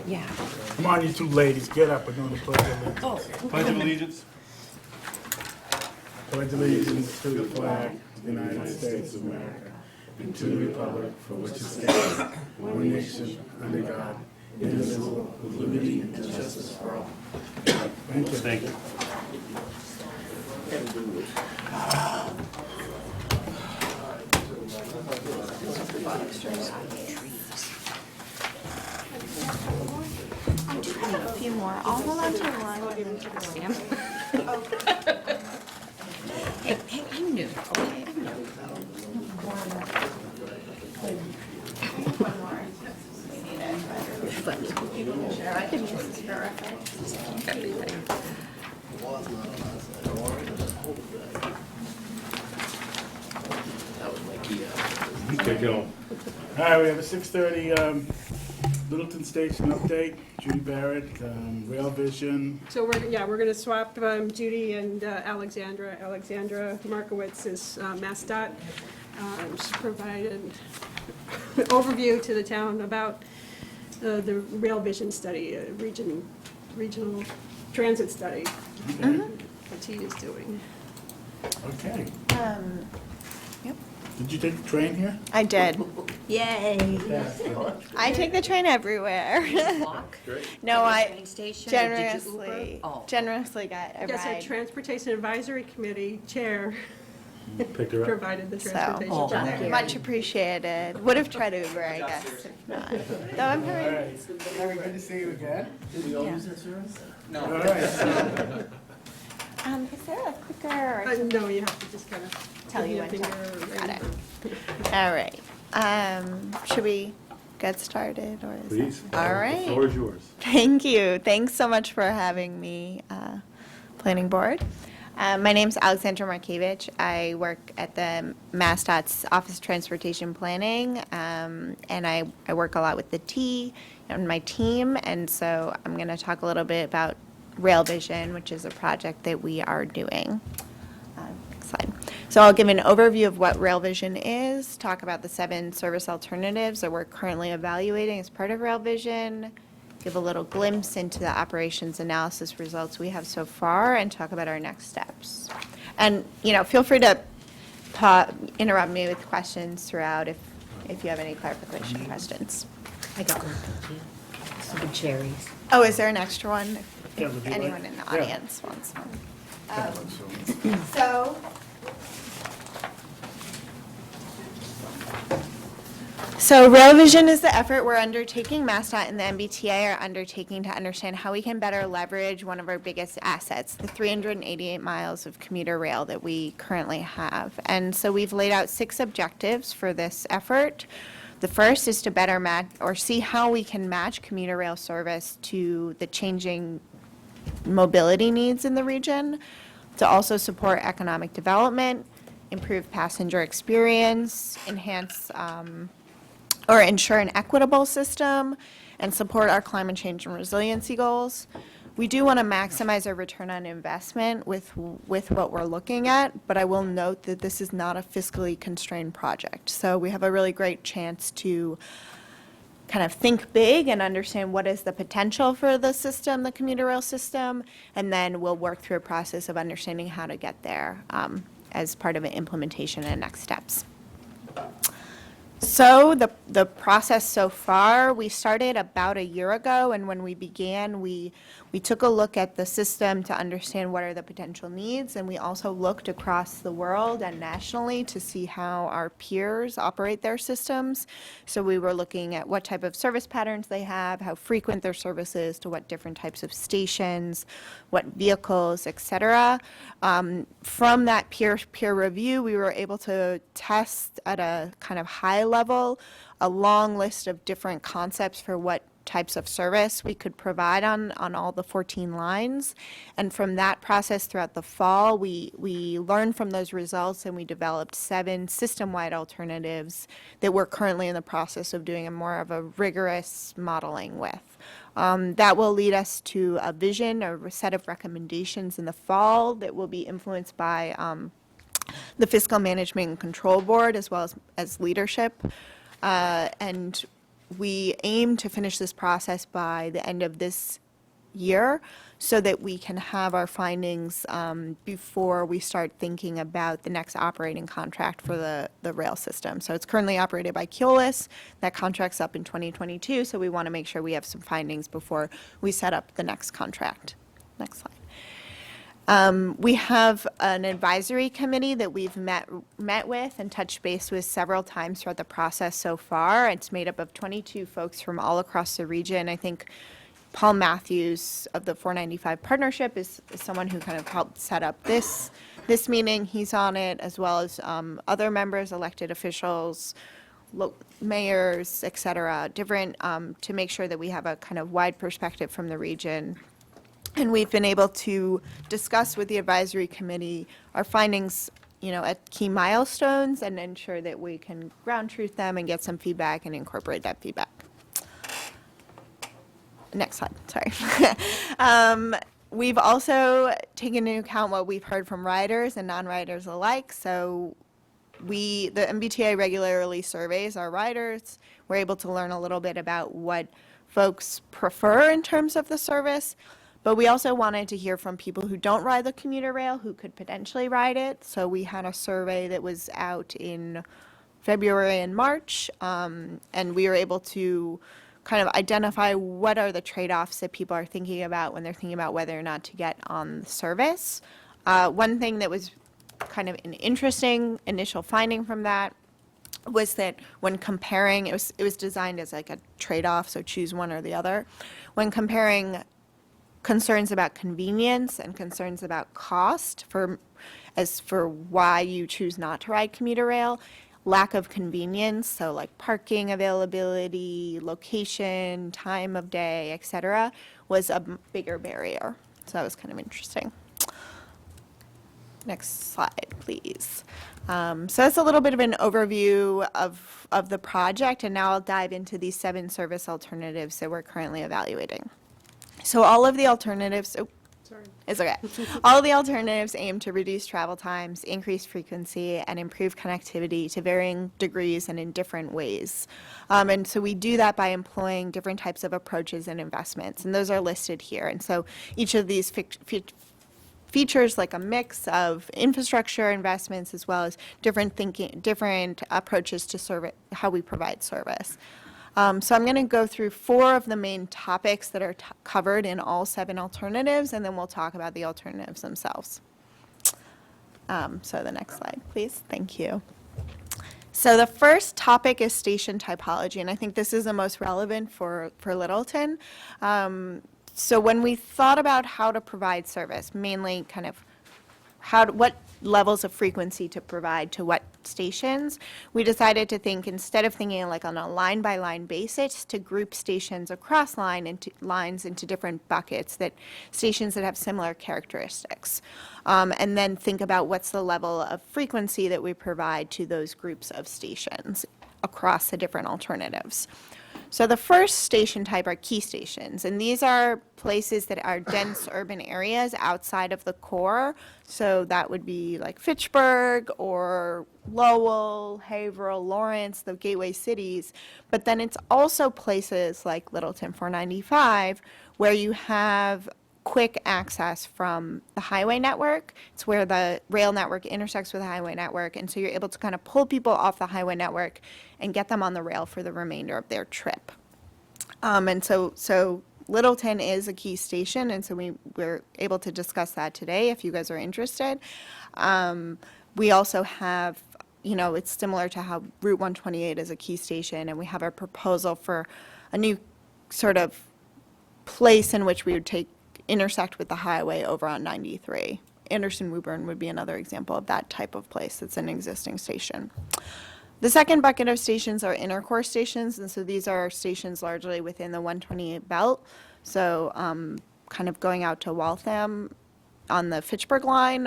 Yeah. Come on, you two ladies, get up. We're doing the pledge of allegiance. Oh, Pledge of allegiance. Pledge allegiance to the flag of the United States of America and to the republic for which it stands, one nation, under God, indivisible, with liberty and justice for all. Thank you. Thank you. A few more. I'll hold on to one. Sam. Hey, I'm new, okay? I'm new. Funny. I can use this for reference. Everything. Okay, go. All right, we have a 6:30 Littleton Station update. Judy Barrett, Rail Vision. So we're going to swap Judy and Alexandra. Alexandra Markowitz is MassDOT. She provided an overview to the town about the Rail Vision study, regional transit study that he is doing. Okay. Yep. Did you take the train here? I did. Yay. I take the train everywhere. Walk? No, Train station, or did you Uber? generously, Oh. generously got a Yes, our ride. Transportation Advisory Committee Chair Picked her up. provided the So, transportation. Oh, for that. much appreciated. Would have tried Uber, I guess, if not. Though I'm All very, right. Very good to see you again. yeah. All right. So, Is there a clicker or something? No, you have to just kind of Tell you when to- Got got it. All right. Should we get started or is Please. that? All The right. floor is yours. Thank you. Thanks so much for having me, Planning Board. My name's Alexandra Markievicz. I work at the MassDOT's Office of Transportation Planning, and I work a lot with the T and my team, and so I'm going to talk a little bit about Rail Vision, which is a project that we are doing. Next slide. So I'll give an overview of what Rail Vision is, talk about the 7 service alternatives that we're currently evaluating as part of Rail Vision, give a little glimpse into the operations analysis results we have so far, and talk about our next steps. And, feel free to interrupt me with questions throughout if you have any clarification questions. I got one, thank you. Some good cherries. Oh, is there an extra one? Yeah, If would you anyone like- in the yeah. audience wants one. So Rail Vision is the effort we're undertaking, MassDOT and the MBTA are undertaking to understand how we can better leverage one of our biggest assets, the 388 miles of commuter rail that we currently have. And so we've laid out 6 objectives for this effort. The first is to better match or see how we can match commuter rail service to the changing mobility needs in the region, to also support economic development, improve passenger experience, enhance or ensure an equitable system, and support our climate change and resiliency goals. We do want to maximize our return on investment with what we're looking at, but I will note that this is not a fiscally constrained project. So we have a really great chance to kind of think big and understand what is the potential for the system, the commuter rail system, and then we'll work through a process of understanding how to get there as part of an implementation and next steps. So the process so far, we started about a year ago, and when we began, we took a look at the system to understand what are the potential needs, and we also looked across the world and nationally to see how our peers operate their systems. So we were looking at what type of service patterns they have, how frequent their service is, to what different types of stations, what vehicles, et cetera. From that peer review, we were able to test at a kind of high level a long list of different concepts for what types of service we could provide on all the 14 lines. And from that process throughout the fall, we learned from those results and we developed 7 system-wide alternatives that we're currently in the process of doing a more of a rigorous modeling with. That will lead us to a vision, a set of recommendations in the fall that will be influenced by the Fiscal Management and Control Board as well as leadership. And we aim to finish this process by the end of this year so that we can have our findings before we start thinking about the next operating contract for the rail system. So it's currently operated by Keolis. That contract's up in 2022, so we want to make sure we have some findings before we set up the next contract. Next slide. We have an advisory committee that we've met with and touched base with several times throughout the process so far. It's made up of 22 folks from all across the region. I think Paul Matthews of the 495 Partnership is someone who kind of helped set up this meeting. He's on it, as well as other members, elected officials, mayors, et cetera, different, to make sure that we have a kind of wide perspective from the region. And we've been able to discuss with the advisory committee our findings, at key milestones, and ensure that we can ground truth them and get some feedback and incorporate that feedback. Next slide, sorry. We've also taken into account what we've heard from riders and non-riders alike. So the MBTA regularly surveys our riders. We're able to learn a little bit about what folks prefer in terms of the service. But we also wanted to hear from people who don't ride the commuter rail who could potentially ride it. So we had a survey that was out in February and March, and we were able to kind of identify what are the trade-offs that people are thinking about when they're thinking about whether or not to get on the service. One thing that was kind of an interesting initial finding from that was that when comparing, it was designed as like a trade-off, so choose one or the other. When comparing concerns about convenience and concerns about cost for why you choose not to ride commuter rail, lack of convenience, so like parking availability, location, time of day, et cetera, was a bigger barrier. So that was kind of interesting. Next slide, please. So that's a little bit of an overview of the project, and now I'll dive into these 7 service alternatives that we're currently evaluating. So all of the alternatives, Sorry. it's okay. All the alternatives aim to reduce travel times, increase frequency, and improve connectivity to varying degrees and in different ways. And so we do that by employing different types of approaches and investments, and those are listed here. And so each of these features like a mix of infrastructure investments as well as different approaches to how we provide service. So I'm going to go through 4 of the main topics that are covered in all 7 alternatives, and then we'll talk about the alternatives themselves. So the next slide, please. Thank you. So the first topic is station typology, and I think this is the most relevant for Littleton. So when we thought about how to provide service, mainly kind of what levels of frequency to provide to what stations, we decided to think, instead of thinking like on a line-by-line basis, to group stations across lines into different buckets, stations that have similar characteristics. And then think about what's the level of frequency that we provide to those groups of stations across the different alternatives. So the first station type are key stations, and these are places that are dense urban areas outside of the core. So that would be like Fitchburg or Lowell, Haverhill, Lawrence, the gateway cities. But then it's also places like Littleton 495 where you have quick access from the highway network. It's where the rail network intersects with the highway network, and so you're able to kind of pull people off the highway network and get them on the rail for the remainder of their trip. And so Littleton is a key station, and so we're able to discuss that today if you guys are interested. We also have, it's similar to how Route 128 is a key station, and we have a proposal for a new sort of place in which we would intersect with the highway over on 93. Anderson-Woburn would be another example of that type of place. It's an existing station. The second bucket of stations are intercore stations, and so these are stations largely within the 128 belt. So kind of going out to Waltham on the Fitchburg line,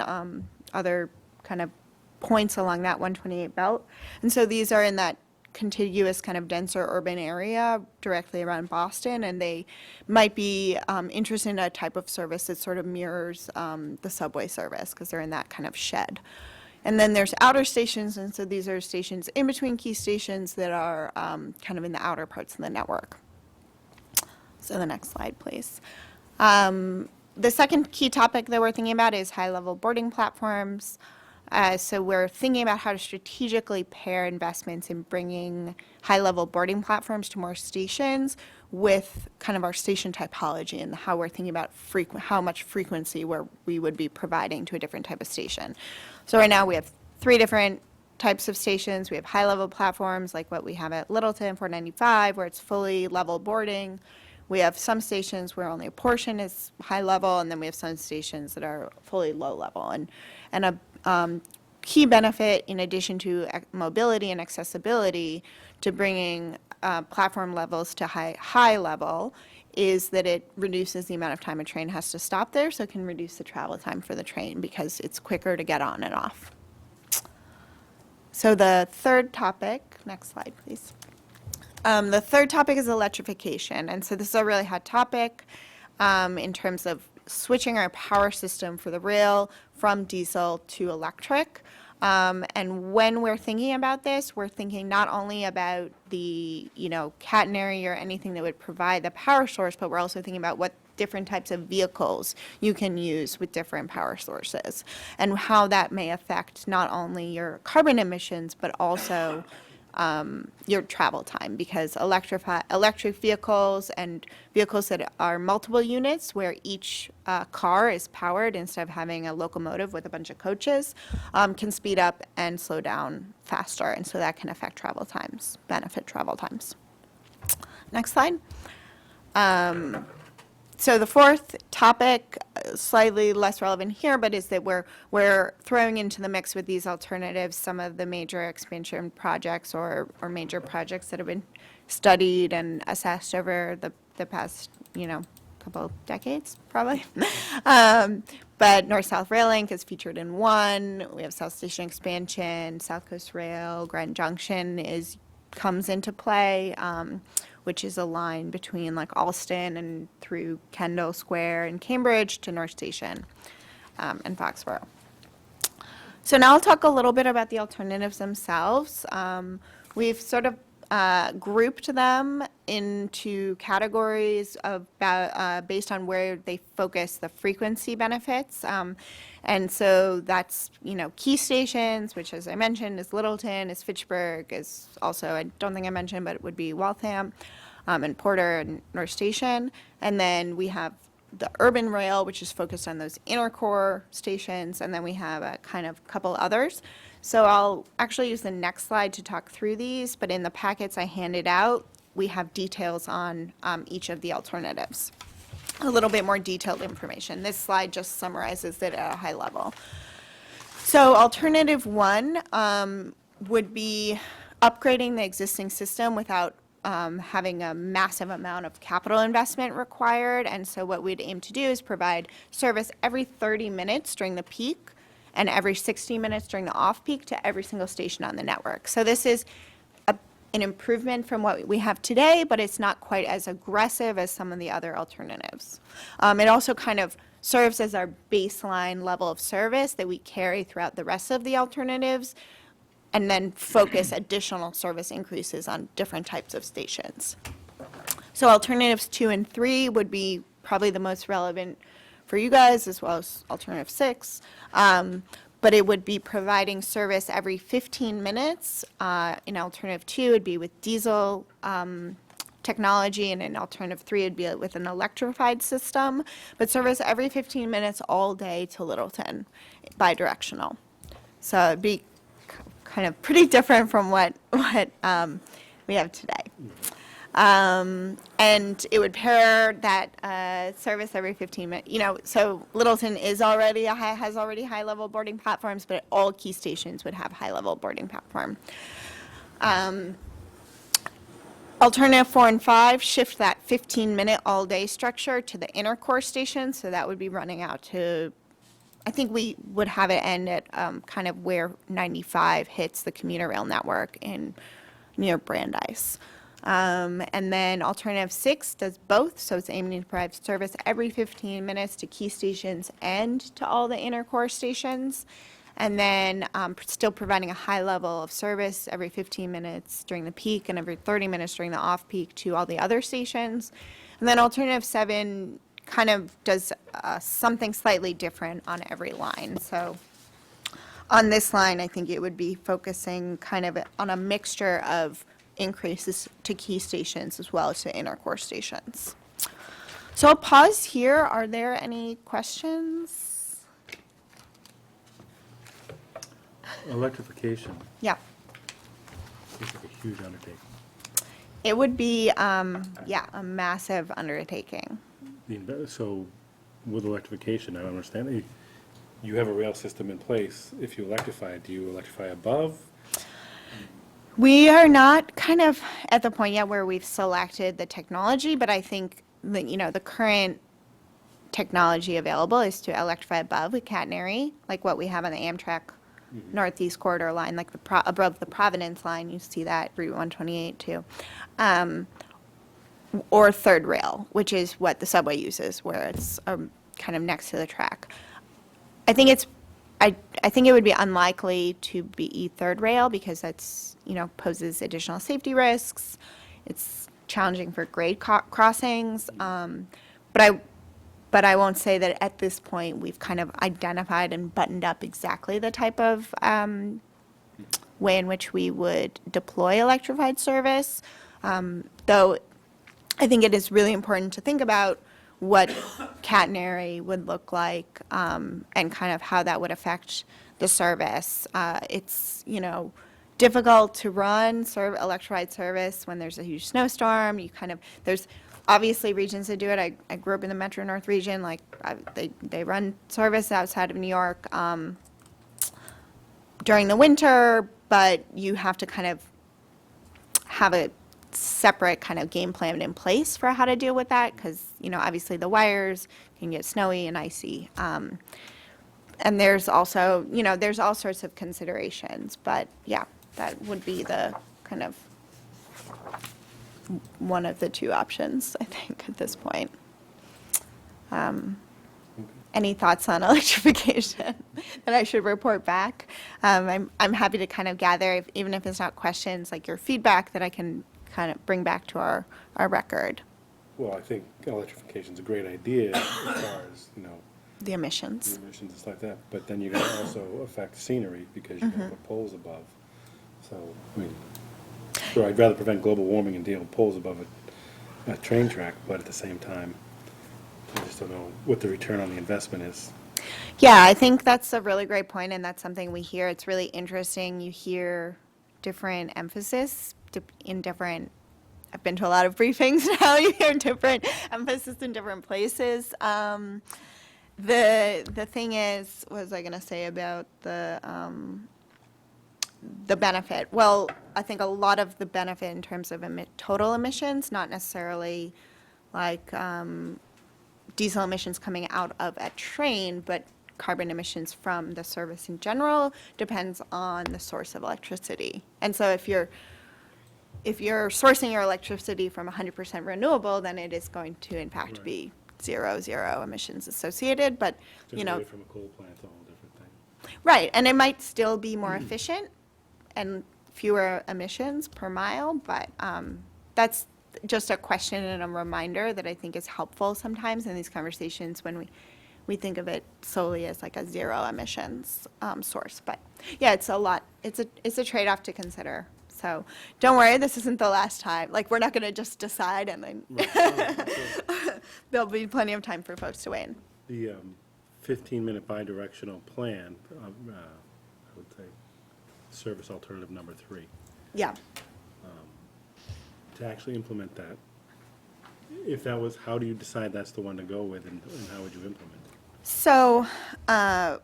other kind of points along that 128 belt. And so these are in that contiguous kind of denser urban area directly around Boston, and they might be interested in a type of service that sort of mirrors the subway service because they're in that kind of shed. And then there's outer stations, and so these are stations in between key stations that are kind of in the outer parts of the network. So the next slide, please. The second key topic that we're thinking about is high-level boarding platforms. So we're thinking about how to strategically pair investments in bringing high-level boarding platforms to more stations with kind of our station typology and how we're thinking about how much frequency we would be providing to a different type of station. So right now we have 3 different types of stations. We have high-level platforms like what we have at Littleton 495, where it's fully level boarding. We have some stations where only a portion is high level, and then we have some stations that are fully low level. And a key benefit, in addition to mobility and accessibility, to bringing platform levels to high level, is that it reduces the amount of time a train has to stop there, so it can reduce the travel time for the train because it's quicker to get on and off. So the third topic, next slide, please. The third topic is electrification, and so this is a really hot topic in terms of switching our power system for the rail from diesel to electric. And when we're thinking about this, we're thinking not only about the, catenary or anything that would provide the power source, but we're also thinking about what different types of vehicles you can use with different power sources and how that may affect not only your carbon emissions, but also your travel time, because electric vehicles and vehicles that are multiple units where each car is powered instead of having a locomotive with a bunch of coaches can speed up and slow down faster, and so that can affect travel times, benefit travel times. Next slide. So the fourth topic, slightly less relevant here, but is that we're throwing into the mix with these alternatives some of the major expansion projects or major projects that have been studied and assessed over the past, couple decades, probably. But North-South Rail Link is featured in one. We have South Station expansion, South Coast Rail, Grand Junction comes into play, which is a line between like Alston and through Kendall Square and Cambridge to North Station and Foxborough. So now I'll talk a little bit about the alternatives themselves. We've sort of grouped them into categories based on where they focus the frequency benefits. And so that's, key stations, which, as I mentioned, is Littleton, is Fitchburg, is also, I don't think I mentioned, but it would be Waltham, and Porter and North Station. And then we have the urban rail, which is focused on those inner core stations. And then we have a kind of couple others. So I'll actually use the next slide to talk through these, but in the packets I handed out, we have details on each of the alternatives. A little bit more detailed information. This slide just summarizes it at a high level. So alternative 1 would be upgrading the existing system without having a massive amount of capital investment required. And so what we'd aim to do is provide service every 30 minutes during the peak and every 60 minutes during the off-peak to every single station on the network. So this is an improvement from what we have today, but it's not quite as aggressive as some of the other alternatives. It also kind of serves as our baseline level of service that we carry throughout the rest of the alternatives, and then focus additional service increases on different types of stations. So alternatives 2 and 3 would be probably the most relevant for you guys, as well as alternative 6. But it would be providing service every 15 minutes. In alternative 2, it would be with diesel technology, and in alternative 3, it would be with an electrified system. But service every 15 minutes all day to Littleton, bidirectional. So it'd be kind of pretty different from what we have today. And it would pair that service every 15 minutes. So Littleton has already high-level boarding platforms, but all key stations would have high-level boarding platform. Alternative 4 and 5 shift that 15-minute all-day structure to the inner core station, so that would be running out to, I think we would have it end at kind of where 95 hits the commuter rail network near Brandeis. And then alternative 6 does both, so it's aiming to provide service every 15 minutes to key stations and to all the inner core stations. and then still providing a high level of service every 15 minutes during the peak and every 30 minutes during the off-peak to all the other stations. And then alternative 7 kind of does something slightly different on every line. So on this line, I think it would be focusing kind of on a mixture of increases to key stations as well as to inner core stations. So I'll pause here. Are there any questions? Electrification Yeah. seems like a huge undertaking. It would be, yeah, a massive undertaking. So with electrification, I don't understand. You have a rail system in place. If you electrify, do you electrify above? We are not kind of at the point yet where we've selected the technology, but I think that, the current technology available is to electrify above with catenary, like what we have on the Amtrak Northeast Corridor line, like above the Providence line. You see that Route 128 too. Or third rail, which is what the subway uses, where it's kind of next to the track. I think I think it would be unlikely to be third rail because that's, poses additional safety risks. It's challenging for grade crossings. But I won't say that at this point we've kind of identified and buttoned up exactly the type of way in which we would deploy electrified service. Though I think it is really important to think about what catenary would look like and kind of how that would affect the service. It's, difficult to run electrified service when there's a huge snowstorm. There's obviously regions that do it. I grew up in the Metro North region. They run service outside of New York during the winter, but you have to kind of have a separate kind of game plan in place for how to deal with that because, obviously the wires can get snowy and icy. And there's also, there's all sorts of considerations, but yeah, that would be the kind of one of the two options, I think, at this point. Any thoughts on electrification that I should report back? I'm happy to kind of gather, even if it's not questions, like your feedback that I can kind of bring back to our record. Well, I think electrification's a great idea as far as, The emissions. the emissions and stuff like that. But then you're going to also affect scenery because you're going to put poles above. So, sure, I'd rather prevent global warming and deal with poles above a train track, but at the same time, I just don't know what the return on the investment is. Yeah, I think that's a really great point, and that's something we hear. It's really interesting. You hear different emphasis in different. I've been to a lot of briefings now. You hear different emphasis in different places. The thing is, what was I going to say about the benefit? Well, I think a lot of the benefit in terms of total emissions, not necessarily like diesel emissions coming out of a train, but carbon emissions from the service in general, depends on the source of electricity. And so if you're sourcing your electricity from 100% renewable, then it is going to in fact Right. be zero emissions associated, but Generated from a coal plant's a whole different thing. right, and it might still be more efficient and fewer emissions per mile, but that's just a question and a reminder that I think is helpful sometimes in these conversations when we think of it solely as like a zero emissions source. But yeah, it's a trade-off to consider. So don't worry, this isn't the last time. Like, we're not going to just decide and then there'll be plenty of time for folks to weigh in. The 15-minute bi-directional plan, I would say, service alternative number 3. Yeah. To actually implement that, if that was, how do you decide that's the one to go with, and how would you implement it? So I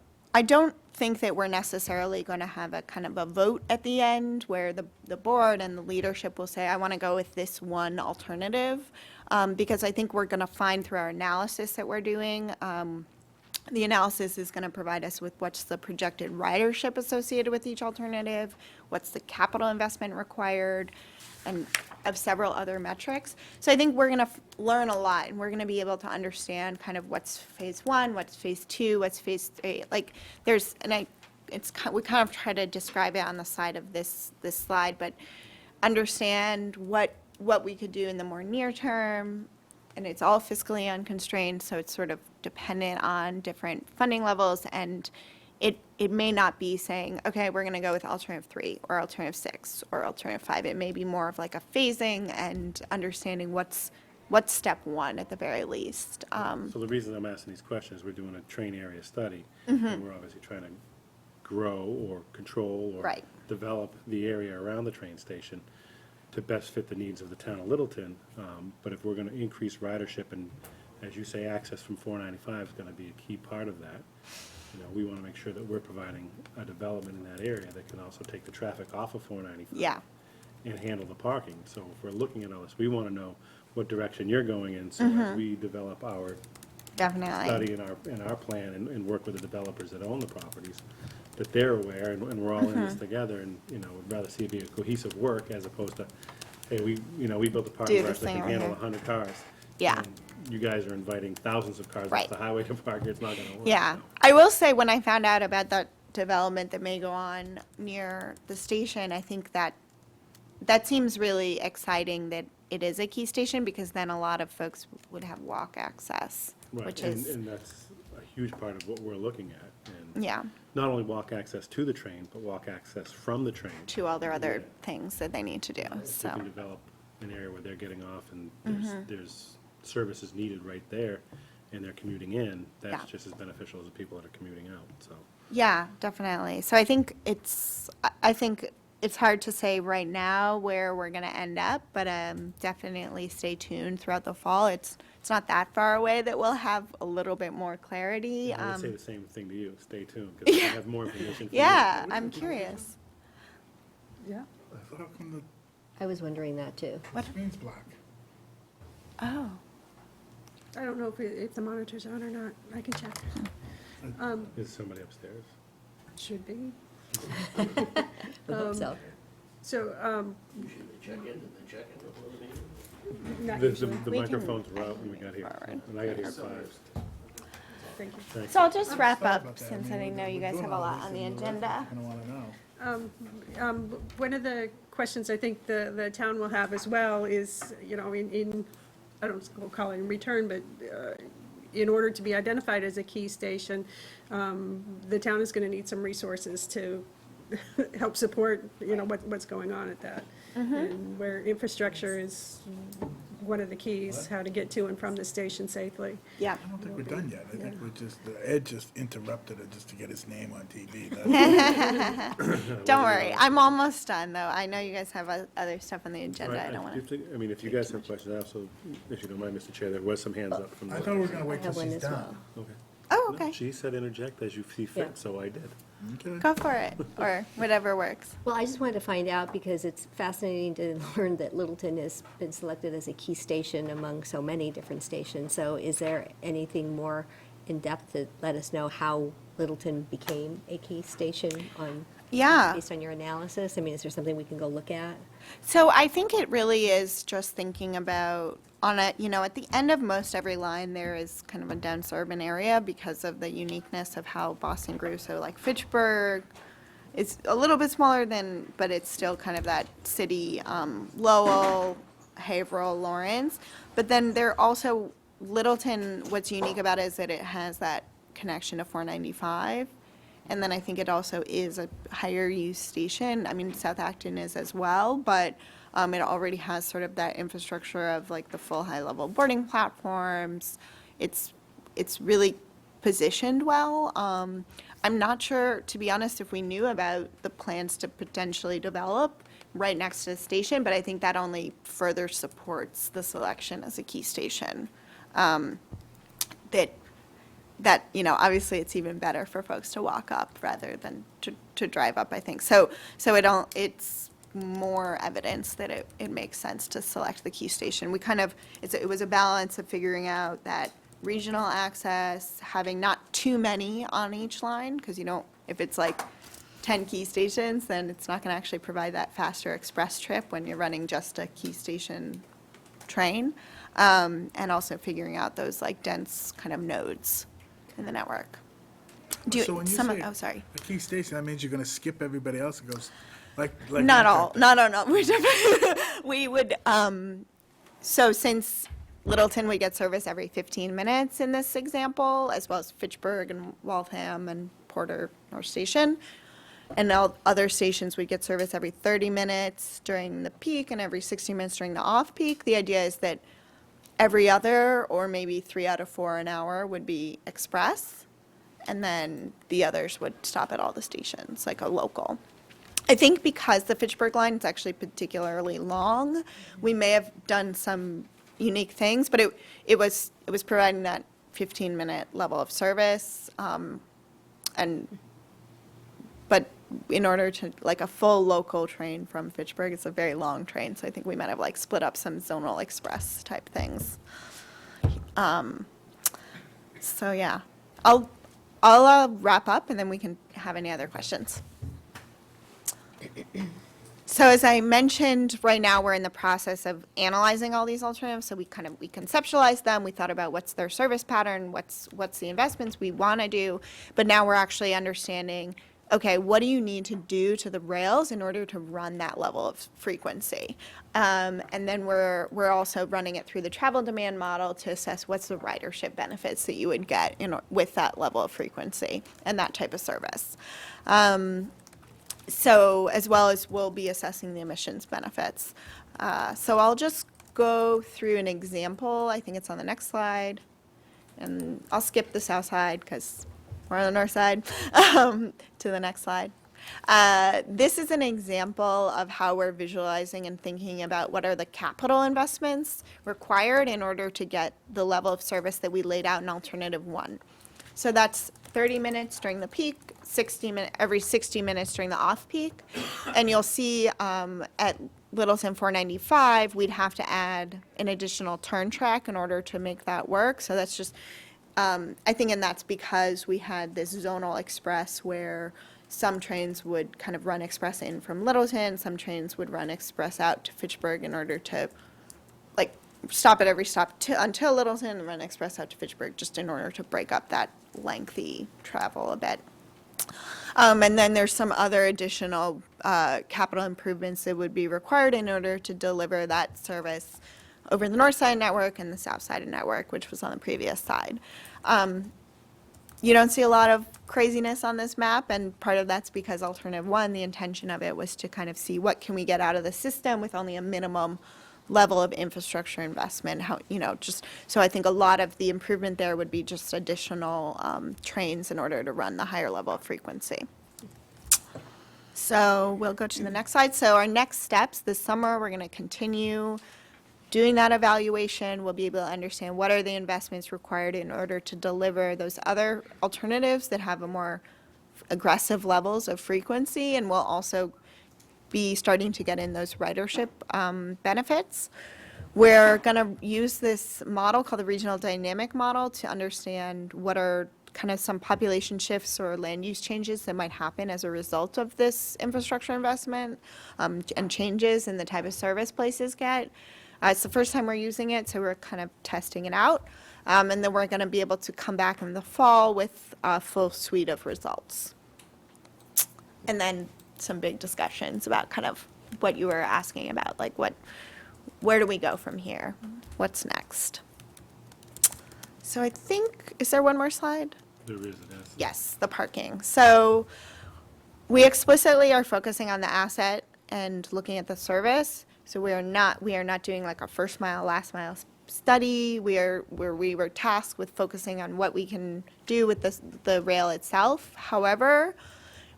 don't think that we're necessarily going to have a kind of a vote at the end where the board and the leadership will say, I want to go with this one alternative, because I think we're going to find through our analysis that we're doing, the analysis is going to provide us with what's the projected ridership associated with each alternative, what's the capital investment required, and of several other metrics. So I think we're going to learn a lot, and we're going to be able to understand kind of what's phase 1, what's phase 2, what's phase 3. Like, and we kind of try to describe it on the side of this slide, but understand what we could do in the more near term, and it's all fiscally unconstrained, so it's sort of dependent on different funding levels, and it may not be saying, okay, we're going to go with alternative 3 or alternative 6 or alternative 5. It may be more of like a phasing and understanding what's step 1 at the very least. So the reason I'm asking these questions, we're doing a train area study, and we're obviously trying to grow or control or Right. develop the area around the train station to best fit the needs of the town of Littleton. But if we're going to increase ridership and, as you say, access from 495 is going to be a key part of that, we want to make sure that we're providing a development in that area that can also take the traffic off of 495 Yeah. and handle the parking. So if we're looking at all this, we want to know what direction you're going in, so as we develop our Definitely. study in our plan and work with the developers that own the properties, that they're aware, and we're all in this together, and, we'd rather see it be a cohesive work as opposed to, hey, we built a parking Do garage this that thing can over handle here. 100 cars. Yeah. and you guys are inviting thousands of cars Right. off the highway to park, it's not gonna work. Yeah, I will say, when I found out about that development that may go on near the station, I think that seems really exciting that it is a key station, because then a lot of folks would have walk access, Right, which and, is, and that's a huge part of what we're looking at, and yeah, not only walk access to the train, but walk access from the train. to all their other things that they need to do, If we so, can develop an area where they're getting off and Mm-hmm. there's services needed right there, and they're commuting in, that's Yeah. just as beneficial as the people that are commuting out, so. yeah, definitely. So I think it's hard to say right now where we're gonna end up, but definitely stay tuned throughout the fall. It's not that far away that we'll have a little bit more clarity. I would say the same thing to you, stay tuned, because we have more information for you. Yeah, I'm curious. Yeah. I thought, how come I was wondering that too. the screen's black? Oh, I don't know if the monitor's on or not. I can check. Is somebody upstairs? Should be. I hope so. So, not The usually. the microphones were out when we got here, and I got here at 5. Thank you. Thank so you. I'll just wrap Sorry up, about that. since I mean, know you we're guys doing have a all lot this on the and agenda. I don't want to know. One of the questions I think the town will have as well is, in I don't call it in return, but in order to be identified as a key station, the town is going to need some resources to help support, what's going on at that. And where infrastructure is one of the keys, how to get to and from the station safely. Yeah. I don't think we're done yet. I think Ed just interrupted it just to get his name on TV. That's- Don't worry, I'm almost done, though. I know you guys have other stuff on the agenda. Right, I don't want to. I mean, if you guys have questions, I also, if you don't mind, Mr. Chair, there was some hands up from the. I thought we were gonna I wait till have one she's as done. well. Okay. Oh, No, okay. She said interject as you see Yeah. fit, so I did. Okay. Go for it, or whatever works. Well, I just wanted to find out, because it's fascinating to learn that Littleton has been selected as a key station among so many different stations. So is there anything more in-depth to let us know how Littleton became a key station Yeah. based on your analysis? I mean, is there something we can go look at? So I think it really is just thinking about at the end of most every line, there is kind of a dense urban area because of the uniqueness of how Boston grew. So like Fitchburg is a little bit smaller but it's still kind of that city, Lowell, Haverhill, Lawrence. But then there also, Littleton, what's unique about it is that it has that connection to 495. And then I think it also is a higher use station. I mean, South Acton is as well, but it already has sort of that infrastructure of like the full high-level boarding platforms. It's really positioned well. I'm not sure, to be honest, if we knew about the plans to potentially develop right next to the station, but I think that only further supports the selection as a key station. Obviously it's even better for folks to walk up rather than to drive up, I think. So it's more evidence that it makes sense to select the key station. It was a balance of figuring out that regional access, having not too many on each line, because if it's like 10 key stations, then it's not going to actually provide that faster express trip when you're running just a key station train. And also figuring out those like dense kind of nodes in the network. Do So you, when you some, say oh, sorry. a key station, that means you're gonna skip everybody else and goes, like. Not that. all, no. We're definitely, we would, so since Littleton, we get service every 15 minutes in this example, as well as Fitchburg and Waltham and Porter North Station. And all other stations, we get service every 30 minutes during the peak and every 60 minutes during the off-peak. The idea is that every other, or maybe 3 out of 4 an hour, would be express, and then the others would stop at all the stations, like a local. I think because the Fitchburg line is actually particularly long, we may have done some unique things, but it was providing that 15-minute level of service, but in order to, like, a full local train from Fitchburg, it's a very long train, so I think we might have, like, split up some zonal express type things. So, yeah. I'll wrap up, and then we can have any other questions. So as I mentioned, right now, we're in the process of analyzing all these alternatives, so we conceptualized them, we thought about what's their service pattern, what's the investments we want to do, but now we're actually understanding, okay, what do you need to do to the rails in order to run that level of frequency? And then we're also running it through the travel demand model to assess what's the ridership benefits that you would get with that level of frequency and that type of service. So as well as we'll be assessing the emissions benefits. So I'll just go through an example. I think it's on the next slide. And I'll skip the south side because we're on the north side to the next slide. This is an example of how we're visualizing and thinking about what are the capital investments required in order to get the level of service that we laid out in alternative 1. So that's 30 minutes during the peak, every 60 minutes during the off-peak. And you'll see at Littleton 495, we'd have to add an additional turn track in order to make that work. So that's just, I think, and that's because we had this zonal express where some trains would kind of run express in from Littleton, some trains would run express out to Fitchburg in order to, like, stop at every stop until Littleton and run express out to Fitchburg, just in order to break up that lengthy travel a bit. And then there's some other additional capital improvements that would be required in order to deliver that service over the north side network and the south side network, which was on the previous side. You don't see a lot of craziness on this map, and part of that's because alternative 1, the intention of it was to kind of see what can we get out of the system with only a minimum level of infrastructure investment, just, so I think a lot of the improvement there would be just additional trains in order to run the higher level of frequency. So we'll go to the next slide. So our next steps this summer, we're going to continue doing that evaluation. We'll be able to understand what are the investments required in order to deliver those other alternatives that have a more aggressive levels of frequency, and we'll also be starting to get in those ridership benefits. We're going to use this model called the regional dynamic model to understand what are kind of some population shifts or land use changes that might happen as a result of this infrastructure investment and changes in the type of service places get. It's the first time we're using it, so we're kind of testing it out. And then we're going to be able to come back in the fall with a full suite of results. And then some big discussions about kind of what you were asking about, like where do we go from here? What's next? So I think, is there one more slide? There is, Yes, the parking. So we explicitly are focusing on the asset and looking at the service. So we are not doing like a first mile, last mile study. We were tasked with focusing on what we can do with the rail itself. However,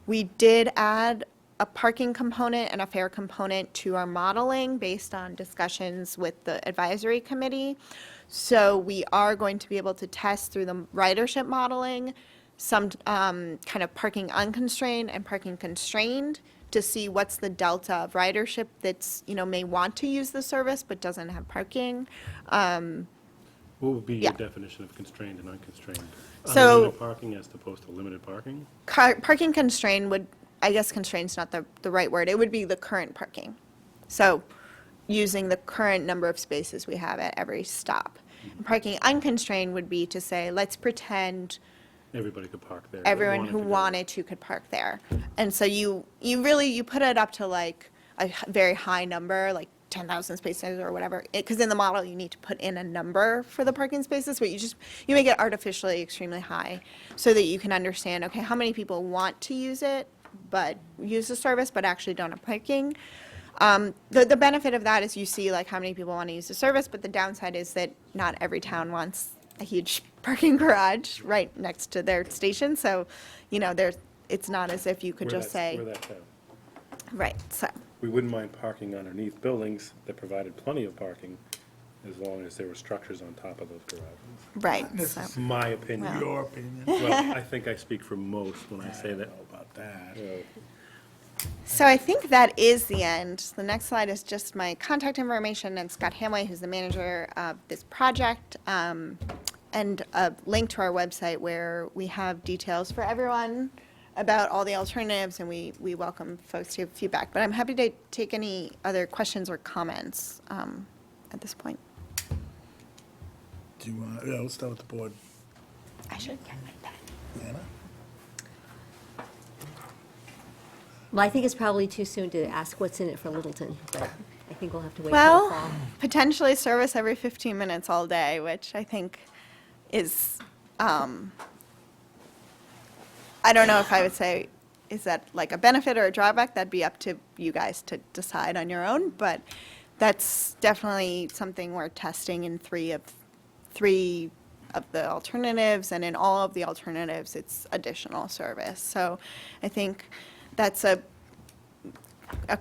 we did add a parking component and a fare component to our modeling based on discussions with the advisory committee. So we are going to be able to test through the ridership modeling some kind of parking unconstrained and parking constrained to see what's the delta of ridership that's, may want to use the service but doesn't have parking. What would be Yeah. your definition of constrained and unconstrained? So- Unlimited parking as opposed to limited parking? Parking constrained would, I guess constraint's not the right word. It would be the current parking. So using the current number of spaces we have at every stop. Parking unconstrained would be to say, let's pretend Everybody could park there. that everyone who to do it. wanted to could park there. And so you really, you put it up to like a very high number, like 10,000 spaces or whatever, because in the model you need to put in a number for the parking spaces, but you make it artificially extremely high so that you can understand, okay, how many people want to use it, but use the service, but actually don't have parking. The benefit of that is you see like how many people want to use the service, but the downside is that not every town wants a huge parking garage right next to their station. So, it's not as if you could We're just that- say, We're that town. right, so, We wouldn't mind parking underneath buildings that provided plenty of parking, as long as there were structures on top of those garages. right, Not so. My opinion. Well. Your opinion. Well, I think I speak for most when I say I that. don't know about that. So I think that is the end. The next slide is just my contact information and Scott Hamway, who's the manager of this project, and a link to our website where we have details for everyone about all the alternatives, and we welcome folks to give feedback. But I'm happy to take any other questions or comments at this point. Do you want, yeah, let's start with the board. I should get my pen. Anna? Well, I think it's probably too soon to ask what's in it for Littleton, but I think we'll have to wait till the fall. Well, potentially service every 15 minutes all day, which I think is, I don't know if I would say, is that like a benefit or a drawback? That'd be up to you guys to decide on your own, but that's definitely something we're testing in three of the alternatives, and in all of the alternatives, it's additional service. So I think that's a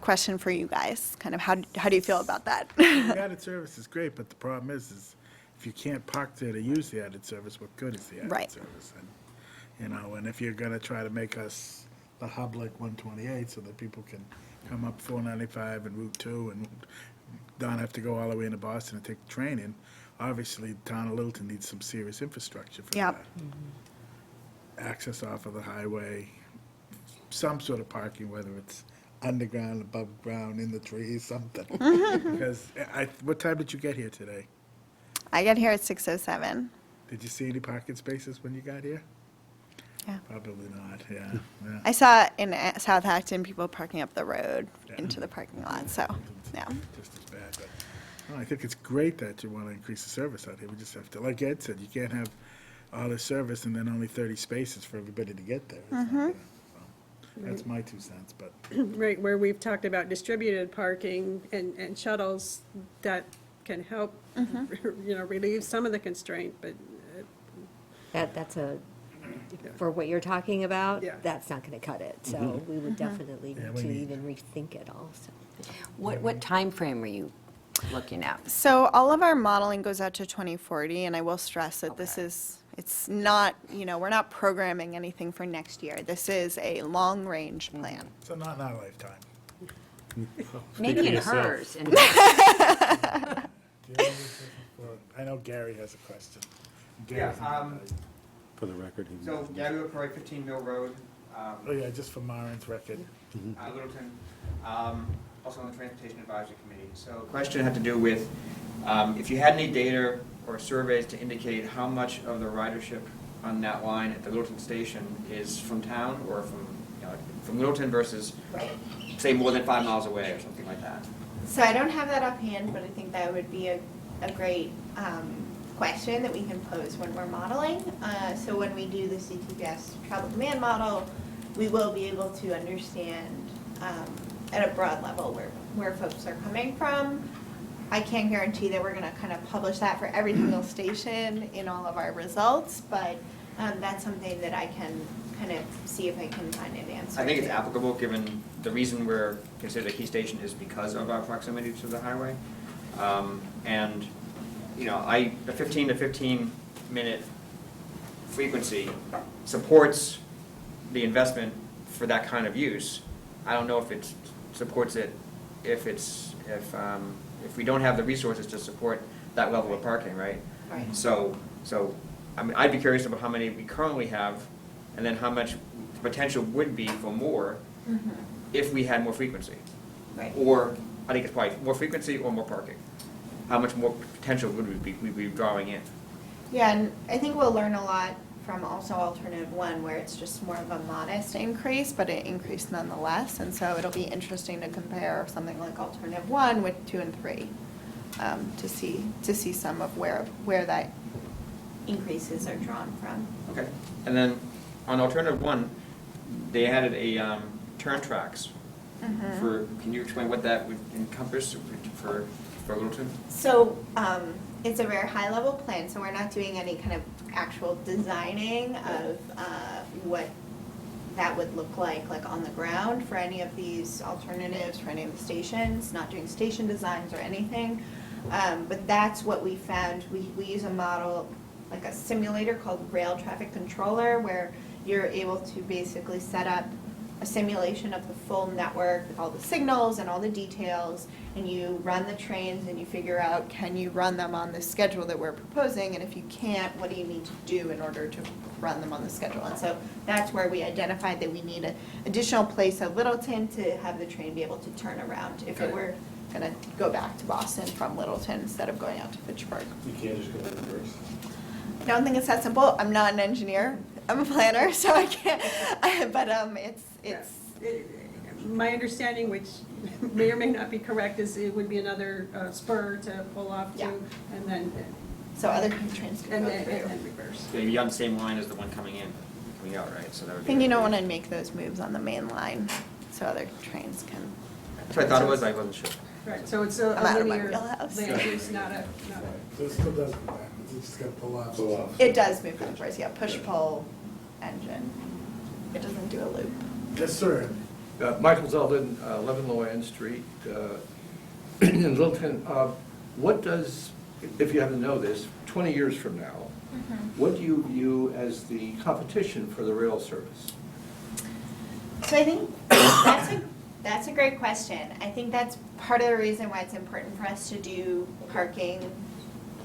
question for you guys, kind of how do you feel about that? The added service is great, but the problem is if you can't park there to use the added service, what good is the added Right. service? And, and if you're gonna try to make us the hub like 128 so that people can come up 495 and Route 2 and don't have to go all the way into Boston and take the train in, obviously, the town of Littleton needs some serious infrastructure for Yep. that. Access off of the highway, some sort of parking, whether it's underground, above ground, in the trees, something. Because what time did you get here today? I get here at 6:07. Did you see any parking spaces when you got here? Yeah. Probably not, yeah. I saw in South Acton people parking up the road Yeah. into the parking lot, so, yeah. Just as bad, but, no, I think it's great that you want to increase the service out here. We just have to, like Ed said, you can't have all this service and then only 30 spaces for everybody to get there. It's not gonna- so, That's my 2 cents, but. Right, where we've talked about distributed parking and shuttles that can help, relieve some of the constraint, but That's for what you're talking about, Yeah. that's not gonna cut it, so we would definitely Yeah, need we to need- even rethink it all, so. What timeframe are you looking at? So all of our modeling goes out to 2040, and I will stress that this Okay. it's not, we're not programming anything for next year. This is a long-range plan. So not in our lifetime. Maybe in yourself. hers. And I know Gary has a question. Yeah, Gary's- For the record, he. so Gary LaCroix, 15 Mill Road, Oh, yeah, just for Marin's record. Littleton, also on the Transportation Advisory Committee. So the question had to do with if you had any data or surveys to indicate how much of the ridership on that line at the Littleton station is from town or from Littleton versus, say, more than 5 miles away or something like that. So I don't have that offhand, but I think that would be a great question that we can pose when we're modeling. So when we do the CTPS travel demand model, we will be able to understand at a broad level where folks are coming from. I can't guarantee that we're going to kind of publish that for every single station in all of our results, but that's something that I can kind of see if I can find an answer I think it's to. applicable, given the reason we're considered a key station is because of our proximity to the highway. And, a 15 to 15-minute frequency supports the investment for that kind of use. I don't know if it supports it if we don't have the resources to support that level of parking, right? Right. So, I mean, I'd be curious about how many we currently have, and then how much the potential would be for more if we had more frequency. Right. Or, I think it's probably more frequency or more parking. How much more potential would we be drawing in? Yeah, and I think we'll learn a lot from also alternative one, where it's just more of a modest increase, but it increased nonetheless. And so it'll be interesting to compare something like alternative one with 2 and 3, to see some of where that increases are drawn from. Okay, and then on alternative one, they added a turn tracks. Can you explain what that would encompass for Littleton? So, it's a very high-level plan, so we're not doing any kind of actual designing of what that would look like on the ground for any of these alternatives, for any of the stations, not doing station designs or anything. But that's what we found. We use a model, like a simulator called Rail Traffic Controller, where you're able to basically set up a simulation of the full network with all the signals and all the details, and you run the trains and you figure out, can you run them on the schedule that we're proposing, and if you can't, what do you need to do in order to run them on the schedule? And so that's where we identified that we need an additional place at Littleton to have the train be able to turn around if it were gonna go back to Boston from Littleton instead of going out to Fitchburg. You can't just go in reverse. I don't think it's that simple. I'm not an engineer. I'm a planner, so I can't, but it's. My understanding, which may or may not be correct, is it would be another spur to pull off to, Yeah. and then, So other trains can and go then, through. and then reverse. So you'd be on the same line as the one coming out, right? So that would I be. think you don't want to make those moves on the main line, so other trains can. That's what I thought it was, I wasn't sure. Right, so it's I'm a out of my linear wheelhouse. land use, not a, So it still does come back, it's just got to pull off. Pull off. It does move reverse, yeah, push-pull engine. It doesn't do a loop. Yes, sir. Michael Zeldin, 11 Loann Street in Littleton. What does, if you happen to know this, 20 years from now, what do you view as the competition for the rail service? So I think that's a great question. I think that's part of the reason why it's important for us to do parking,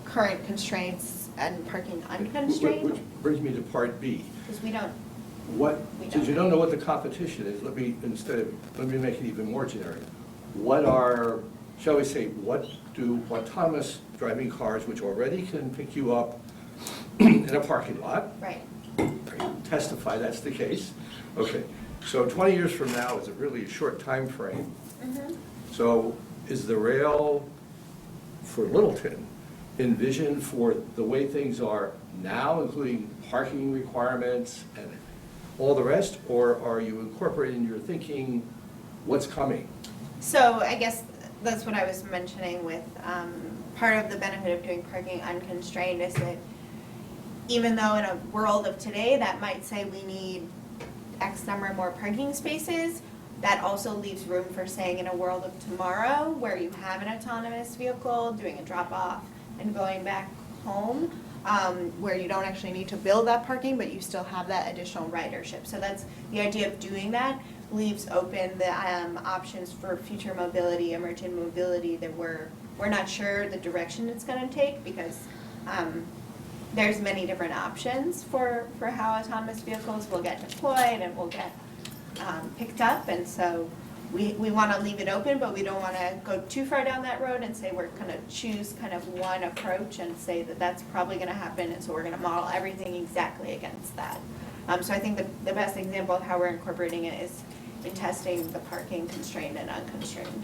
current constraints, and parking unconstrained, Which brings me to part B. because we don't. What, We since you don't. don't know what the competition is, let me make it even more generic. What are, shall we say, what do autonomous driving cars, which already can pick you up in a parking lot, Right. testify that's the case? Okay, so 20 years from now is a really short time frame. So is the rail for Littleton envisioned for the way things are now, including parking requirements and all the rest, or are you incorporating your thinking what's coming? So I guess that's what I was mentioning with, part of the benefit of doing parking unconstrained is that even though in a world of today, that might say we need X number more parking spaces, that also leaves room for saying in a world of tomorrow where you have an autonomous vehicle doing a drop off and going back home, where you don't actually need to build that parking, but you still have that additional ridership. So that's the idea of doing that, leaves open the options for future mobility, emergent mobility that we're not sure the direction it's going to take, because there's many different options for how autonomous vehicles will get deployed and will get picked up. And so we want to leave it open, but we don't want to go too far down that road and say we're going to choose kind of one approach and say that that's probably going to happen, and so we're going to model everything exactly against that. So I think the best example of how we're incorporating it is in testing the parking constrained and unconstrained.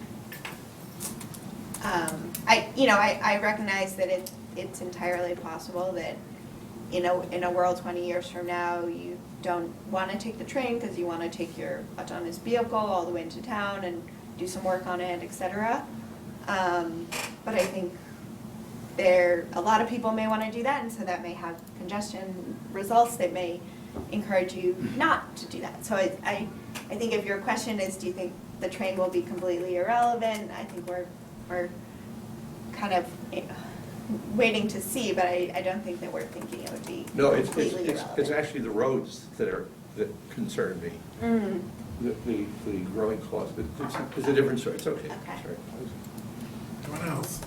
I recognize that it's entirely possible that in a world 20 years from now, you don't want to take the train because you want to take your autonomous vehicle all the way into town and do some work on it, etc. But I think a lot of people may want to do that, and so that may have congestion results that may encourage you not to do that. So I think if your question is, do you think the train will be completely irrelevant, I think we're kind of waiting to see, but I don't think that we're thinking it would be No, it's irrelevant. actually the roads that concern me. The growing cost, but it's a different story, it's okay. Okay. Sorry. Anyone else?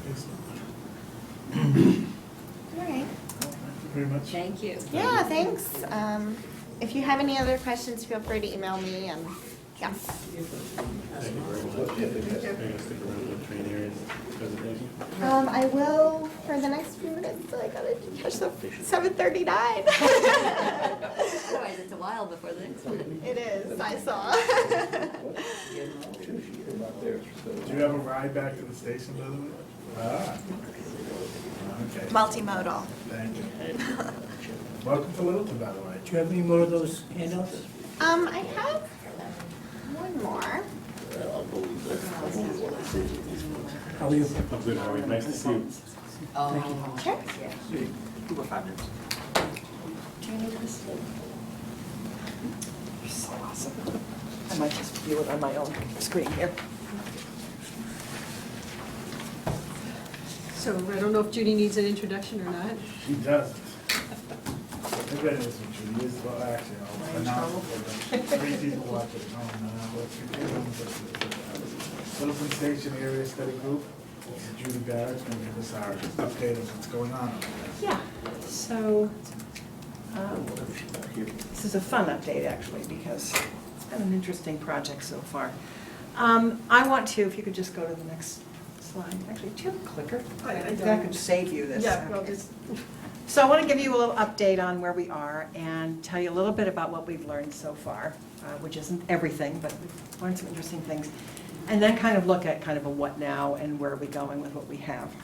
Excellent. All right. Thank you very much. Thank you. Yeah, thanks. If you have any other questions, feel free to email me, and yeah. Thank you very much. Yeah, I think that's- Stick around in the train areas. presentation? I will for the next few minutes. I gotta push the 7:39. Otherwise, it's a while before the next one. It is, I saw. Do you have a ride back to the station, by the way? Ah. Okay, Multimodal. thank you. Welcome to Littleton, by the way. Do you have any more of those handouts? I have one more. How are you? I'm good, Howie, nice to see you. Sure. Two or 5 minutes. Do you need this? You're so awesome. I might just view it on my own screen here. So I don't know if Judy needs an introduction or not. She doesn't. Everybody knows what Judy is, well, actually, I'll announce it for the 3 people watching. Littleton Station Area Study Group. This is Judy Barrett's going to give us our update of what's going on over there. Yeah, so, this is a fun update, actually, because it's been an interesting project so far. I want to, if you could just go to the next slide. Actually, do you have a clicker? That could save you this. Yeah, well, Okay. just, So I want to give you a little update on where we are and tell you a little bit about what we've learned so far, which isn't everything, but we've learned some interesting things. And then kind of look at kind of a what now and where are we going with what we have.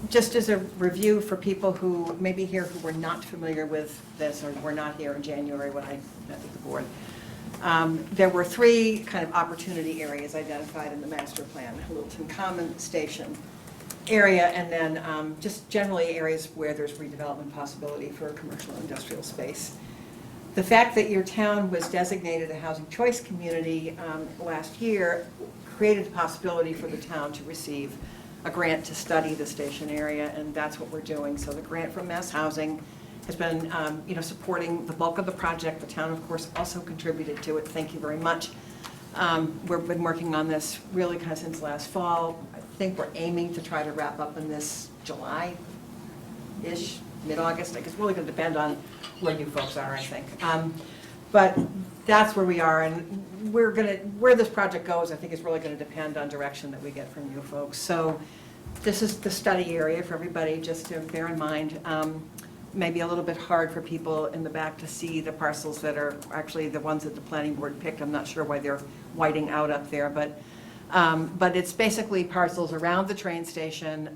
Just as a review for people who may be here who were not familiar with this or were not here in January when I met with the board. There were 3 kind of opportunity areas identified in the master plan: Littleton Common Station area, and then just generally areas where there's redevelopment possibility for a commercial industrial space. The fact that your town was designated a housing choice community last year created the possibility for the town to receive a grant to study the station area, and that's what we're doing. So the grant from Mass Housing has been supporting the bulk of the project. The town, of course, also contributed to it. Thank you very much. We've been working on this really kind of since last fall. I think we're aiming to try to wrap up in this July-ish, mid-August. I guess it's really going to depend on where you folks are, I think. But that's where we are, and where this project goes, I think is really going to depend on direction that we get from you folks. So this is the study area for everybody, just to bear in mind. Maybe a little bit hard for people in the back to see the parcels that are actually the ones that the planning board picked. I'm not sure why they're whiting out up there, but it's basically parcels around the train station,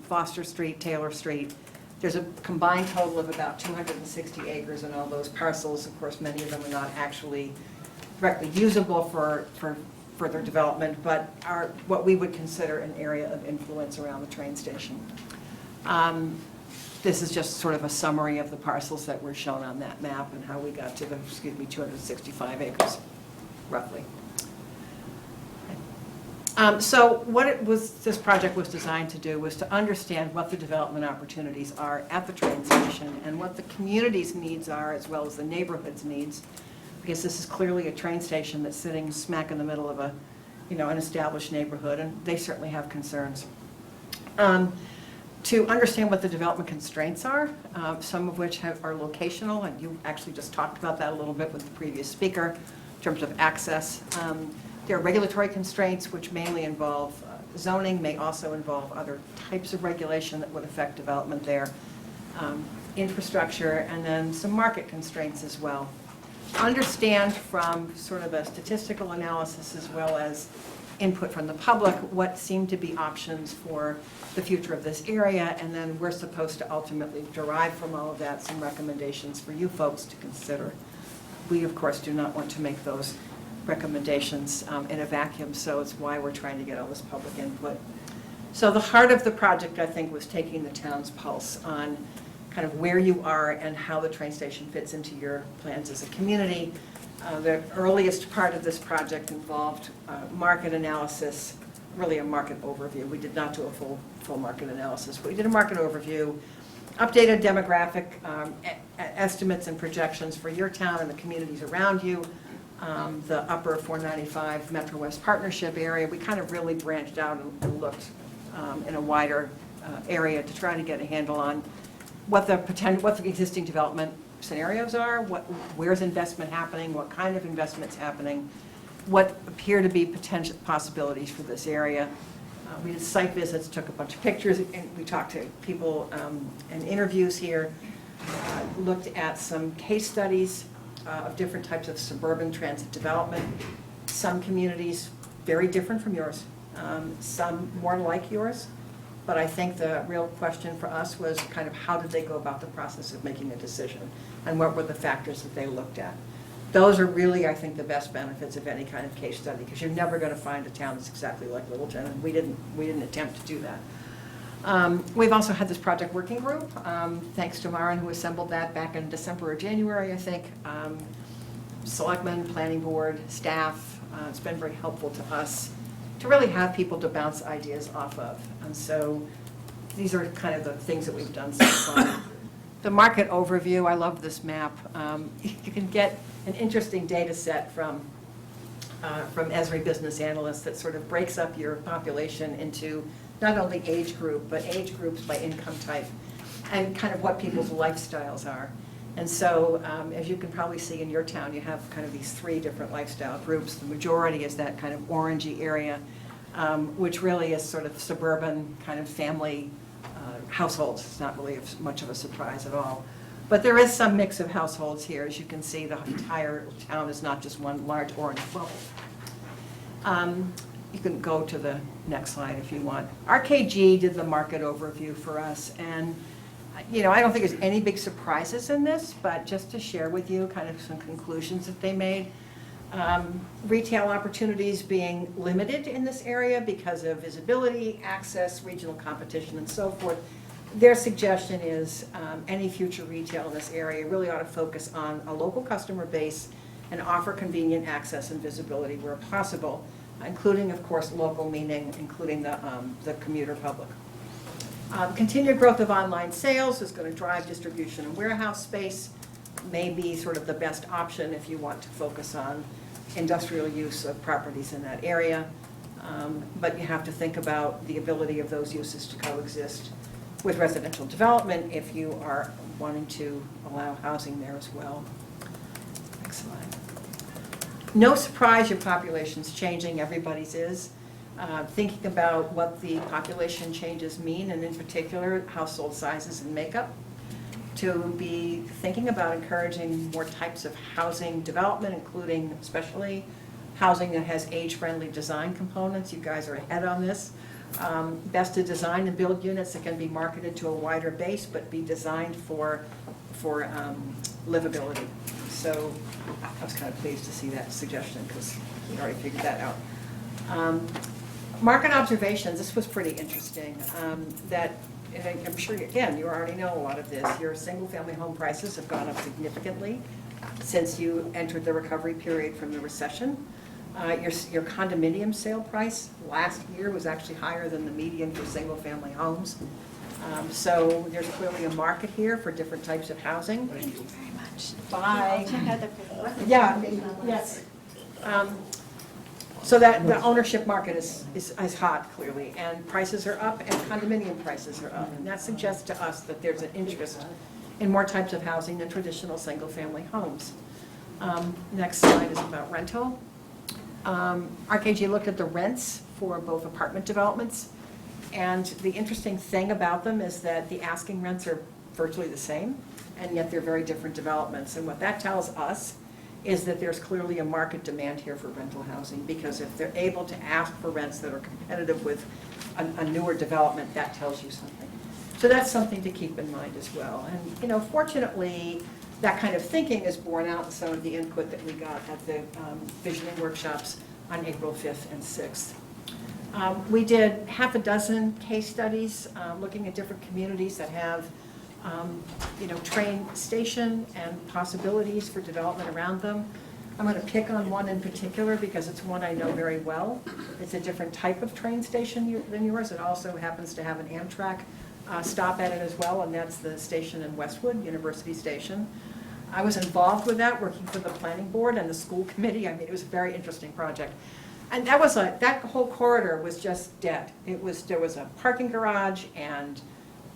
Foster Street, Taylor Street. There's a combined total of about 260 acres in all those parcels. Of course, many of them are not actually directly usable for further development, but are what we would consider an area of influence around the train station. This is just sort of a summary of the parcels that were shown on that map and how we got to the, 265 acres, roughly. So what this project was designed to do was to understand what the development opportunities are at the train station and what the community's needs are as well as the neighborhood's needs, because this is clearly a train station that's sitting smack in the middle of an established neighborhood, and they certainly have concerns. To understand what the development constraints are, some of which are locational, and you actually just talked about that a little bit with the previous speaker in terms of access. There are regulatory constraints which mainly involve zoning, may also involve other types of regulation that would affect development there, infrastructure, and then some market constraints as well. Understand from sort of a statistical analysis as well as input from the public what seem to be options for the future of this area, and then we're supposed to ultimately derive from all of that some recommendations for you folks to consider. We, of course, do not want to make those recommendations in a vacuum, so it's why we're trying to get all this public input. So the heart of the project, I think, was taking the town's pulse on kind of where you are and how the train station fits into your plans as a community. The earliest part of this project involved market analysis, really a market overview. We did not do a full market analysis, but we did a market overview, updated demographic estimates and projections for your town and the communities around you, the upper 495 Metro West Partnership area. We kind of really branched out and looked in a wider area to try to get a handle on what the existing development scenarios are, where's investment happening, what kind of investment's happening, what appear to be potential possibilities for this area, We did site visits, took a bunch of pictures, and we talked to people and interviews here, looked at some case studies of different types of suburban transit development. Some communities very different from yours, some more like yours. But I think the real question for us was kind of how did they go about the process of making a decision, and what were the factors that they looked at. Those are really, I think, the best benefits of any kind of case study, because you're never going to find a town that's exactly like Littleton, and we didn't attempt to do that. We've also had this project working group, thanks to Maren, who assembled that back in December or January, I think. Selectmen, planning board, staff, it's been very helpful to us to really have people to bounce ideas off of. And so these are kind of the things that we've done so far. The market overview, I love this map. You can get an interesting data set from Esri Business Analyst that sort of breaks up your population into not only age group, but age groups by income type, and kind of what people's lifestyles are. And so, as you can probably see in your town, you have kind of these 3 different lifestyle groups. The majority is that kind of orangey area, which really is sort of suburban kind of family households. It's not really much of a surprise at all. But there is some mix of households here. As you can see, the entire town is not just one large orange bubble. You can go to the next slide if you want. RKG did the market overview for us, and I don't think there's any big surprises in this, but just to share with you kind of some conclusions that they made. Retail opportunities being limited in this area because of visibility, access, regional competition, and so forth. Their suggestion is any future retail in this area really ought to focus on a local customer base and offer convenient access and visibility where possible, including, of course, local, meaning including the commuter public. Continued growth of online sales is going to drive distribution and warehouse space, may be sort of the best option if you want to focus on industrial use of properties in that area. But you have to think about the ability of those uses to coexist with residential development if you are wanting to allow housing there as well. Next slide. No surprise your population's changing, everybody's is. Thinking about what the population changes mean, and in particular, household sizes and makeup, to be thinking about encouraging more types of housing development, including especially housing that has age-friendly design components. You guys are ahead on this. Best to design and build units that can be marketed to a wider base, but be designed for livability. So I was kind of pleased to see that suggestion, because we already figured that out. Market observations, this was pretty interesting. And I'm sure, again, you already know a lot of this. Your single-family home prices have gone up significantly since you entered the recovery period from the recession. Your condominium sale price last year was actually higher than the median for single-family homes. So there's clearly a market here for different types of housing. Thank you very much. Bye. Check out the Yeah, yes. So that the ownership market is hot, clearly, and prices are up and condominium prices are up. And that suggests to us that there's an interest in more types of housing than traditional single-family homes. Next slide is about rental. RKG looked at the rents for both apartment developments, and the interesting thing about them is that the asking rents are virtually the same, and yet they're very different developments. And what that tells us is that there's clearly a market demand here for rental housing, because if they're able to ask for rents that are competitive with a newer development, that tells you something. So that's something to keep in mind as well. And fortunately, that kind of thinking is borne out in some of the input that we got at the visioning workshops on April 5th and 6th. We did half a dozen case studies looking at different communities that have train station and possibilities for development around them. I'm going to pick on one in particular because it's one I know very well. It's a different type of train station than yours. It also happens to have an Amtrak stop at it as well, and that's the station in Westwood, University Station. I was involved with that, working for the planning board and the school committee. I mean, it was a very interesting project. And that whole corridor was just dead. There was a parking garage and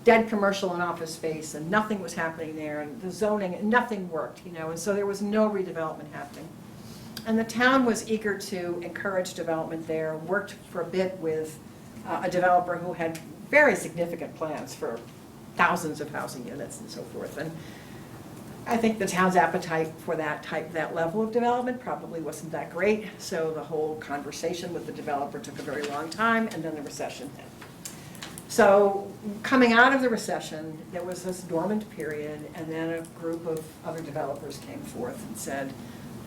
dead commercial and office space, and nothing was happening there, and the zoning, nothing worked, and so there was no redevelopment happening. And the town was eager to encourage development there, worked for a bit with a developer who had very significant plans for thousands of housing units and so forth. And I think the town's appetite for that level of development probably wasn't that great. So the whole conversation with the developer took a very long time, and then the recession hit. So coming out of the recession, there was this dormant period, and then a group of other developers came forth and said,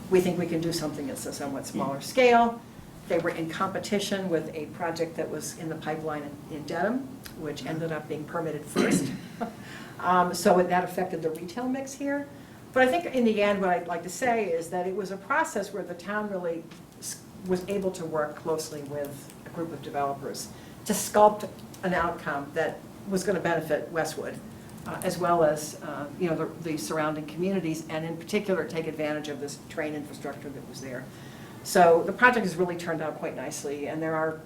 we think we can do something at a somewhat smaller scale. They were in competition with a project that was in the pipeline in Dedham, which ended up being permitted first. So that affected the retail mix here. But I think in the end, what I'd like to say is that it was a process where the town really was able to work closely with a group of developers to sculpt an outcome that was going to benefit Westwood, as well as the surrounding communities, and in particular take advantage of this train infrastructure that was there. So the project has really turned out quite nicely, and there are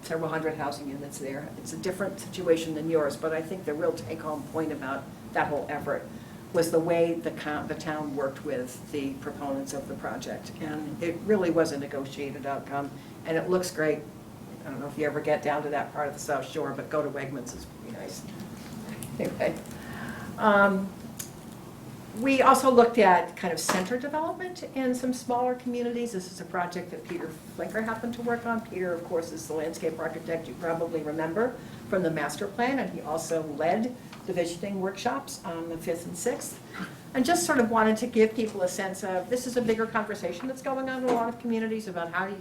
several hundred housing units there. It's a different situation than yours, but I think the real take-home point about that whole effort was the way the town worked with the proponents of the project, and it really was a negotiated outcome, and it looks great. I don't know if you ever get down to that part of the South Shore, but go to Wegmans, it's pretty nice. Anyway. We also looked at kind of center development in some smaller communities. This is a project that Peter Flinker happened to work on. Peter, of course, is the landscape architect you probably remember from the master plan, and he also led the visioning workshops on the 5th and 6th. And just sort of wanted to give people a sense of, this is a bigger conversation that's going on in a lot of communities about how do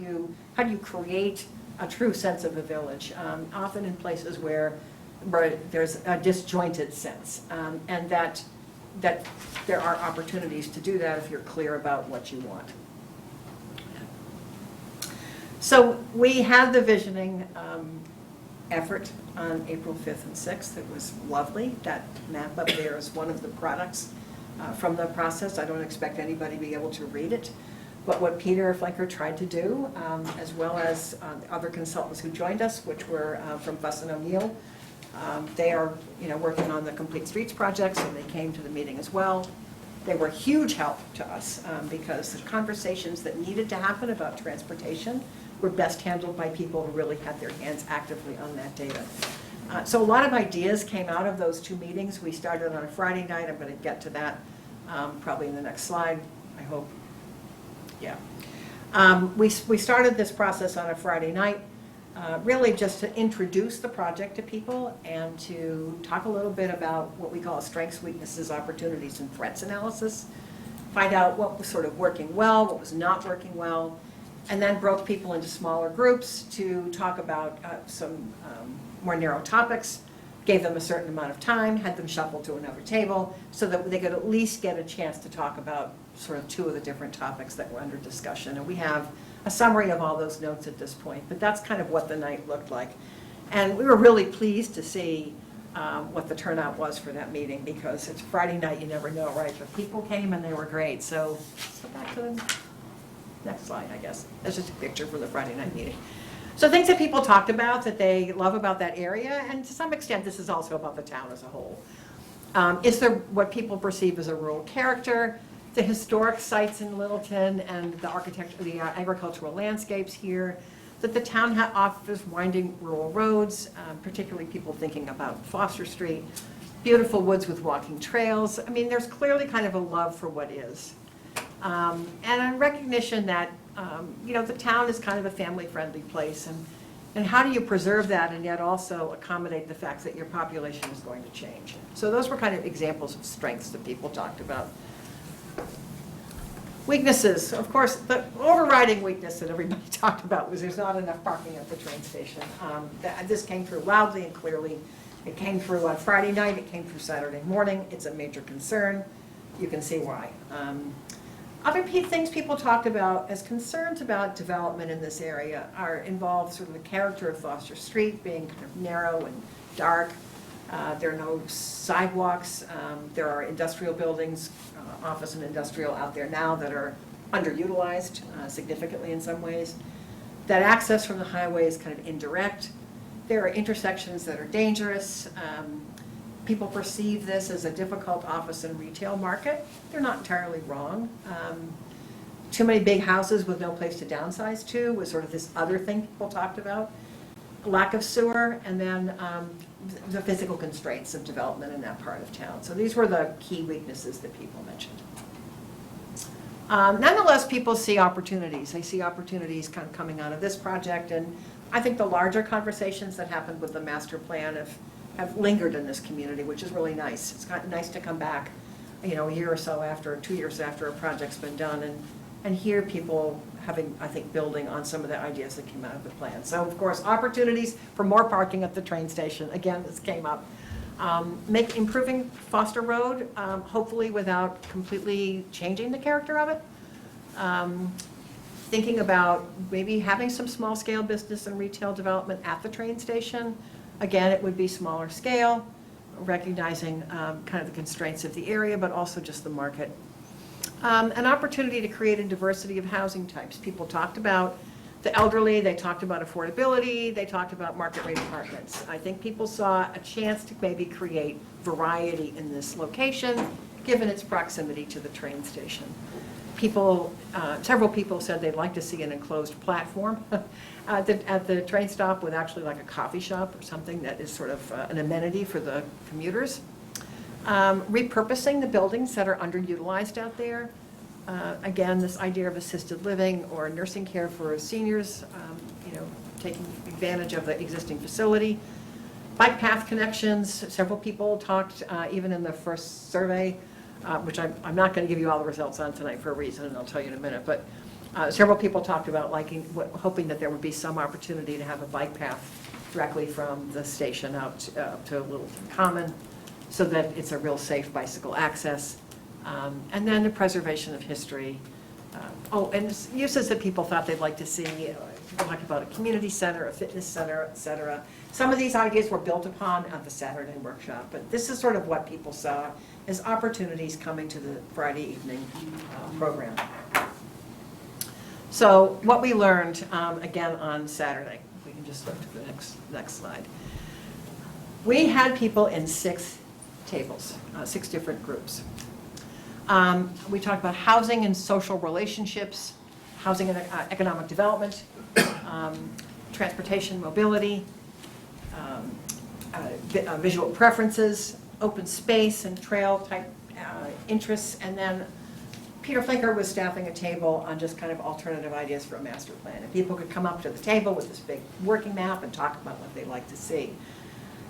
you create a true sense of a village, often in places where there's a disjointed sense, and that there are opportunities to do that if you're clear about what you want. So we had the visioning effort on April 5th and 6th. It was lovely. That map up there is one of the products from the process. I don't expect anybody to be able to read it. But what Peter Flinker tried to do, as well as other consultants who joined us, which were from Fuss and O'Neill, they are working on the Complete Streets project, so they came to the meeting as well. They were a huge help to us because the conversations that needed to happen about transportation were best handled by people who really had their hands actively on that data. So a lot of ideas came out of those two meetings. We started on a Friday night. I'm going to get to that probably in the next slide, I hope. Yeah. We started this process on a Friday night. Really just to introduce the project to people and to talk a little bit about what we call strengths, weaknesses, opportunities, and threats analysis. Find out what was sort of working well, what was not working well, and then broke people into smaller groups to talk about some more narrow topics, gave them a certain amount of time, had them shuffle to another table so that they could at least get a chance to talk about sort of two of the different topics that were under discussion. And we have a summary of all those notes at this point, but that's kind of what the night looked like. And we were really pleased to see what the turnout was for that meeting, because it's Friday night, you never know, right? But people came and they were great. So back to the next slide, I guess. That's just a picture from the Friday night meeting. So things that people talked about that they love about that area, and to some extent this is also about the town as a whole. Is there what people perceive as a rural character? The historic sites in Littleton and the agricultural landscapes here, that the town offers winding rural roads, particularly people thinking about Foster Street, beautiful woods with walking trails. I mean, there's clearly kind of a love for what is. And a recognition that, the town is kind of a family-friendly place, and how do you preserve that and yet also accommodate the fact that your population is going to change? So those were kind of examples of strengths that people talked about. Weaknesses, of course, the overriding weakness that everybody talked about was there's not enough parking at the train station. This came through loudly and clearly. It came through on Friday night, it came through Saturday morning. It's a major concern. You can see why. Other things people talked about as concerns about development in this area involve sort of the character of Foster Street being kind of narrow and dark. There are no sidewalks. There are industrial buildings, office and industrial out there now that are underutilized significantly in some ways. That access from the highway is kind of indirect. There are intersections that are dangerous. People perceive this as a difficult office and retail market. They're not entirely wrong. Too many big houses with no place to downsize to was sort of this other thing people talked about. lack of sewer, and then the physical constraints of development in that part of town. So these were the key weaknesses that people mentioned. Nonetheless, people see opportunities. They see opportunities kind of coming out of this project, and I think the larger conversations that happened with the master plan have lingered in this community, which is really nice. It's kind of nice to come back, you know, a year or so after, 2 years after a project's been done, and hear people having, I think, building on some of the ideas that came out of the plan. So, of course, opportunities for more parking at the train station. Again, this came up. Improving Foster Road, hopefully without completely changing the character of it. Thinking about maybe having some small-scale business and retail development at the train station. Again, it would be smaller scale, recognizing kind of the constraints of the area, but also just the market. An opportunity to create a diversity of housing types. People talked about the elderly, they talked about affordability, they talked about market rate apartments. I think people saw a chance to maybe create variety in this location, given its proximity to the train station. People, several people said they'd like to see an enclosed platform at the train stop with actually like a coffee shop or something that is sort of an amenity for the commuters. Repurposing the buildings that are underutilized out there. Again, this idea of assisted living or nursing care for seniors, you know, taking advantage of the existing facility. Bike path connections, several people talked, even in the first survey, which I'm not going to give you all the results on tonight for a reason, and I'll tell you in a minute, but several people talked about hoping that there would be some opportunity to have a bike path directly from the station out to Littleton Common, so that it's a real safe bicycle access. And then the preservation of history. And uses that people thought they'd like to see. People talked about a community center, a fitness center, et cetera. Some of these ideas were built upon at the Saturday workshop, but this is sort of what people saw as opportunities coming to the Friday evening program. So what we learned, again, on Saturday, if we can just look to the next slide. We had people in 6 tables, 6 different groups. We talked about housing and social relationships, housing and economic development, transportation, mobility, visual preferences, open space and trail type interests, and then Peter Flinker was staffing a table on just kind of alternative ideas for a master plan. And people could come up to the table with this big working map and talk about what they'd like to see.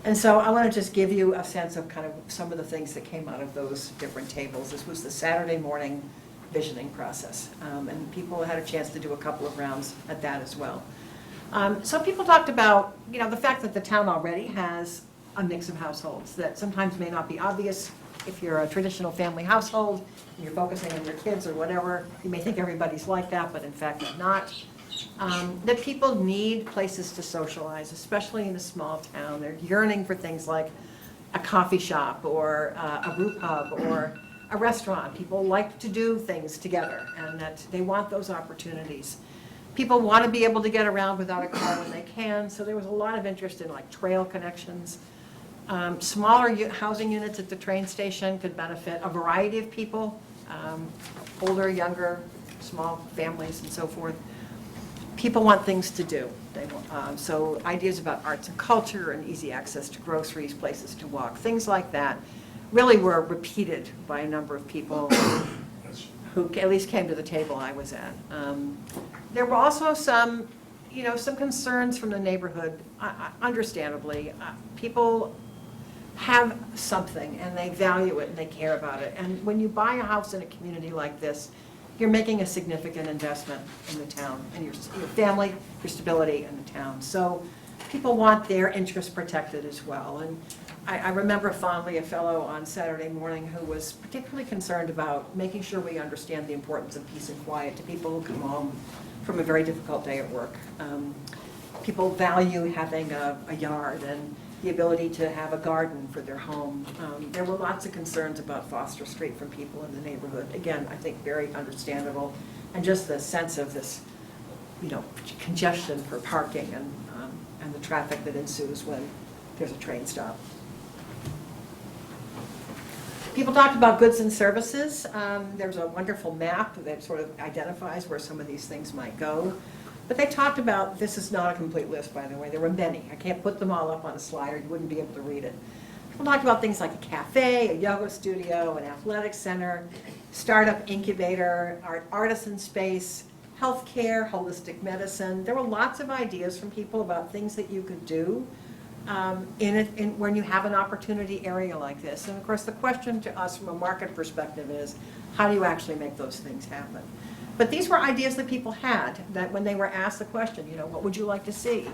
And so I want to just give you a sense of kind of some of the things that came out of those different tables. This was the Saturday morning visioning process. And people had a chance to do a couple of rounds at that as well. So people talked about, you know, the fact that the town already has a mix of households that sometimes may not be obvious. If you're a traditional family household and you're focusing on your kids or whatever, you may think everybody's like that, but in fact they're not. That people need places to socialize, especially in a small town. They're yearning for things like a coffee shop or a brew pub or a restaurant. People like to do things together, and that they want those opportunities. People want to be able to get around without a car when they can, so there was a lot of interest in like trail connections. Smaller housing units at the train station could benefit a variety of people, older, younger, small families and so forth. People want things to do. They want, so ideas about arts and culture and easy access to groceries, places to walk, things like that really were repeated by a number of people who at least came to the table I was at. There were also some, you know, some concerns from the neighborhood, understandably. People have something and they value it and they care about it. And when you buy a house in a community like this, you're making a significant investment in the town and your family, your stability in the town. So people want their interests protected as well. And I remember fondly a fellow on Saturday morning who was particularly concerned about making sure we understand the importance of peace and quiet to people who come home from a very difficult day at work. People value having a yard and the ability to have a garden for their home. There were lots of concerns about Foster Street from people in the neighborhood. Again, I think very understandable. And just the sense of this, you know, congestion for parking and the traffic that ensues when there's a train stop. People talked about goods and services. There's a wonderful map that sort of identifies where some of these things might go. But they talked about, this is not a complete list, by the way, there were many. I can't put them all up on a slide or you wouldn't be able to read it. People talked about things like a cafe, a yoga studio, an athletic center, startup incubator, artisan space, healthcare, holistic medicine. There were lots of ideas from people about things that you could do when you have an opportunity area like this. And of course, the question to us from a market perspective is, how do you actually make those things happen? But these were ideas that people had, that when they were asked the question, what would you like to see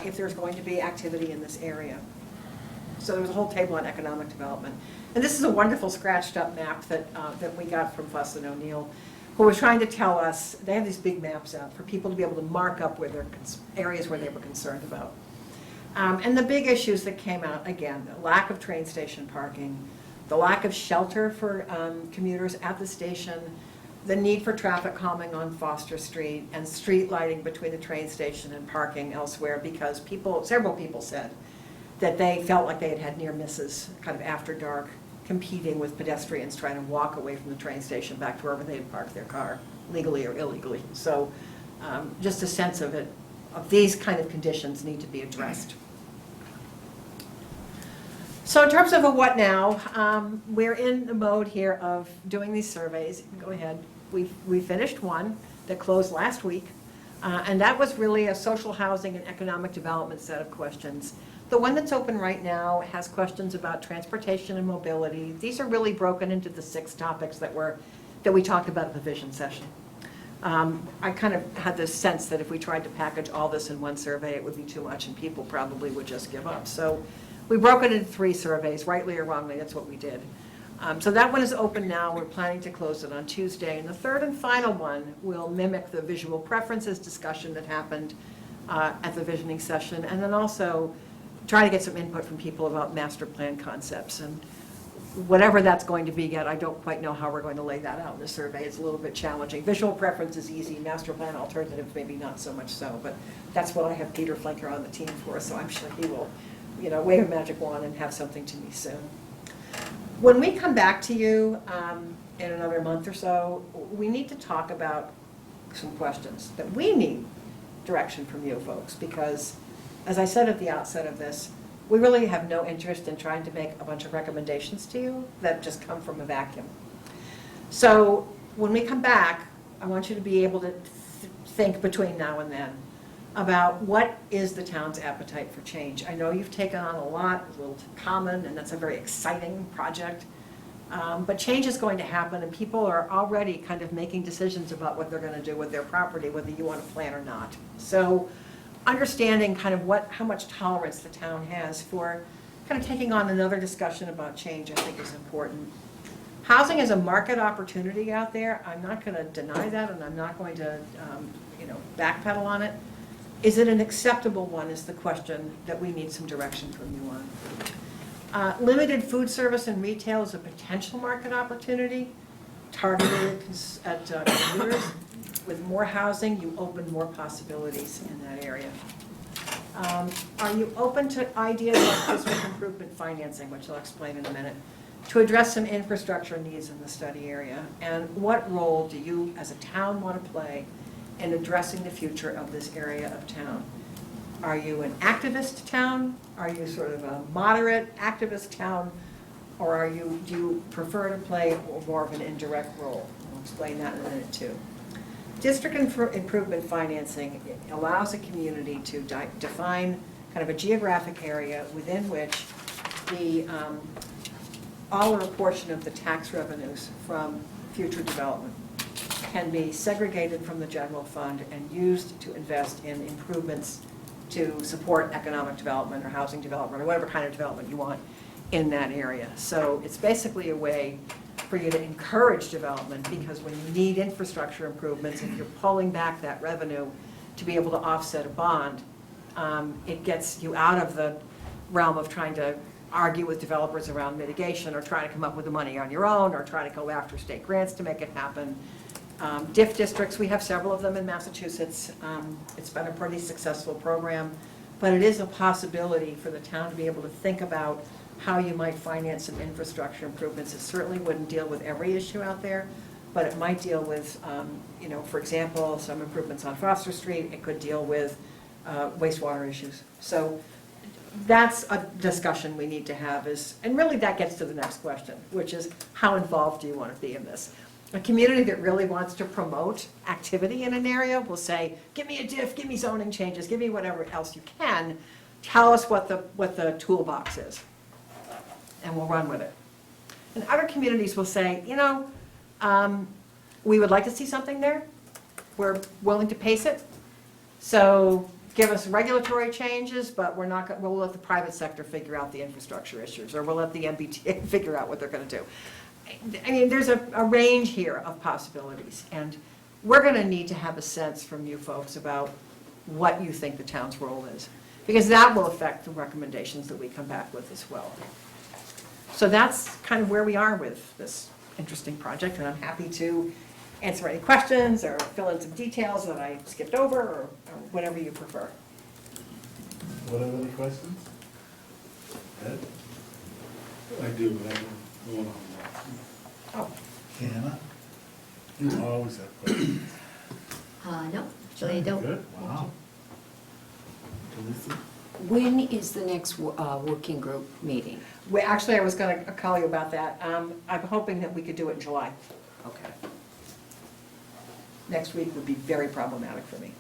if there's going to be activity in this area? So there was a whole table on economic development. And this is a wonderful scratched up map that we got from Fuss and O'Neill, who was trying to tell us, they have these big maps out for people to be able to mark up where their areas where they were concerned about. And the big issues that came out, again, the lack of train station parking, the lack of shelter for commuters at the station, the need for traffic calming on Foster Street, and street lighting between the train station and parking elsewhere, because several people said that they felt like they had had near misses kind of after dark, competing with pedestrians trying to walk away from the train station back to wherever they had parked their car, legally or illegally. So just a sense of these kind of conditions need to be addressed. So in terms of a what now, we're in the mode here of doing these surveys. Go ahead. We finished one that closed last week, and that was really a social housing and economic development set of questions. The one that's open right now has questions about transportation and mobility. These are really broken into the 6 topics that we talked about at the vision session. I kind of had this sense that if we tried to package all this in one survey, it would be too much and people probably would just give up. So we broke it into 3 surveys, rightly or wrongly, that's what we did. So that one is open now. We're planning to close it on Tuesday. And the third and final one will mimic the visual preferences discussion that happened at the visioning session, and then also try to get some input from people about master plan concepts. And whatever that's going to be yet, I don't quite know how we're going to lay that out in the survey. It's a little bit challenging. Visual preference is easy. Master plan alternatives, maybe not so much so. But that's what I have Peter Flinker on the team for, so I'm sure he will wave a magic wand and have something to me soon. When we come back to you in another month or so, we need to talk about some questions that we need direction from you folks, because as I said at the outset of this, we really have no interest in trying to make a bunch of recommendations to you that just come from a vacuum. So when we come back, I want you to be able to think between now and then about what is the town's appetite for change. I know you've taken on a lot with Littleton Common, and that's a very exciting project. But change is going to happen, and people are already kind of making decisions about what they're going to do with their property, whether you want to plan or not. So understanding kind of how much tolerance the town has for kind of taking on another discussion about change, I think is important. Housing is a market opportunity out there. I'm not going to deny that, and I'm not going to backpedal on it. Is it an acceptable one is the question that we need some direction from you on. Limited food service and retail is a potential market opportunity targeted at commuters. With more housing, you open more possibilities in that area. Are you open to ideas like district improvement financing, which I'll explain in a minute, to address some infrastructure needs in the study area? And what role do you as a town want to play in addressing the future of this area of town? Are you an activist town? Are you sort of a moderate activist town? Or do you prefer to play more of an indirect role? I'll explain that in a minute too. District improvement financing allows a community to define kind of a geographic area within which all or a portion of the tax revenues from future development can be segregated from the general fund and used to invest in improvements to support economic development or housing development or whatever kind of development you want in that area. So it's basically a way for you to encourage development, because when you need infrastructure improvements, if you're pulling back that revenue to be able to offset a bond, it gets you out of the realm of trying to argue with developers around mitigation or try to come up with the money on your own or try to go after state grants to make it happen. DIF districts, we have several of them in Massachusetts. It's been a pretty successful program, but it is a possibility for the town to be able to think about how you might finance some infrastructure improvements. It certainly wouldn't deal with every issue out there, but it might deal with, for example, some improvements on Foster Street. It could deal with wastewater issues. So that's a discussion we need to have and really that gets to the next question, which is how involved do you want to be in this? A community that really wants to promote activity in an area will say, give me a diff, give me zoning changes, give me whatever else you can. Tell us what the toolbox is, and we'll run with it. And other communities will say, we would like to see something there. We're willing to pace it. So give us regulatory changes, but we'll let the private sector figure out the infrastructure issues, or we'll let the MBTA figure out what they're going to do. I mean, there's a range here of possibilities, and we're going to need to have a sense from you folks about what you think the town's role is, because that will affect the recommendations that we come back with as well. So that's kind of where we are with this interesting project, and I'm happy to answer any questions or fill in some details that I skipped over, or whatever you prefer. What are any questions? Ed? I do, but I don't want to. Oh, Hannah? You always have questions. No, actually I don't. Good, wow. Talisa? When is the next working group meeting? Actually, I was going to call you about that. I'm hoping that we could do it in July. Okay. Next week would be very problematic for me.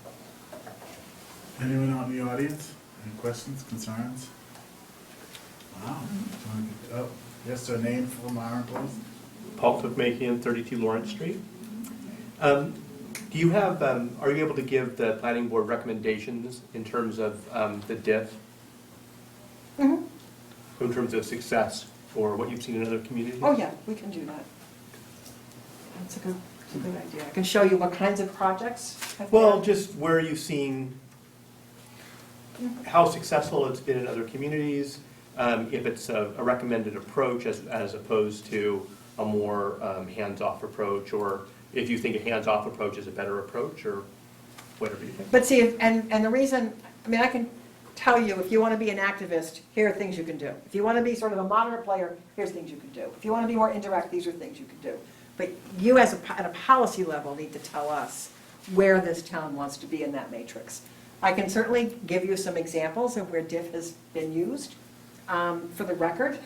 Anyone out in the audience? Any questions, concerns? Wow. Oh, yes, sir, name from our employees? Paul Cookmakian, 32 Lawrence Street. Do you have, are you able to give the planning board recommendations in terms of the diff? Mm-hmm. In terms of success or what you've seen in other communities? Oh, yeah, we can do that. That's a good idea. I can show you what kinds of projects. Well, just where you've seen how successful it's been in other communities, if it's a recommended approach as opposed to a more hands-off approach, or if you think a hands-off approach is a better approach, or whatever you think. But see, and the reason, I mean, I can tell you, if you want to be an activist, here are things you can do. If you want to be sort of a moderate player, here's things you can do. If you want to be more indirect, these are things you can do. But you, at a policy level, need to tell us where this town wants to be in that matrix. I can certainly give you some examples of where DIF has been used. For the record,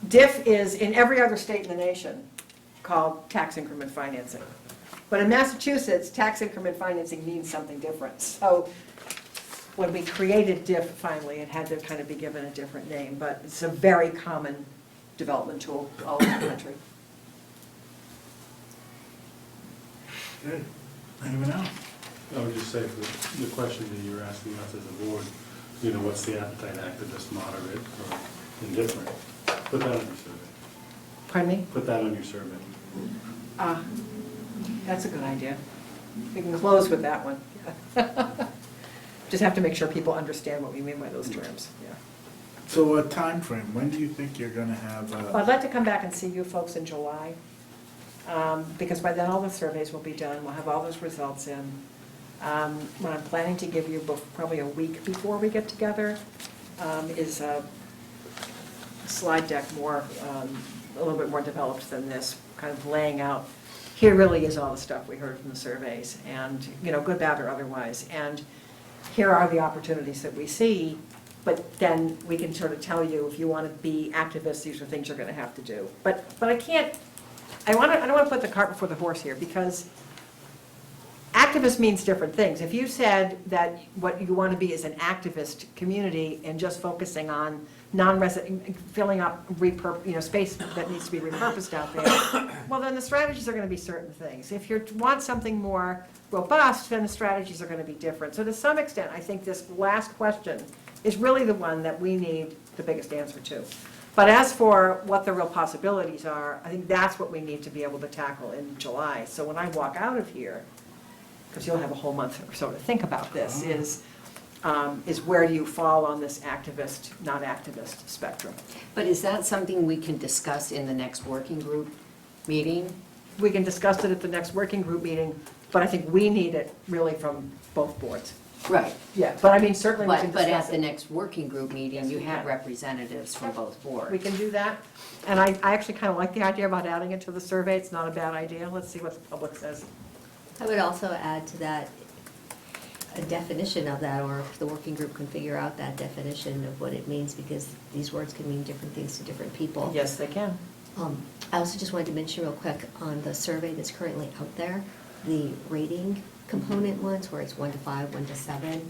DIF is in every other state in the nation called tax increment financing. But in Massachusetts, tax increment financing means something different. So when we created DIF finally, it had to kind of be given a different name, but it's a very common development tool all over the country. Good. Anyone else? I would just say for the question that you were asking us as a board, what's the appetite, activist, moderate, or indifferent? Put that on your survey. Pardon me? Put that on your survey. That's a good idea. We can close with that one. Just have to make sure people understand what we mean by those terms, yeah. So a time frame. When do you think you're gonna have Well, I'd like to come back and see you folks in July, because by then all the surveys will be done, we'll have all those results in. What I'm planning to give you probably a week before we get together is a slide deck a little bit more developed than this, kind of laying out, here really is all the stuff we heard from the surveys, and, good, bad, or otherwise. And here are the opportunities that we see, but then we can sort of tell you, if you want to be activists, these are things you're going to have to do. But I can't, I don't want to put the cart before the horse here, because activist means different things. If you said that what you want to be is an activist community and just focusing on non-resident, filling up space that needs to be repurposed out there, well, then the strategies are going to be certain things. If you want something more robust, then the strategies are going to be different. So to some extent, I think this last question is really the one that we need the biggest answer to. But as for what the real possibilities are, I think that's what we need to be able to tackle in July. So when I walk out of here, because you'll have a whole month or so to think about this, is where do you fall on this activist, not activist spectrum? But is that something we can discuss in the next working group meeting? We can discuss it at the next working group meeting, but I think we need it really from both boards. Right, Yeah, but I mean, certainly we can but at discuss the it. next working group meeting, Yes, you we have can. representatives from both boards. We can do that. And I actually kind of like the idea about adding it to the survey. It's not a bad idea. Let's see what the public says. I would also add to that a definition of that, or if the working group can figure out that definition of what it means, because these words can mean different things to different people. Yes, they can. I also just wanted to mention real quick on the survey that's currently out there, the rating component ones, where it's 1 to 5, 1 to 7.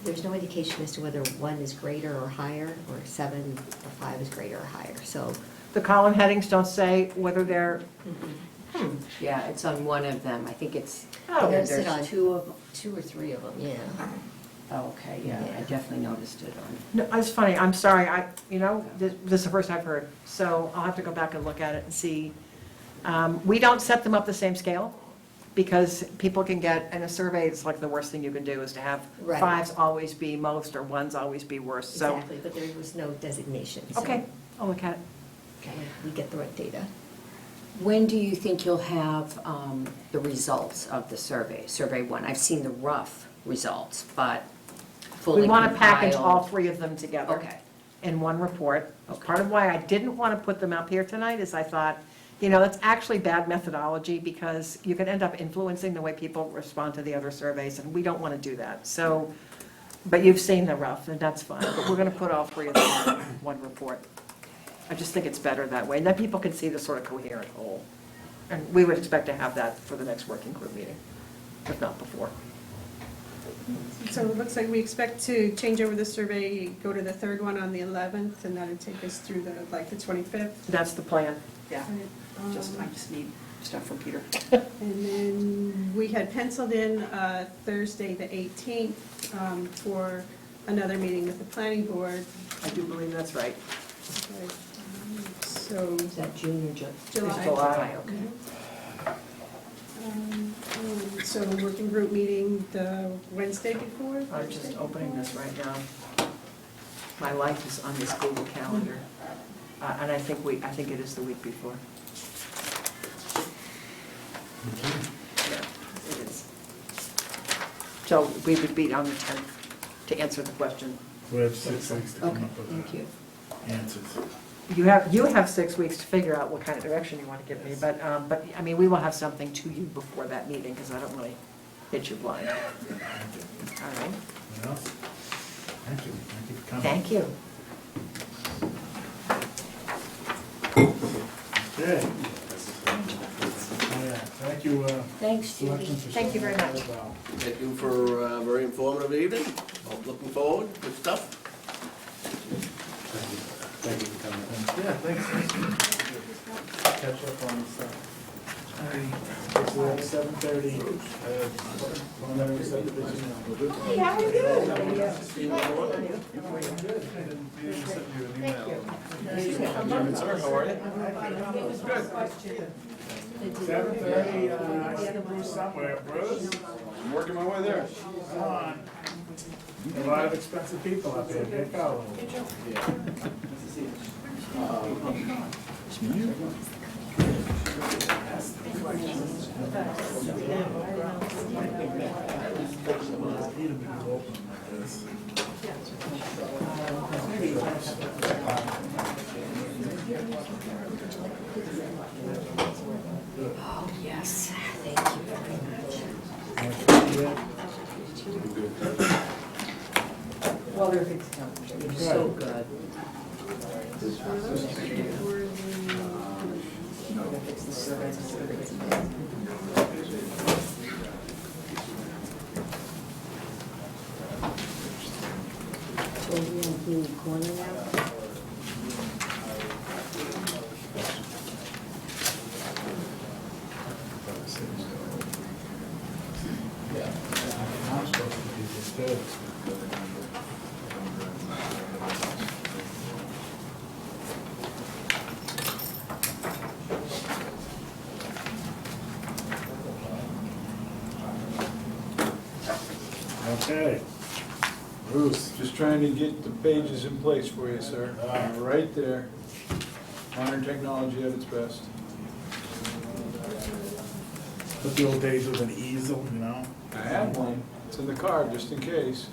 There's no indication as to whether 1 is greater or higher, or 7 or 5 is greater or higher, so. The column headings don't say whether they're, Yeah, it's on one of them, I think it's, Oh. there's Sit on- two or three of them. Yeah. Oh, okay, yeah, I definitely noticed it on. no, it's funny, I'm sorry, this is the first I've heard, so I'll have to go back and look at it and see. We don't set them up the same scale, because people can get, in a survey, it's like the worst thing you can do is to have Right. 5s always be most or 1s always be worst, so. Exactly, but there was no designation, so. Okay, I'll look at it. We get the right data. When do you think you'll have the results of the survey, Survey 1? I've seen the rough results, but fully We want to package all compiled- 3 of them together. Okay. In one report. Part of why I didn't want to put them up here tonight is I thought, that's actually bad methodology, because you can end up influencing the way people respond to the other surveys, and we don't want to do that. So, but you've seen the rough, and that's fine, but we're going to put all 3 of them in one report. I just think it's better that way, and then people can see the sort of coherent whole. And we would expect to have that for the next working group meeting, if not before. So it looks like we expect to change over the survey, go to the third one on the 11th, and that'd take us through the 25th. That's the plan, yeah. Right, I just need stuff from Peter. And then we had penciled in Thursday, the 18th, for another meeting with the planning board. I do believe that's right. Okay, So, Is that June or July? July. It's July, okay. and so working group meeting the Wednesday before? I'm just Thursday opening before? this right now. My life is on this Google Calendar, and I think it is the week before. Yeah, it is. So we would be on the 10th to answer the question. We have 6 weeks to come Okay, up with thank you. answers. You have 6 weeks to figure out what kind of direction you want to give me, but I mean, we will have something to you before that meeting, because I don't really hit you blind. All right, What else? Thank you for coming. thank you. Okay. Yeah, thank you, Thanks, Selectmen, Judy. for Thank you showing very us much. all about. Thank you for a very informative evening. I'm looking forward, good stuff. Thank you for coming. Yeah, thanks. Catch up on stuff. It's 7:30. Preliminary subdivision. Hey, how are you? Sir, how are you? Good. 7:30, I see Bruce somewhere. Bruce? I'm working my way there. Come on. A lot of expensive people up there. Get going. Oh, yes, thank you very much. Well, there are things to come. You're so good. Fix the survey. So we have the corner now? I'm supposed to be this too. Okay. Bruce. Just trying to get the pages in place for you, sir. Right there. Modern technology at its best. But the old days with an easel, you know? I had one. It's in the card, just in case.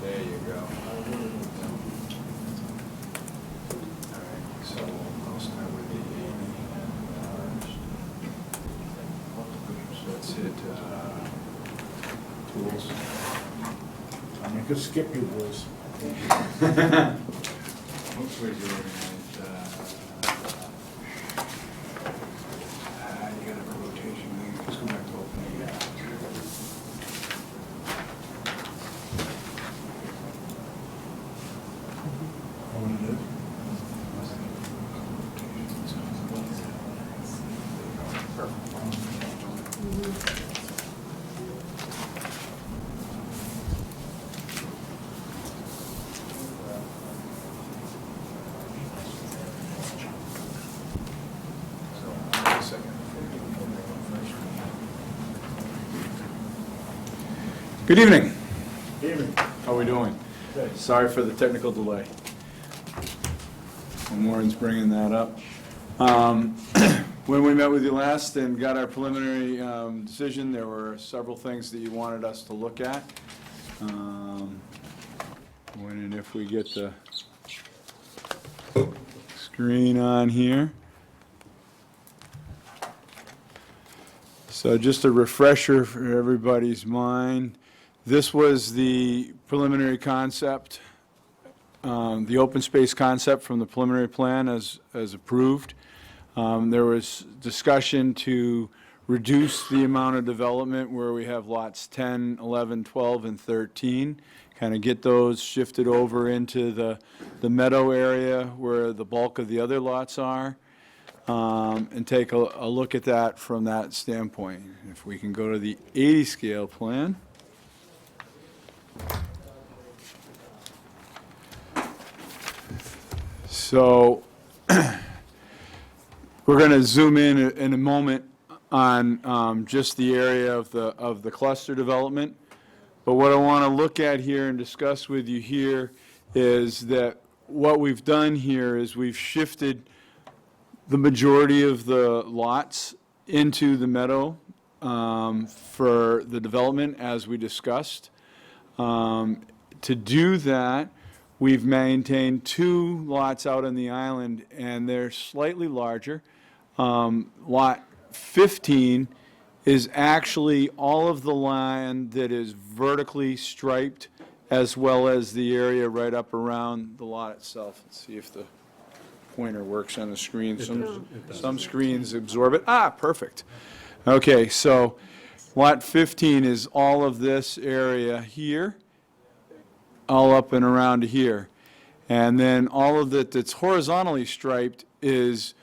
There you go. All right, so I'll start with the 80. So let's hit tools. I'm gonna skip you, boys. Oops, where's the organized? You got a rotation. Let's go back to opening. Good evening. Evening. How are we doing? Good. Sorry for the technical delay. And Warren's bringing that up. When we met with you last and got our preliminary decision, there were several things that you wanted us to look at. When and if we get the screen on here. So just a refresher for everybody's mind. This was the preliminary concept, the open space concept from the preliminary plan as approved. There was discussion to reduce the amount of development where we have lots 10, 11, 12, and 13, kind of get those shifted over into the meadow area where the bulk of the other lots are, and take a look at that from that standpoint. If we can go to the 80 scale plan. So we're going to zoom in a moment on just the area of the cluster development. But what I want to look at here and discuss with you here is that what we've done here is we've shifted the majority of the lots into the meadow for the development as we discussed. To do that, we've maintained 2 lots out on the island, and they're slightly larger. Lot 15 is actually all of the land that is vertically striped, as well as the area right up around the lot itself. Let's see if the pointer works on the screen. Some screens absorb it. Ah, perfect. Okay, so lot 15 is all of this area here, all up and around here. And then all of it that's horizontally striped is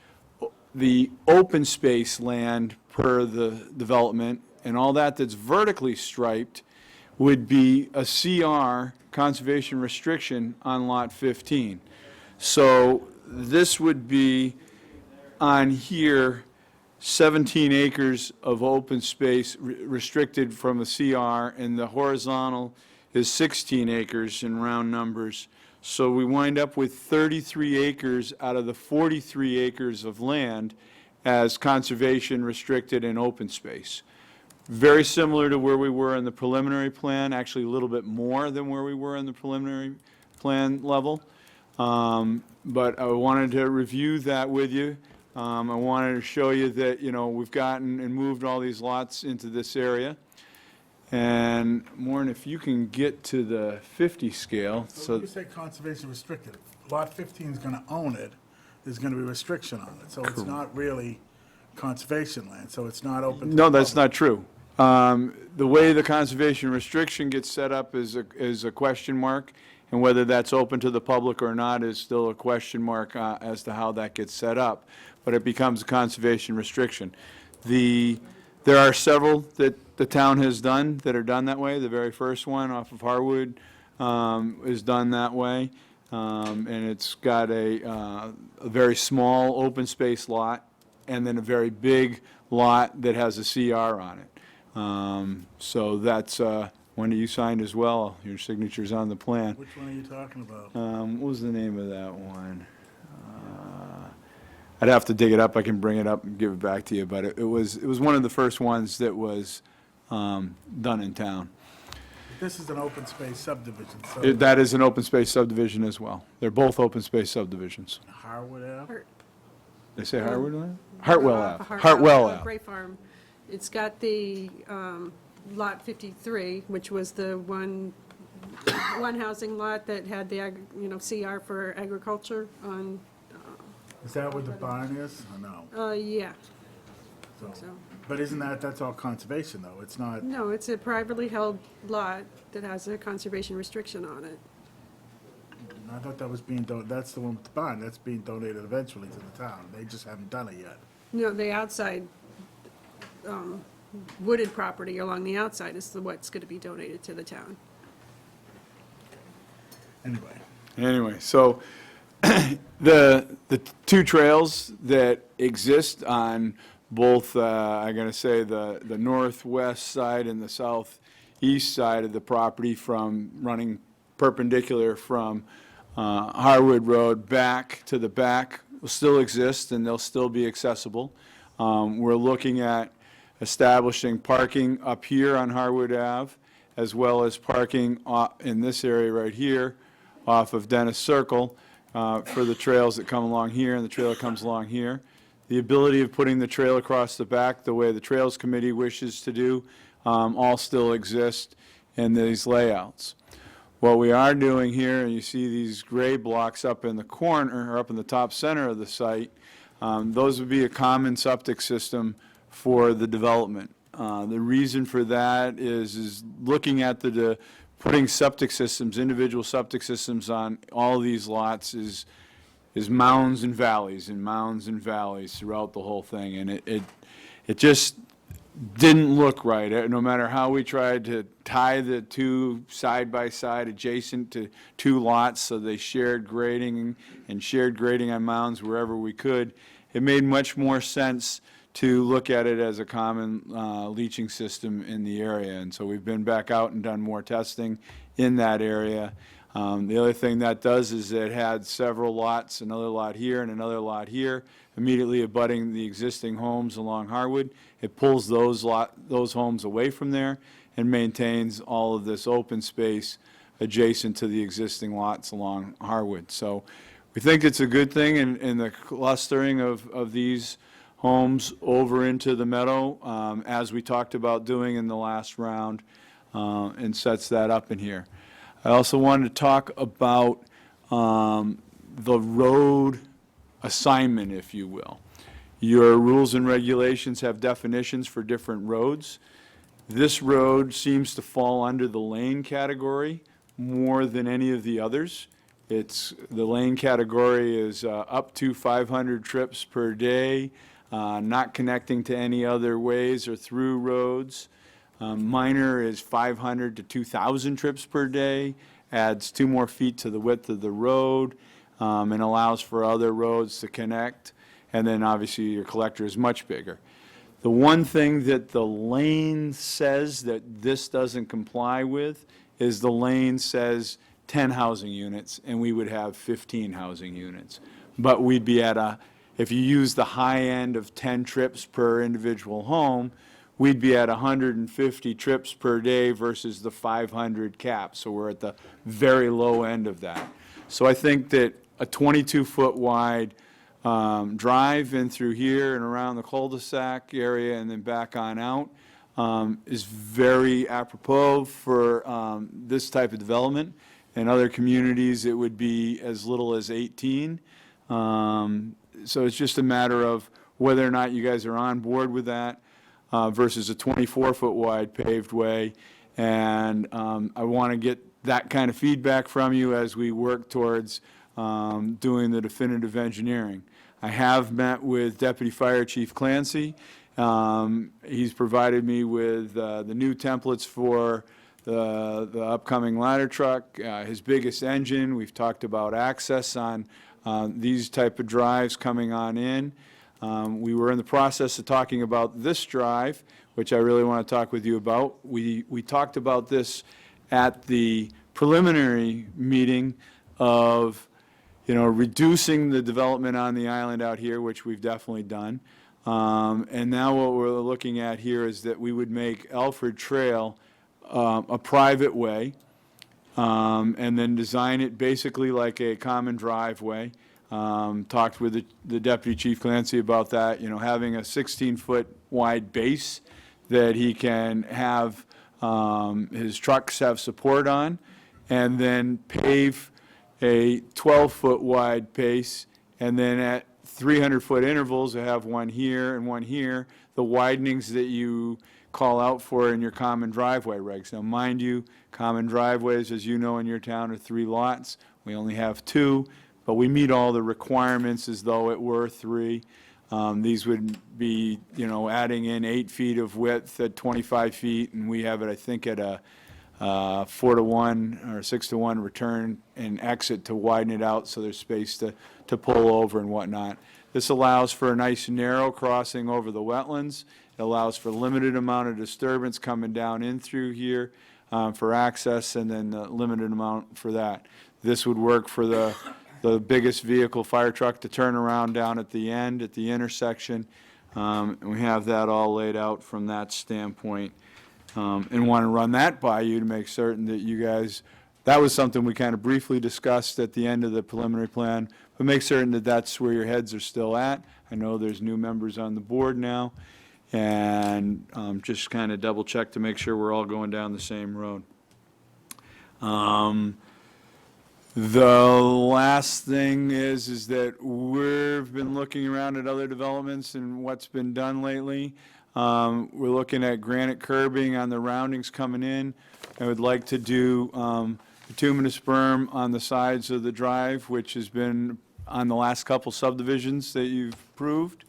the open space land per the development, and all that that's vertically striped would be a CR, conservation restriction, on lot 15. So this would be on here 17 acres of open space restricted from a CR, and the horizontal is 16 acres in round numbers. So we wind up with 33 acres out of the 43 acres of land as conservation restricted and open space. Very similar to where we were in the preliminary plan, actually a little bit more than where we were in the preliminary plan level. But I wanted to review that with you. I wanted to show you that, we've gotten and moved all these lots into this area. And Maureen, if you can get to the 50 scale. So when you say conservation restricted, lot 15 is gonna own it, there's gonna be restriction on it, so it's not really conservation land, so it's not open to No, the that's public. not true. The way the conservation restriction gets set up is a question mark, and whether that's open to the public or not is still a question mark as to how that gets set up, but it becomes a conservation restriction. There are several that the town has done that are done that way. The very first one off of Harwood is done that way, and it's got a very small open space lot and then a very big lot that has a CR on it. So that's one that you signed as well. Your signature's on the plan. Which one are you talking about? What was the name of that one? I'd have to dig it up, I can bring it up and give it back to you, but it was one of the first ones that was done in town. This is an open space subdivision, so That is an open space subdivision as well. They're both open space subdivisions. Harwood Ave? They say Harwood Ave? Hartwell Ave. Hartwell Hartwell Ave, Ave. Gray Farm. It's got the Lot 53, which was the one housing lot that had the, CR for agriculture on, Is that where the barn is, or no? yeah. So- So, But isn't that's all conservation, though? It's not, no, it's a privately held lot that has a conservation restriction on it. I thought that was being, that's the one with the barn, that's being donated eventually to the town. They just haven't done it yet. No, the outside wooded property along the outside is what's going to be donated to the town. Anyway, So the two trails that exist on both, I'm going to say, the northwest side and the southeast side of the property, from running perpendicular from Harwood Road back to the back, will still exist, and they'll still be accessible. We're looking at establishing parking up here on Harwood Ave, as well as parking in this area right here off of Dennis Circle for the trails that come along here, and the trail that comes along here. The ability of putting the trail across the back the way the Trails Committee wishes to do all still exist in these layouts. What we are doing here, and you see these gray blocks up in the corner, or up in the top center of the site, those would be a common septic system for the development. The reason for that is looking at putting septic systems, individual septic systems on all these lots is mounds and valleys throughout the whole thing, and it just didn't look right. No matter how we tried to tie the two side by side adjacent to two lots so they shared grading on mounds wherever we could, it made much more sense to look at it as a common leaching system in the area. And so we've been back out and done more testing in that area. The other thing that does is it had several lots, another lot here and another lot here, immediately abutting the existing homes along Harwood. It pulls those homes away from there and maintains all of this open space adjacent to the existing lots along Harwood. So we think it's a good thing in the clustering of these homes over into the meadow, as we talked about doing in the last round, and sets that up in here. I also wanted to talk about the road assignment, if you will. Your rules and regulations have definitions for different roads. This road seems to fall under the lane category more than any of the others. The lane category is up to 500 trips per day, not connecting to any other ways or through roads. Minor is 500 to 2,000 trips per day, adds 2 more feet to the width of the road, and allows for other roads to connect. And then obviously your collector is much bigger. The one thing that the lane says that this doesn't comply with is the lane says 10 housing units, and we would have 15 housing units. But we'd be if you use the high end of 10 trips per individual home, we'd be at 150 trips per day versus the 500 cap. So we're at the very low end of that. So I think that a 22-foot wide drive in through here and around the cul-de-sac area and then back on out is very apropos for this type of development. In other communities, it would be as little as 18. So it's just a matter of whether or not you guys are on board with that versus a 24-foot wide paved way. And I want to get that kind of feedback from you as we work towards doing the definitive engineering. I have met with Deputy Fire Chief Clancy. He's provided me with the new templates for the upcoming ladder truck, his biggest engine. We've talked about access on these type of drives coming on in. We were in the process of talking about this drive, which I really want to talk with you about. We talked about this at the preliminary meeting of, reducing the development on the island out here, which we've definitely done. And now what we're looking at here is that we would make Alfred Trail a private way, and then design it basically like a common driveway. Talked with the Deputy Chief Clancy about that, having a 16-foot wide base that he can have his trucks have support on, and then pave a 12-foot wide base, and then at 300-foot intervals, I have one here and one here, the widenings that you call out for in your common driveway regs. Now, mind you, common driveways, as you know in your town, are 3 lots. We only have 2, but we meet all the requirements as though it were 3. These would be, adding in 8 feet of width at 25 feet, and we have it, I think, at a 4-to-1 or 6-to-1 return and exit to widen it out so there's space to pull over and whatnot. This allows for a nice narrow crossing over the wetlands. It allows for limited amount of disturbance coming down in through here for access, and then a limited amount for that. This would work for the biggest vehicle, fire truck, to turn around down at the end, at the intersection. And we have that all laid out from that standpoint. And want to run that by you to make certain that you guys, that was something we kind of briefly discussed at the end of the preliminary plan, but make certain that that's where your heads are still at. I know there's new members on the board now, and just kind of double check to make sure we're all going down the same road. The last thing is that we've been looking around at other developments and what's been done lately. We're looking at granite curbing on the roundings coming in. I would like to do bituminous berm on the sides of the drive, which has been on the last couple subdivisions that you've approved.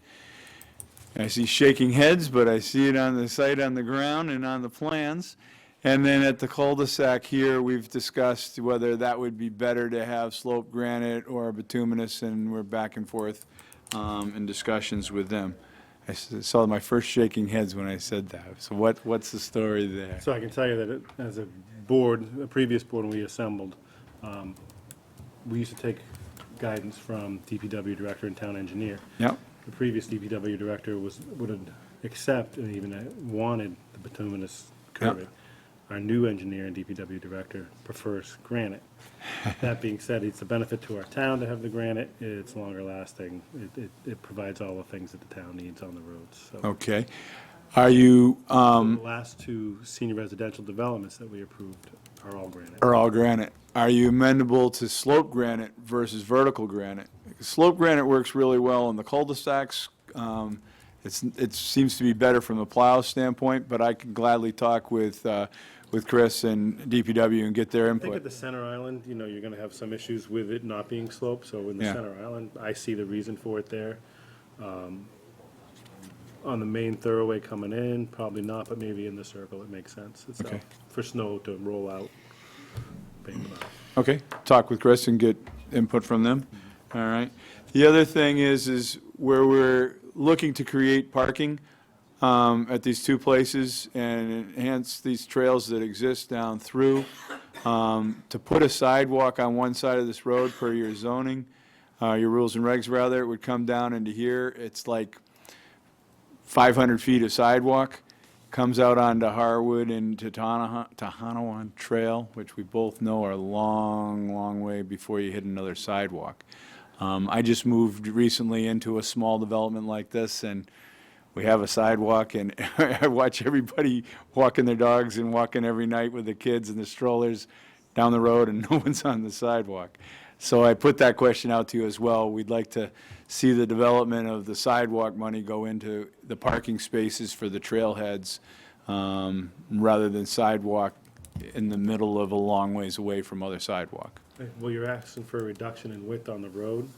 I see shaking heads, but I see it on the site, on the ground, and on the plans. And then at the cul-de-sac here, we've discussed whether that would be better to have sloped granite or bituminous, and we're back and forth in discussions with them. I saw my first shaking heads when I said that. So what's the story there? So I can tell you that as a board, a previous board when we assembled, we used to take guidance from DPW director and town engineer. Yep. The previous DPW director would accept and even wanted the bituminous curbing. Our new engineer and DPW director prefers granite. That being said, it's a benefit to our town to have the granite. It's longer lasting. It provides all the things that the town needs on the roads. So Okay. Are you, the last 2 senior residential developments that we approved are all granite. are all granite. Are you amendable to slope granite versus vertical granite? Slope granite works really well in the cul-de-sacs. It seems to be better from the plow standpoint, but I can gladly talk with Chris and DPW and get their I think at input. the center island, you're going to have some issues with it not being sloped. So in the Yeah. center island, I see the reason for it there. On the main thoroughway coming in, probably not, but maybe in the circle, it makes sense. It's Okay. for snow to roll out. Okay, talk with Chris and get input from them. All right. The other thing is where we're looking to create parking at these 2 places and enhance these trails that exist down through, to put a sidewalk on one side of this road per your zoning, your rules and regs rather, it would come down into here. It's like 500 feet of sidewalk, comes out onto Harwood and to Tahanawan Trail, which we both know are a long, long way before you hit another sidewalk. I just moved recently into a small development like this, and we have a sidewalk, and I watch everybody walking their dogs and walking every night with the kids and the strollers down the road, and no one's on the sidewalk. So I put that question out to you as well. We'd like to see the development of the sidewalk money go into the parking spaces for the trailheads, rather than sidewalk in the middle of a long ways away from other sidewalk. Well, you're asking for a reduction in width on the road?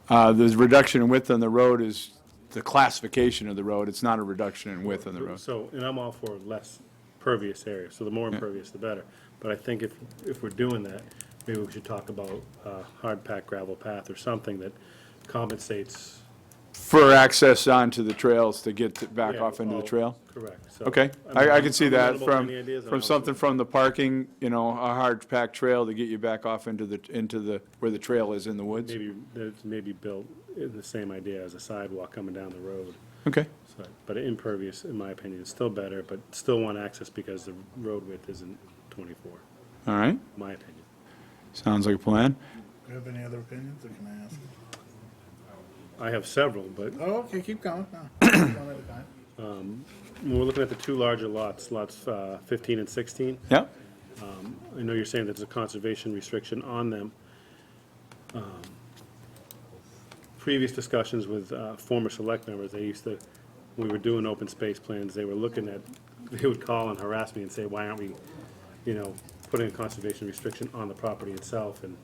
The reduction in width on the road is the classification of the road. It's not a reduction in width on the road. So, and I'm all for less pervious area, so the more impervious, the better. But I think if we're doing that, maybe we should talk about a hard packed gravel path or something that compensates For access onto the trails to get back Yeah, off into the oh, trail? Correct. So, Okay, mean, I can see I'm that amenable to from, any ideas on from how something to- from the parking, a hard packed trail to get you back off into the, where the trail is in the woods. Maybe, it's maybe built in the same idea as a sidewalk coming down the road. Okay, So, but impervious, in my opinion, is still better, but still want access because the road width isn't 24, all right, my opinion. sounds like a plan. Do you have any other opinions, or can I ask? I have several, but Oh, okay, keep going. No, keep going at a time. when we're looking at the two larger lots, lots 15 and 16, Yeah, I know you're saying that there's a conservation restriction on them. Previous discussions with former select members, they used to, when we were doing open space plans, they were looking at, they would call and harass me and say, why aren't we, putting a conservation restriction on the property itself and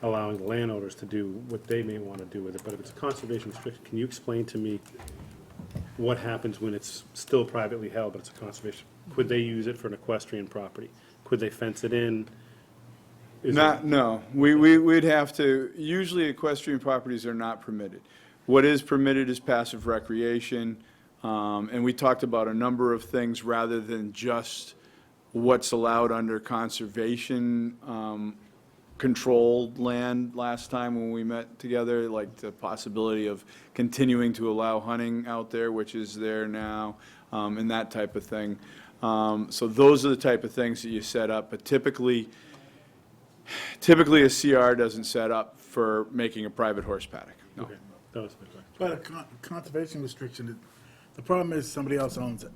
allowing the landowners to do what they may want to do with it. But if it's a conservation restriction, can you explain to me what happens when it's still privately held, but it's a conservation? Could they use it for an equestrian property? Could they fence it in? Is it- no, we'd have to, usually equestrian properties are not permitted. What is permitted is passive recreation, and we talked about a number of things rather than just what's allowed under conservation controlled land last time when we met together, like the possibility of continuing to allow hunting out there, which is there now, and that type of thing. So those are the type of things that you set up, but typically a CR doesn't set up for making a private horse paddock. No. Okay, that was my question. But a conservation restriction, the problem is somebody else owns it.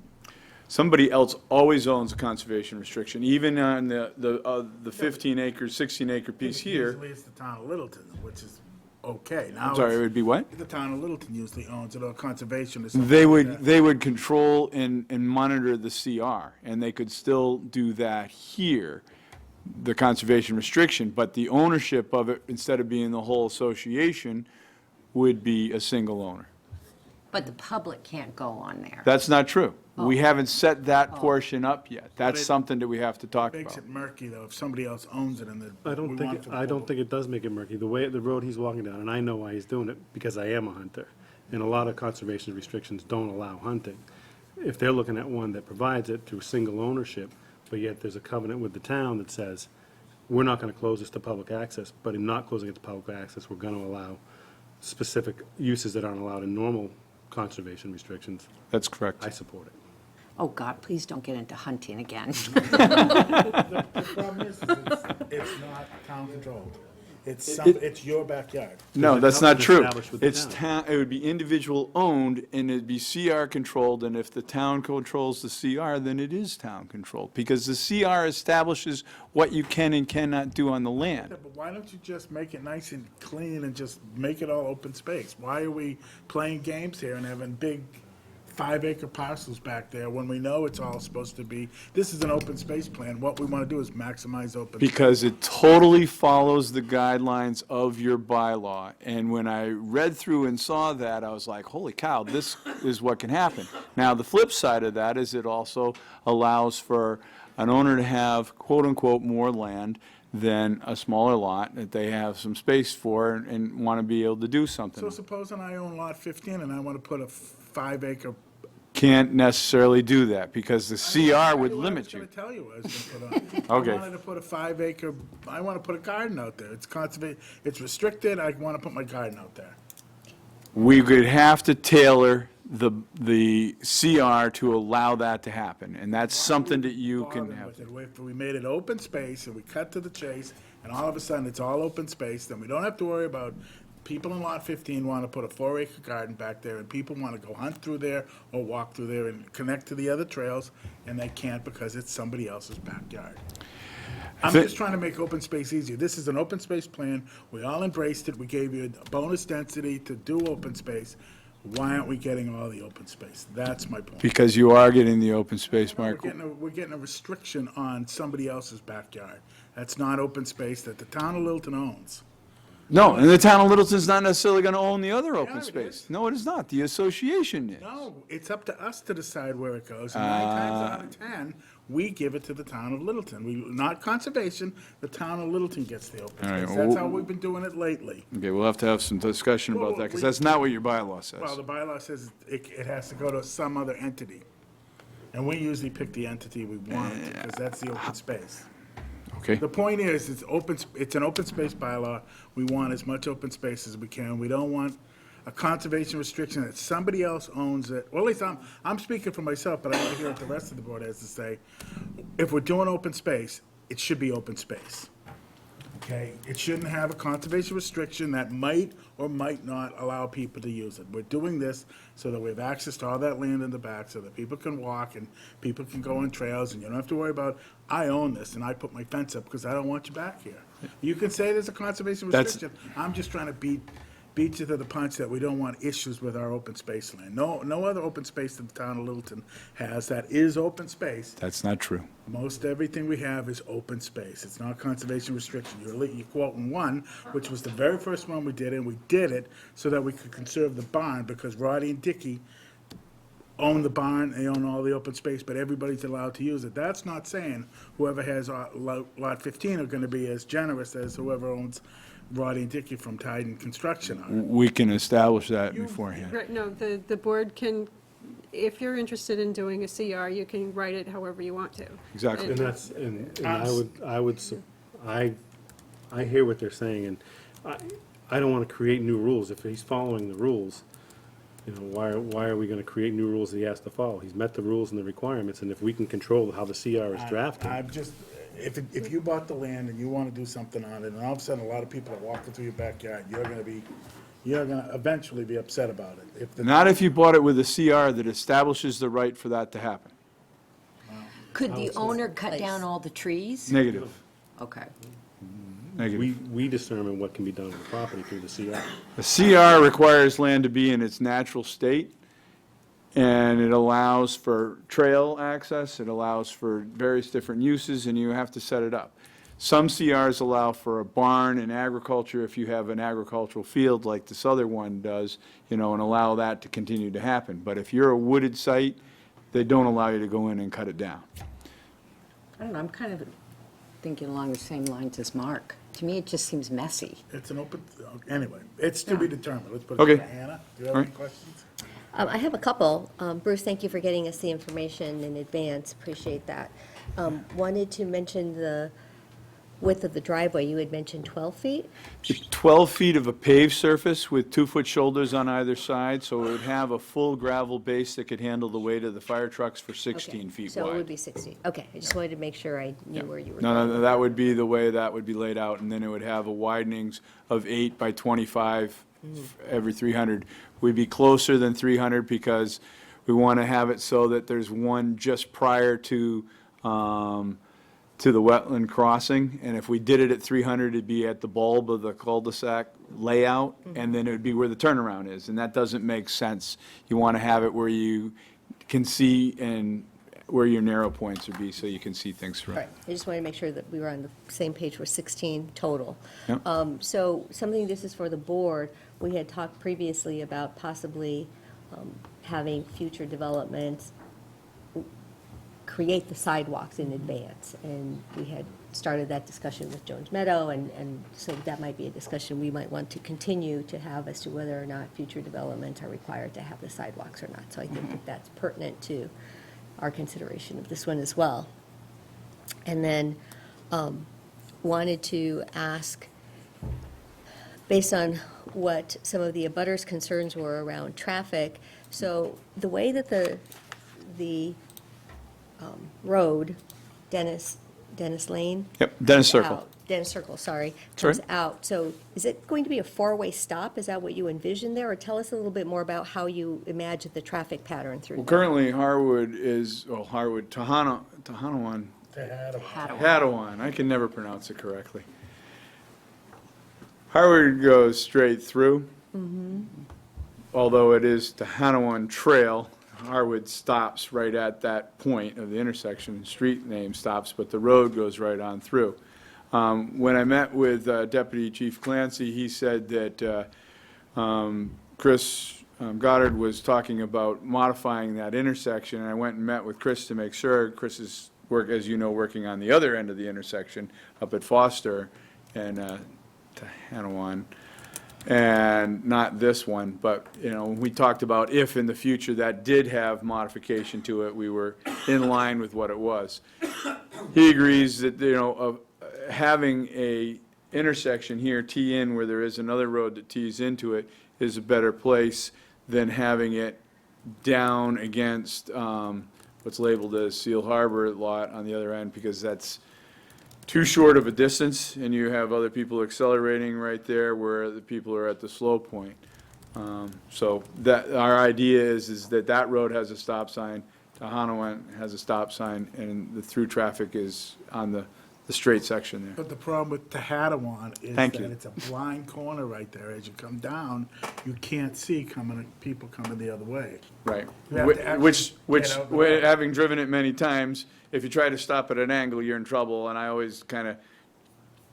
Somebody else always owns a conservation restriction, even on the 15 acre, 16 acre piece here. Usually it's the town of Littleton, which is okay. Now I'm sorry, it it's- would be what? The town of Littleton usually owns it, or conservation or something They like would, that. they would control and monitor the CR, and they could still do that here, the conservation restriction, but the ownership of it, instead of being the whole association, would be a single owner. But the public can't go on there. That's not true. We haven't set that portion up yet. That's something that we have to talk Makes about. it murky, though, if somebody else owns it and the. I don't think it does make it murky. The road he's walking down, and I know why he's doing it, because I am a hunter. And a lot of conservation restrictions don't allow hunting. If they're looking at one that provides it through single ownership, but yet there's a covenant with the town that says, we're not gonna close this to public access, but in not closing it to public access, we're gonna allow specific uses that aren't allowed in normal conservation restrictions, That's correct. I support it. Oh, God, please don't get into hunting again. The problem is it's not town controlled. It's your backyard. No, Because that's it's not true. established with the It's town. it would be individual owned, and it'd be CR controlled, and if the town controls the CR, then it is town controlled, because the CR establishes what you can and cannot do on the Yeah, land. but why don't you just make it nice and clean and just make it all open space? Why are we playing games here and having big 5-acre parcels back there when we know it's all supposed to be, this is an open space plan. What we want to do is maximize open. Because it totally follows the guidelines of your bylaw. And when I read through and saw that, I was like, holy cow, this is what can happen. Now, the flip side of that is it also allows for an owner to have quote-unquote more land than a smaller lot that they have some space for and want to be able to do something. So supposing I own lot 15 and I want to put a 5-acre. Can't necessarily do that because the CR would limit I you. was going to tell you what I was going to put on. Okay. I wanted to put a 5-acre, I want to put a garden out there. It's conservation, it's restricted, I want to put my garden out there. We could have to tailor the CR to allow that to happen, and that's something that you can Bother have. with it. If we made it open space and we cut to the chase, and all of a sudden it's all open space, then we don't have to worry about people in lot 15 want to put a 4-acre garden back there, and people want to go hunt through there or walk through there and connect to the other trails, and they can't because it's somebody else's backyard. I'm Thi- just trying to make open space easier. This is an open space plan. We all embraced it. We gave you a bonus density to do open space. Why aren't we getting all the open space? That's my point. Because you are getting the open space, We're Mark. getting a restriction on somebody else's backyard. That's not open space that the town of Littleton owns. No, and the town of Littleton's not necessarily going to own the other open it space. is. No, it is not. The association is. No, it's up to us to decide where it goes. And 9 times out of 10, we give it to the town of Littleton. We, not conservation, the town of Littleton gets the open All right, space. well, That's how we've been doing it lately. Okay, we'll have to have some discussion about that, because that's not what your bylaw says. Well, the bylaw says it has to go to some other entity. And we usually pick the entity we want, because that's the open space. Okay? The point is, it's an open space bylaw. We want as much open space as we can. We don't want a conservation restriction that somebody else owns it. Well, at least I'm speaking for myself, but I want to hear what the rest of the board has to say. If we're doing open space, it should be open space. Okay? It shouldn't have a conservation restriction that might or might not allow people to use it. We're doing this so that we have access to all that land in the back, so that people can walk and people can go on trails, and you don't have to worry about, I own this and I put my fence up because I don't want you back here. You can say there's a conservation restriction. I'm just trying to beat you to the punch that we don't want issues with our open space land. No other open space that the town of Littleton has that is open space. That's not true. Most everything we have is open space. It's not conservation restriction. You're quoting one, which was the very first one we did, and we did it so that we could conserve the barn, because Roddy and Dickey own the barn, they own all the open space, but everybody's allowed to use it. That's not saying whoever has lot 15 are gonna be as generous as whoever owns Roddy and Dickey from Titan Construction are. We can establish that beforehand. Right, no, the board can, if you're interested in doing a CR, you can write it however you want to. Exactly. And that's, and I hear what they're saying, and I don't want to create new rules. If he's following the rules, you know, why are we going to create new rules that he has to follow? He's met the rules and the requirements, and if we can control how the CR is drafted. I'm just, if you bought the land and you want to do something on it, and all of a sudden a lot of people are walking through your backyard, you're gonna eventually be upset about it. Not if you bought it with a CR that establishes the right for that to happen. Could the owner cut down all the trees? Negative, Okay. negative. We determine what can be done on the property through the CR. A CR requires land to be in its natural state, and it allows for trail access, it allows for various different uses, and you have to set it up. Some CRs allow for a barn in agriculture if you have an agricultural field like this other one does, you know, and allow that to continue to happen. But if you're a wooded site, they don't allow you to go in and cut it down. I don't know, I'm kind of thinking along the same lines as Mark. To me, it just seems messy. It's an open, anyway, it's to be determined. Let's put it Okay. to Hannah. Do you have All any right. questions? I have a couple. Bruce, thank you for getting us the information in advance. Appreciate that. Wanted to mention the width of the driveway. You had mentioned 12 feet? 12 feet of a paved surface with 2-foot shoulders on either side, so it would have a full gravel base that could handle the weight of the fire trucks for 16 Okay, feet So it would wide. be 16. Okay, I just wanted to make sure I knew where you were No, going. that would be the way that would be laid out, and then it would have a widenings of 8 by 25 every 300. We'd be closer than 300 because we want to have it so that there's one just prior to the wetland crossing, and if we did it at 300, it'd be at the bulb of the cul-de-sac layout, and then it would be where the turnaround is, and that doesn't make sense. You want to have it where you can see and where your narrow points would be, so you can see things through. Right, I just wanted to make sure that we were on the same page with 16 total. Yep. So something, this is for the board, we had talked previously about possibly having future developments create the sidewalks in advance. And we had started that discussion with Jones Meadow, and so that might be a discussion we might want to continue to have as to whether or not future developments are required to have the sidewalks or not. So I think that that's pertinent to our consideration of this one as well. And then wanted to ask, based on what some of the abutters' concerns were around traffic, so the way that the road, Dennis Lane? Yep, Dennis Circle. out- Dennis Circle, sorry, Sorry? comes out. So is it going to be a four-way stop? Is that what you envision there? Or tell us a little bit more about how you imagine the traffic pattern through Well, there. currently Harwood is, Tohono, Hattawan, I can never pronounce it correctly. Harwood goes straight through. Although it is Tohono Trail, Harwood stops right at that point of the intersection, street name stops, but the road goes right on through. When I met with Deputy Chief Clancy, he said that Chris Goddard was talking about modifying that intersection, and I went and met with Chris to make sure. Chris is as you know, working on the other end of the intersection up at Foster and Tahanawan, and not this one, but, you know, we talked about if in the future that did have modification to it, we were in line with what it was. He agrees that, you know, of having a intersection here, tee in where there is another road that tees into it, is a better place than having it down against what's labeled as Seal Harbor lot on the other end, because that's too short of a distance, and you have other people accelerating right there where the people are at the slow point. So that, our idea is that that road has a stop sign, Tahanawan has a stop sign, and the through traffic is on the straight section there. But the problem with Tahanawan is Thank that you. it's a blind corner right there. As you come down, you can't see people coming the other way. Right. You have to actually Which, get out the road. having driven it many times, if you try to stop at an angle, you're in trouble, and I always kind of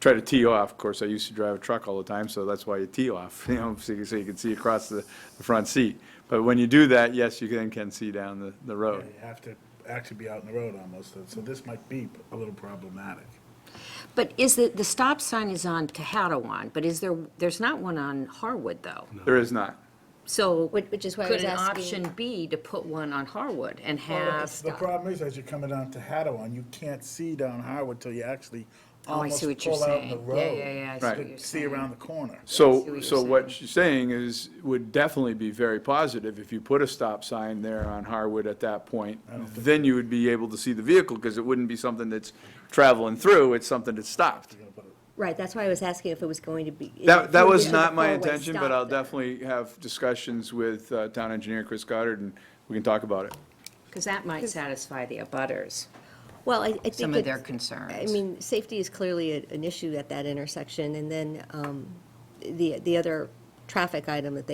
try to tee off. Of course, I used to drive a truck all the time, so that's why you tee off, you know, so you can see across the front seat. But when you do that, yes, you then can see down the Yeah, road. you have to actually be out in the road almost, so this might be a little problematic. But is the stop sign is on Tahanawan, but there's not one on Harwood, though? There is not. So Which is why I could was an asking. option be to put one on Harwood and Well, have? the problem is, as you're coming down Tahanawan, you can't see down Harwood till you actually Oh, I almost see what you're pull out the saying. road. Yeah, I see Right. what you're See saying. around the corner. see what So you're what she's saying is, would definitely be very positive if you put a stop sign there on Harwood at that point. Then you would be able to see the vehicle, because it wouldn't be something that's traveling through, it's something that's stopped. Right, that's why I was asking if it was going to be. That if it was a not my four-way intention, but stop I'll there. definitely have discussions with town engineer Chris Goddard, and we can talk about it. Because that might satisfy the abutters, Well, I think some of it's- their concerns. I mean, safety is clearly an issue at that intersection, and then the other traffic item that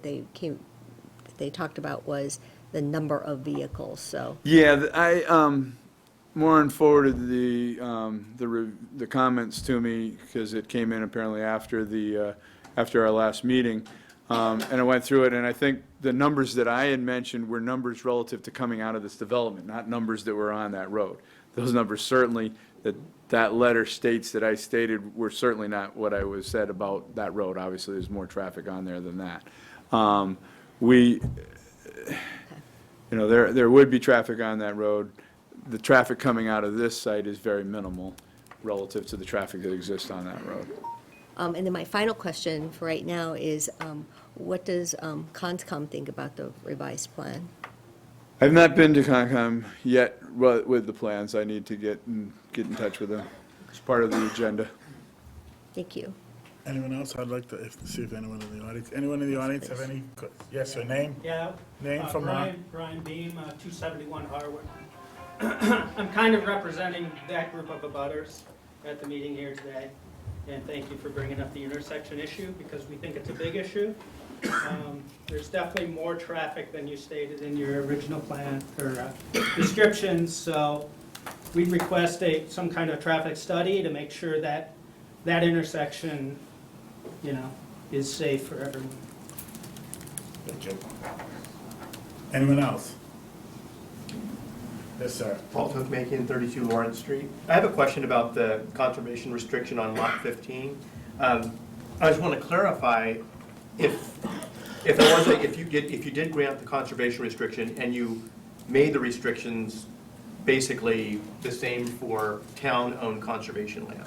they talked about was the number of vehicles, so. Yeah, Maureen forwarded the comments to me, because it came in apparently after our last meeting. And I went through it, and I think the numbers that I had mentioned were numbers relative to coming out of this development, not numbers that were on that road. Those numbers certainly, that letter states that I stated, were certainly not what I was said about that road. Obviously, there's more traffic on there than that. There would be traffic on that road. The traffic coming out of this site is very minimal relative to the traffic that exists on that road. And then my final question for right now is, what does Conscom think about the revised plan? I've not been to Concom yet with the plans. I need to get in touch with them. It's part of the agenda. Thank you. Anyone else? I'd like to see if anyone in the audience, have any, yes, sir, name? Yeah. Name from Brian Beam, 271 Harwood. I'm kind of representing that group of abutters at the meeting here today. And thank you for bringing up the intersection issue, because we think it's a big issue. There's definitely more traffic than you stated in your original plan or descriptions, so we request some kind of traffic study to make sure that that intersection, is safe for everyone. Thank you. Anyone else? Yes, sir. Paul Tookmakian, 32 Lawrence Street. I have a question about the conservation restriction on lot 15. I just want to clarify if you did grant the conservation restriction and you made the restrictions basically the same for town-owned conservation land,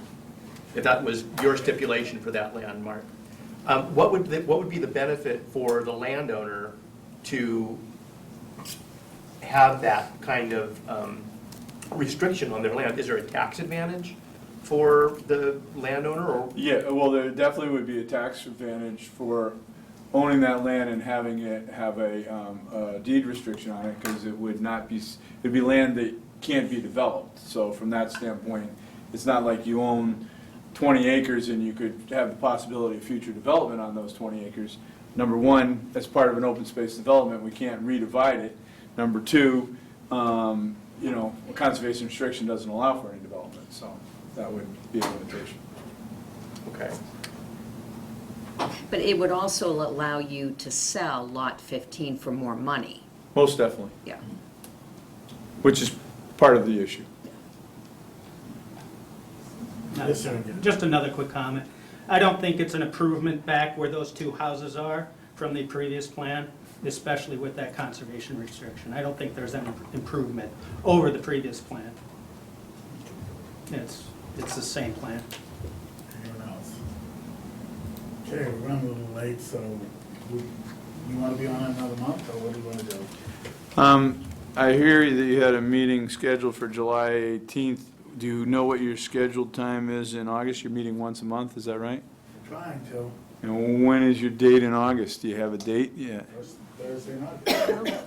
if that was your stipulation for that land, Mark, what would be the benefit for the landowner to have that kind of restriction on their land? Is there a tax advantage for the landowner, or? Yeah, well, there definitely would be a tax advantage for owning that land and having it have a deed restriction on it, because it would not be, it'd be land that can't be developed. So from that standpoint, it's not like you own 20 acres and you could have the possibility of future development on those 20 acres. Number one, as part of an open space development, we can't redivide it. Number two, a conservation restriction doesn't allow for any development, so that would be a limitation. Okay. But it would also allow you to sell lot 15 for more money. Most definitely, Yeah. which is part of the issue. Yes, sir. Just another quick comment. I don't think it's an improvement back where those two houses are from the previous plan, especially with that conservation restriction. I don't think there's any improvement over the previous plan. It's the same plan. Anyone else? Okay, we're running a little late, so you want to be on another month, or what do you want to do? I hear that you had a meeting scheduled for July 18th. Do you know what your scheduled time is in August? You're meeting once a month, is that right? I'm trying to. And when is your date in August? Do you have a date? Yeah. First Thursday night.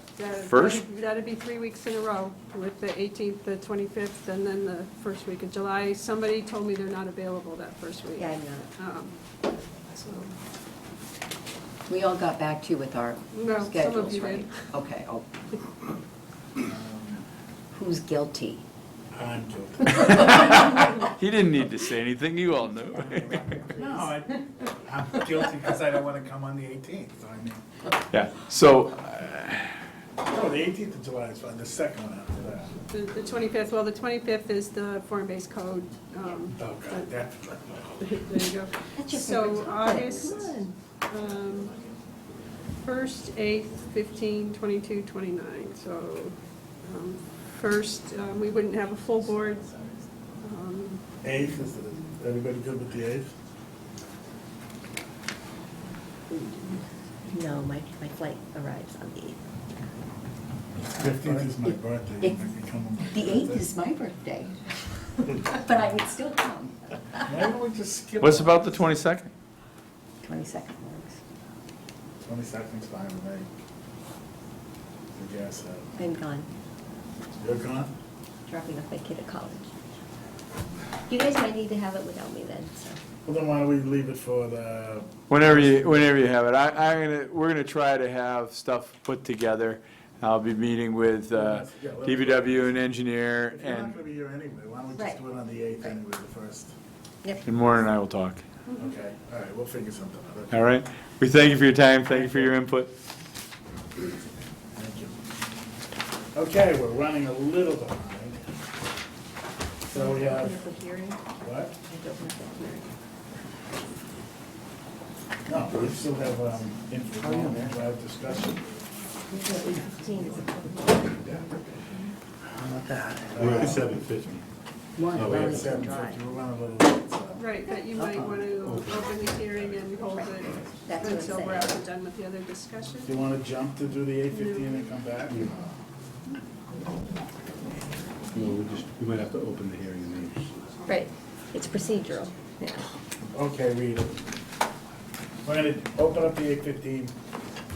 First? That'd be 3 weeks in a row, with the 18th, the 25th, and then the first week of July. Somebody told me they're not available that first week. Yeah, I'm not. So, We all got back to you with our No, some of schedules, you right? did. Okay, who's guilty? I'm guilty. He didn't need to say anything, you all knew. No, I'm guilty because I don't want to come on the 18th, so I mean. Yeah, so, No, the 18th of July is fine, the second one after that. The 25th, well, the 25th is the form-based code. Oh, God, that's. There you go. That's your So favorite topic. August, 1st, 8th, 15, 22, 29. So first, we wouldn't have a full board. 8th, is everybody good with the 8th? No, my flight arrives on the 8th. 15th is my birthday. If- I can come on my The 8th birthday. is my birthday, but I would still come. Why don't we just skip? what's it? about the 22nd? 22nd works. 22nd's fine with me. I guess, I'm gone, you're gone? dropping off my kid at college. You guys might need to have it without me then, so. Well, then why don't we leave it for the, Whenever you have it. We're gonna try to have stuff put together. I'll be meeting with DPW and engineer, if you're not and gonna be here anyway, why don't we just Right. do it on the 8th anyway, the first? Maureen and I will talk. Okay, all right, we'll figure something out. Okay. All right? We thank you for your time, thank you for your input. Thank you. Okay, we're running a little behind. So we have, what? No, we still have informal drive discussion. How about that? We're at 7:50. One, Oh, we have Wellington Drive. 7:50, we're running a little late, so. Right, but you might want to open the hearing and hold it That's what I'm until saying. we're after done with the other discussion. Do you want to jump to do the 8:15 and come back? No, we might have to open the hearing and then. Right, it's procedural, yeah. Okay, Rita. We're gonna open up the 8:15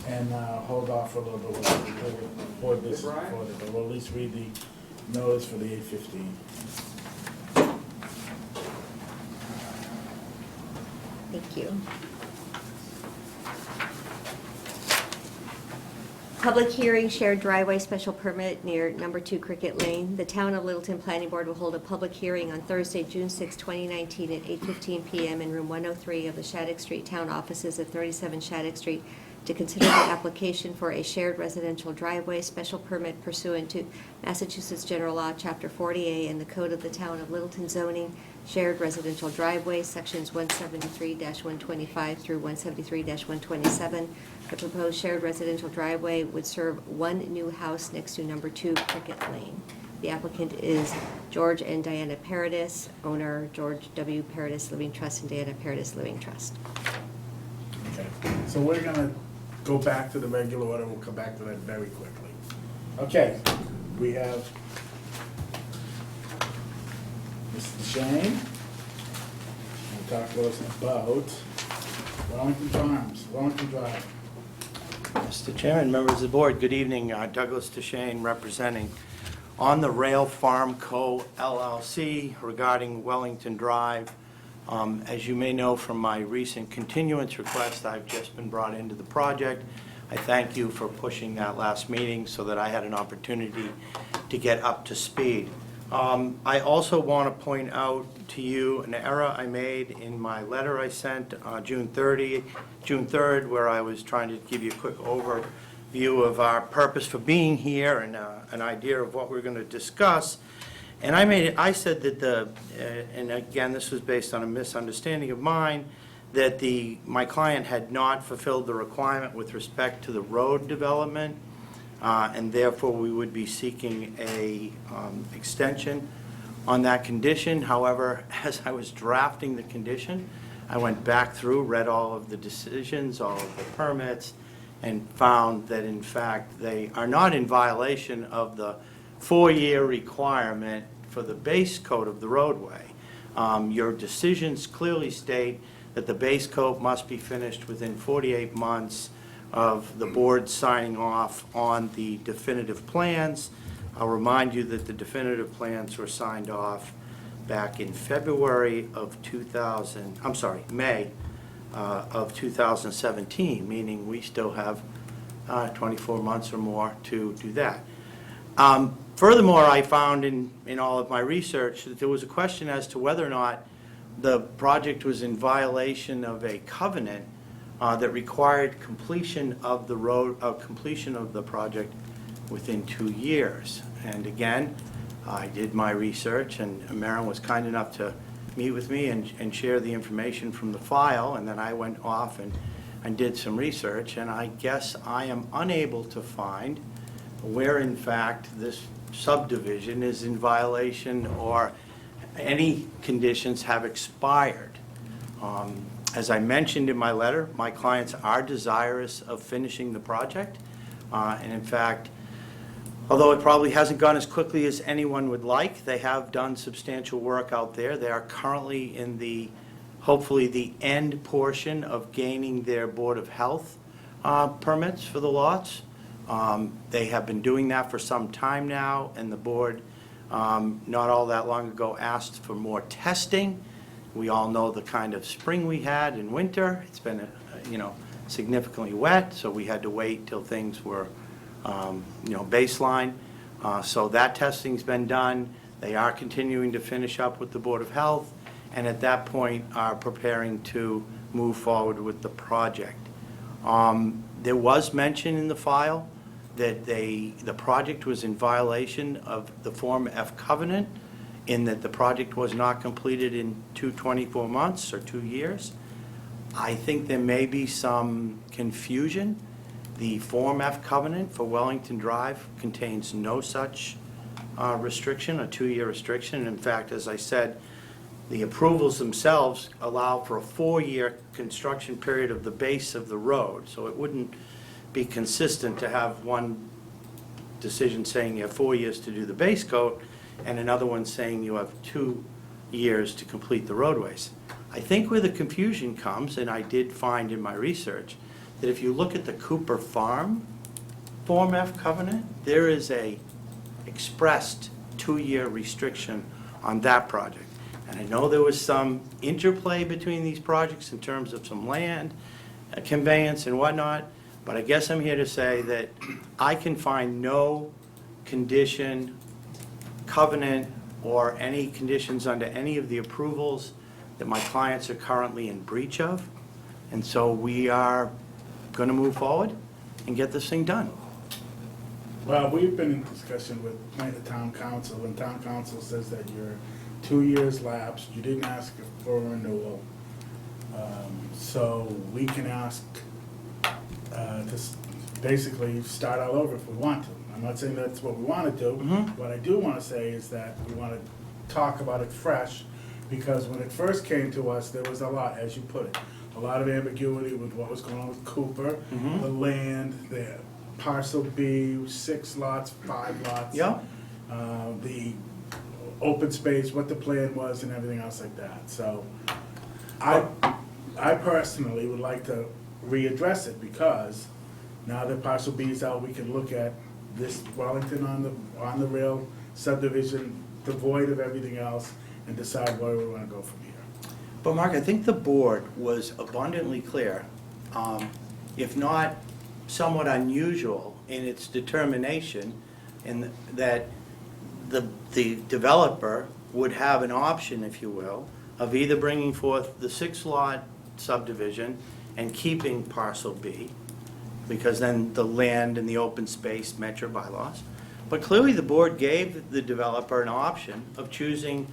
and hold off for a little bit. We'll board this further, but we'll at least read the notice for the 8:15. Thank you. Public hearing, shared driveway special permit near number 2 Cricket Lane. The Town of Littleton Planning Board will hold a public hearing on Thursday, June 6, 2019 at 8:15 PM in room 103 of the Shattuck Street Town Offices at 37 Shattuck Street to consider the application for a shared residential driveway special permit pursuant to Massachusetts General Law, Chapter 40A, and the Code of the Town of Littleton zoning, shared residential driveway, Sections 173-125 through 173-127. The proposed shared residential driveway would serve one new house next to number 2 Cricket Lane. The applicant is George and Diana Paradis, owner George W. Paradis Living Trust and Diana Paradis Living Trust. Okay, so we're gonna go back to the regular order. We'll come back to that very quickly. Okay, we have Mr. Shane. We'll talk to us about Wellington Farms, Wellington Drive. Mr. Chairman, members of the board, good evening. Douglas DeShane representing On the Rail Farm Co. LLC regarding Wellington Drive. As you may know from my recent continuance request, I've just been brought into the project. I thank you for pushing that last meeting so that I had an opportunity to get up to speed. I also want to point out to you an error I made in my letter I sent June 3rd, where I was trying to give you a quick overview of our purpose for being here and an idea of what we're going to discuss. And I said that and again, this was based on a misunderstanding of mine, that my client had not fulfilled the requirement with respect to the road development, and therefore we would be seeking a extension on that condition. However, as I was drafting the condition, I went back through, read all of the decisions, all of the permits, and found that in fact they are not in violation of the 4-year requirement for the base coat of the roadway. Your decisions clearly state that the base coat must be finished within 48 months of the board signing off on the definitive plans. I'll remind you that the definitive plans were signed off back in May of 2017, meaning we still have 24 months or more to do that. Furthermore, I found in all of my research that there was a question as to whether or not the project was in violation of a covenant that required completion of the project within 2 years. And again, I did my research, and Marilyn was kind enough to meet with me and share the information from the file, and then I went off and did some research, and I guess I am unable to find where in fact this subdivision is in violation or any conditions have expired. As I mentioned in my letter, my clients are desirous of finishing the project, and in fact, although it probably hasn't gone as quickly as anyone would like, they have done substantial work out there. They are currently in hopefully the end portion of gaining their Board of Health permits for the lots. They have been doing that for some time now, and the board, not all that long ago, asked for more testing. We all know the kind of spring we had in winter. It's been, significantly wet, so we had to wait till things were, baseline. So that testing's been done. They are continuing to finish up with the Board of Health, and at that point are preparing to move forward with the project. There was mention in the file that the project was in violation of the Form F covenant, in that the project was not completed in 24 months or 2 years. I think there may be some confusion. The Form F covenant for Wellington Drive contains no such restriction, a 2-year restriction. In fact, as I said, the approvals themselves allow for a 4-year construction period of the base of the road, so it wouldn't be consistent to have one decision saying you have 4 years to do the base coat and another one saying you have 2 years to complete the roadways. I think where the confusion comes, and I did find in my research, that if you look at the Cooper Farm Form F covenant, there is a expressed 2-year restriction on that project. And I know there was some interplay between these projects in terms of some land, conveyance and whatnot, but I guess I'm here to say that I can find no condition, covenant, or any conditions under any of the approvals that my clients are currently in breach of. And so we are going to move forward and get this thing done. Well, we've been in discussion with the town council, and town council says that you're 2 years lapsed, you didn't ask for a renewal. So we can ask to basically start all over if we want to. I'm not saying that's what we want to do. What I do want to say is that we want to talk about it fresh, because when it first came to us, there was a lot, as you put it, a lot of ambiguity with what was going on with Cooper, the land, the parcel B, 6 lots, 5 lots. Yeah. The open space, what the plan was, and everything else like that. So I personally would like to readdress it, because now that parcel B is out, we can look at this Wellington on the rail subdivision, devoid of everything else, and decide where we want to go from here. But Mark, I think the board was abundantly clear, if not somewhat unusual in its determination, in that the developer would have an option, if you will, of either bringing forth the 6-lot subdivision and keeping parcel B, because then the land and the open space met your bylaws, But clearly, the board gave the developer an option of choosing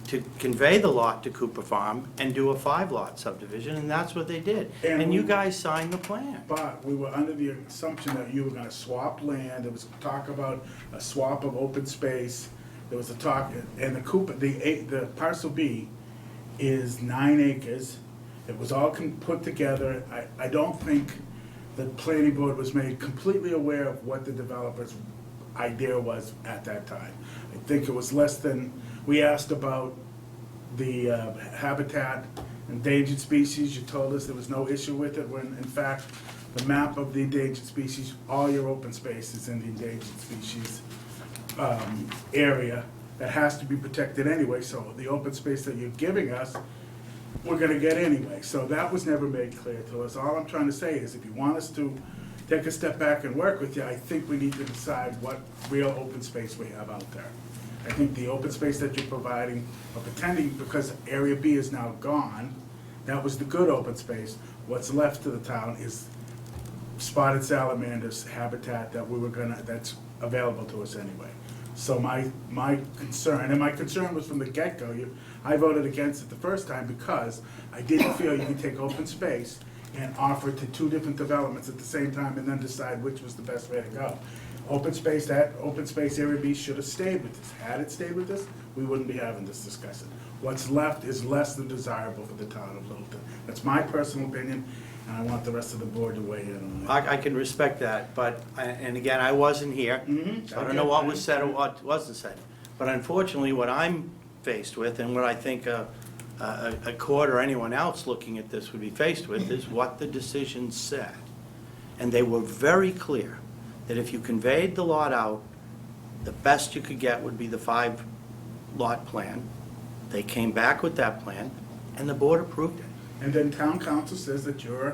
to convey the lot to Cooper Farm and do a 5-lot subdivision, and that's what they did. And you guys signed the plan. But we were under the assumption that you were gonna swap land, there was talk about a swap of open space, there was a talk, and the parcel B is 9 acres. It was all put together. I don't think the planning board was made completely aware of what the developer's idea was at that time. I think it was less than, we asked about the habitat, endangered species, you told us there was no issue with it, when in fact, the map of the endangered species, all your open space is in the endangered species area that has to be protected anyway, so the open space that you're giving us, we're gonna get anyway. So that was never made clear to us. All I'm trying to say is if you want us to take a step back and work with you, I think we need to decide what real open space we have out there. I think the open space that you're providing or pretending, because Area B is now gone, that was the good open space. What's left to the town is spotted salamanders habitat that's available to us anyway. So my concern, and my concern was from the get-go, I voted against it the first time because I didn't feel you could take open space and offer it to 2 different developments at the same time and then decide which was the best way to go. That open space Area B should have stayed with this. Had it stayed with us, we wouldn't be having this discussion. What's left is less than desirable for the town of Littleton. That's my personal opinion, and I want the rest of the board to weigh in on it. I can respect that, but, and again, I wasn't here, so I don't know what was said or what wasn't said. But unfortunately, what I'm faced with, and what I think a court or anyone else looking at this would be faced with, is what the decision said. And they were very clear that if you conveyed the lot out, the best you could get would be the 5-lot plan. They came back with that plan, and the board approved it. And then town council says that you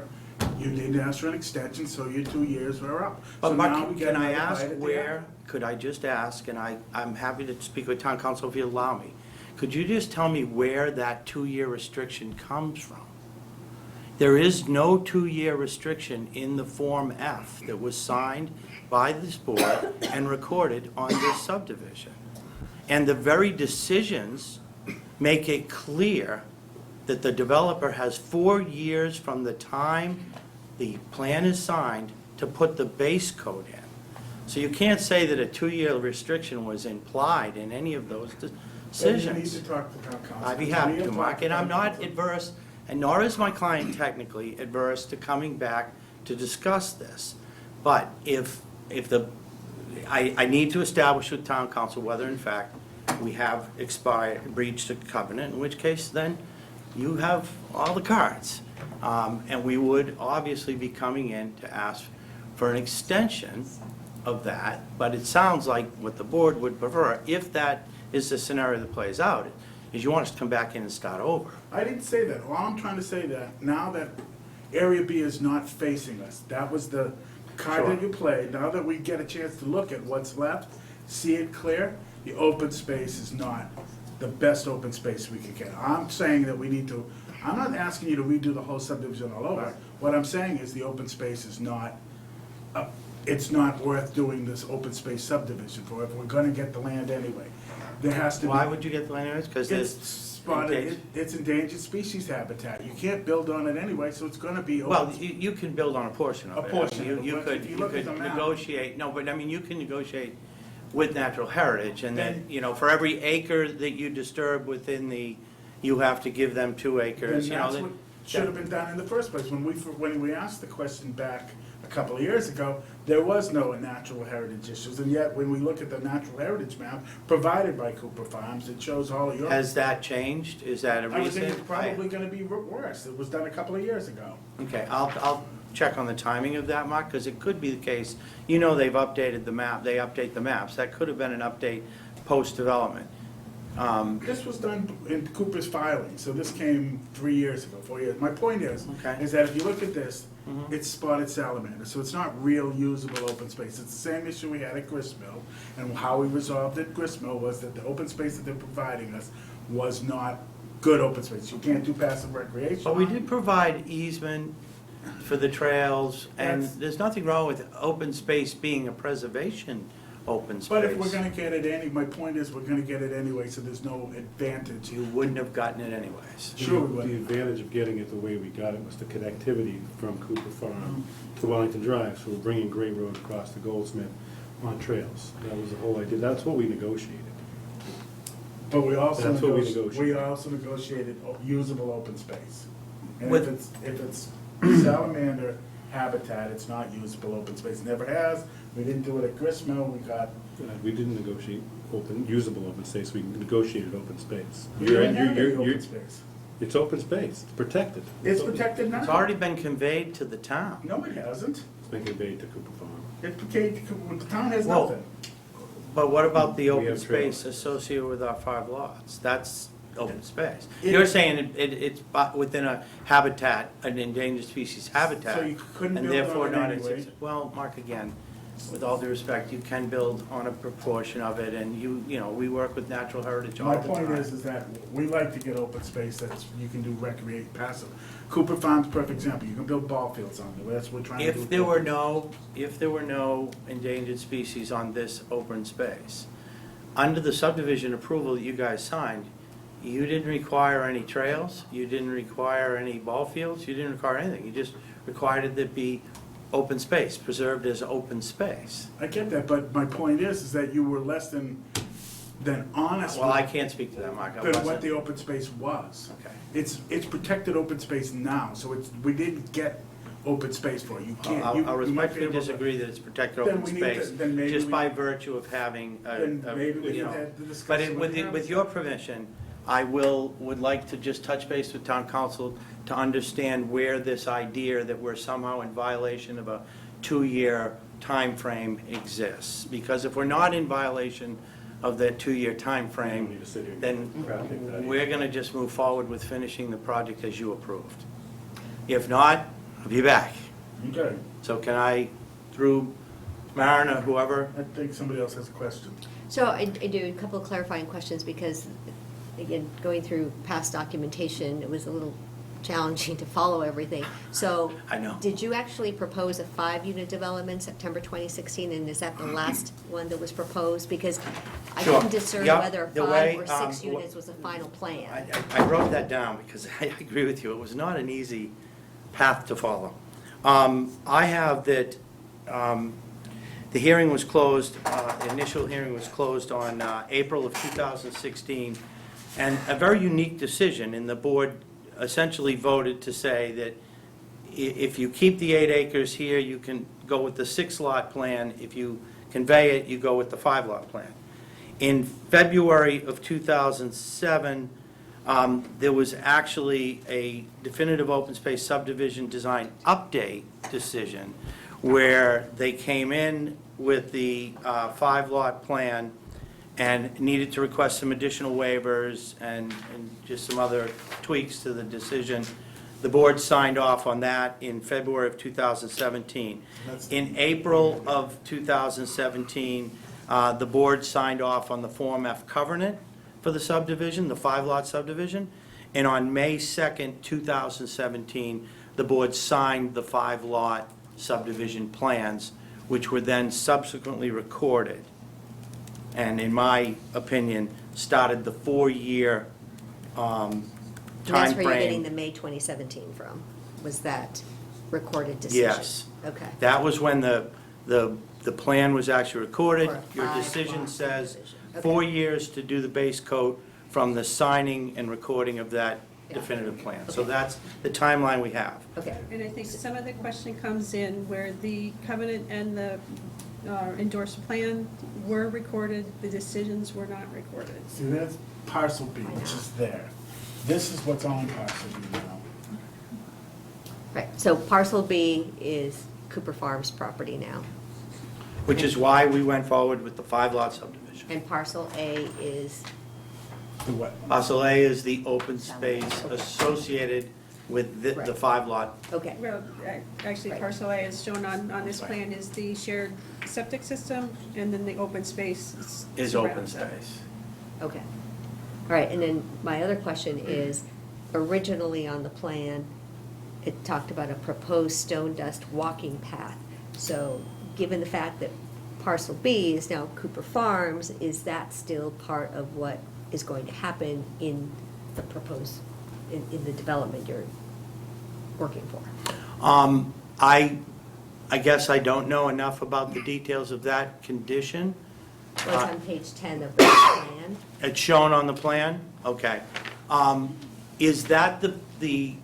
didn't ask for an extension, so your 2 years were up. But So Mark, now we get can I another ask bite at the where, apple. could I just ask, and I'm happy to speak with town council if you allow me, could you just tell me where that 2-year restriction comes from? There is no 2-year restriction in the Form F that was signed by this board and recorded on this subdivision. And the very decisions make it clear that the developer has 4 years from the time the plan is signed to put the base coat in. So you can't say that a 2-year restriction was implied in any of those decisions. You need to talk to town council. I'd be happy to, Mark, and I'm not adverse, and nor is my client technically adverse to coming back to discuss this. But I need to establish with town council whether in fact we have breached a covenant, in which case then you have all the cards. And we would obviously be coming in to ask for an extension of that, but it sounds like what the board would prefer, if that is the scenario that plays out, is you want us to come back in and start over. I didn't say that. All I'm trying to say that now that Area B is not facing us, that was the card that you played. Now that we get a chance to look at what's left, see it clear, the open space is not the best open space we could get. I'm saying that we need to, I'm not asking you to redo the whole subdivision all over. What I'm saying is the open space is not, it's not worth doing this open space subdivision for if we're gonna get the land anyway. There has to be. Why would you get the land anyways? Because It's it's spotted, it's endangered species habitat. You can't build on it anyway, so it's gonna be. well, you can build on a portion of it. A portion You of it, you but could, if you you look at could the map- negotiate, no, but I mean, you can negotiate with natural heritage, and then, for every acre that you disturb within you have to give them 2 acres, Then that's what should have been done in the first place. When we asked the question back a couple of years ago, there was no natural heritage issues, and yet when we look at the natural heritage map provided by Cooper Farms, it shows all of your. Has that changed? Is that a I would reason? think it's probably gonna be worse. It was done a couple of years ago. Okay, I'll check on the timing of that, Mark, because it could be the case, they've updated the map, they update the maps. That could have been an update post-development. This was done in Cooper's filing, so this came 3 years ago, 4 years. My point is Okay. that if you look at this, it's spotted salamander, so it's not real usable open space. It's the same issue we had at Gristmill, and how we resolved at Gristmill was that the open space that they're providing us was not good open space. You can't do passive recreation. But we did provide easement for the trails, and That's- there's nothing wrong with open space being a preservation open space. But if we're gonna get it my point is, we're gonna get it anyway, so there's no advantage. You wouldn't have gotten it anyways. Sure we The would. advantage of getting it the way we got it was the connectivity from Cooper Farm to Wellington Drive. So we're bringing Gray Road across to Goldsmith on trails. That was the whole idea. That's what we negotiated. But we also That's what we negotiated usable open space. And With- if it's salamander habitat, it's not usable open space. Never has. We didn't do it at Gristmill. We didn't negotiate usable open space. We negotiated open space. We didn't have any open space. It's open space. It's protected. It's protected now. It's already been conveyed to the town. No, it hasn't. It's been conveyed to Cooper Farm. The town has Well, nothing. But what about the We open have space trails. associated with our 5 lots? That's open space. It- You're saying it's within a habitat, an endangered species habitat. So you couldn't and build on therefore it not anyway? Well, Mark, again, with all due respect, you can build on a proportion of it, and you know, we work with natural heritage all My the time. point is that we like to get open space that you can do recreate passive. Cooper Farm's a perfect example. You can build ball fields on it. That's what we're trying to do. If there were no endangered species on this open space, under the subdivision approval that you guys signed, you didn't require any trails, you didn't require any ball fields, you didn't require anything. You just required it to be open space, preserved as open space. I get that, but my point is that you were less than honest. Well, I can't speak to that, Mark. I Than what wasn't. the open space was. Okay. It's protected open space now, so we didn't get open space for it. You can't. you- I'll you might be respectfully able to- disagree that it's protected Then open we need to- space, then maybe just we- by virtue of having Then maybe we you can know. have the discussion But it- with with them. your permission, I would like to just touch base with town council to understand where this idea that we're somehow in violation of a 2-year time frame exists. Because if we're not in violation of that 2-year time We frame, don't need to sit here and then graphic that. we're gonna just move forward with finishing the project as you approved. If not, I'll be back. Okay, So can I, through Maren or whoever, I think somebody else has a question. So I do a couple of clarifying questions because, again, going through past documentation, it was a little challenging to follow everything. So. I know. Did you actually propose a 5-unit development September 2016, and is that the last one that was proposed? Because I Sure. couldn't discern Yep. whether The 5 way, or 6 units was the final plan. I wrote that down because I agree with you. It was not an easy path to follow. I have that the hearing was closed, the initial hearing was closed on April of 2016, and a very unique decision, and the board essentially voted to say that if you keep the 8 acres here, you can go with the 6-lot plan. If you convey it, you go with the 5-lot plan. In February of 2007, there was actually a definitive open space subdivision design update decision where they came in with the 5-lot plan and needed to request some additional waivers and just some other tweaks to the decision. The board signed off on that in February of 2017. In April of 2017, the board signed off on the Form F covenant for the subdivision, the 5-lot subdivision. And on May 2nd, 2017, the board signed the 5-lot subdivision plans, which were then subsequently recorded. And in my opinion, started the 4-year And that's where you're getting the timeframe. May 2017 from, was that recorded decision? Yes. Okay. That was when the plan was actually recorded. For a Your 5-lot decision says subdivision. Okay. 4 years to do the base coat from the signing and recording of that definitive plan. So Okay. that's the timeline we have. Okay. And I think some of the question comes in where the covenant and the endorsed plan were recorded, the decisions were not recorded. See, that's parcel B, which is there. This is what's on parcel B now. Right, so parcel B is Cooper Farms property now, Which is why we went forward with the 5-lot subdivision. and parcel A is, The what? Parcel A is the open space associated with the Right. 5-lot. okay, Well, actually, Right. parcel A is shown on this plan is the shared septic system, and then the open space Is open surrounds that. space. okay. All right, and then my other question is, originally on the plan, it talked about a proposed stone dust walking path. So, given the fact that parcel B is now Cooper Farms, is that still part of what is going to happen in the proposed, in the development you're working for? I guess I don't know enough about the details of that condition. Well, it's on page 10 of the plan. It's shown on the plan? Okay. Is that the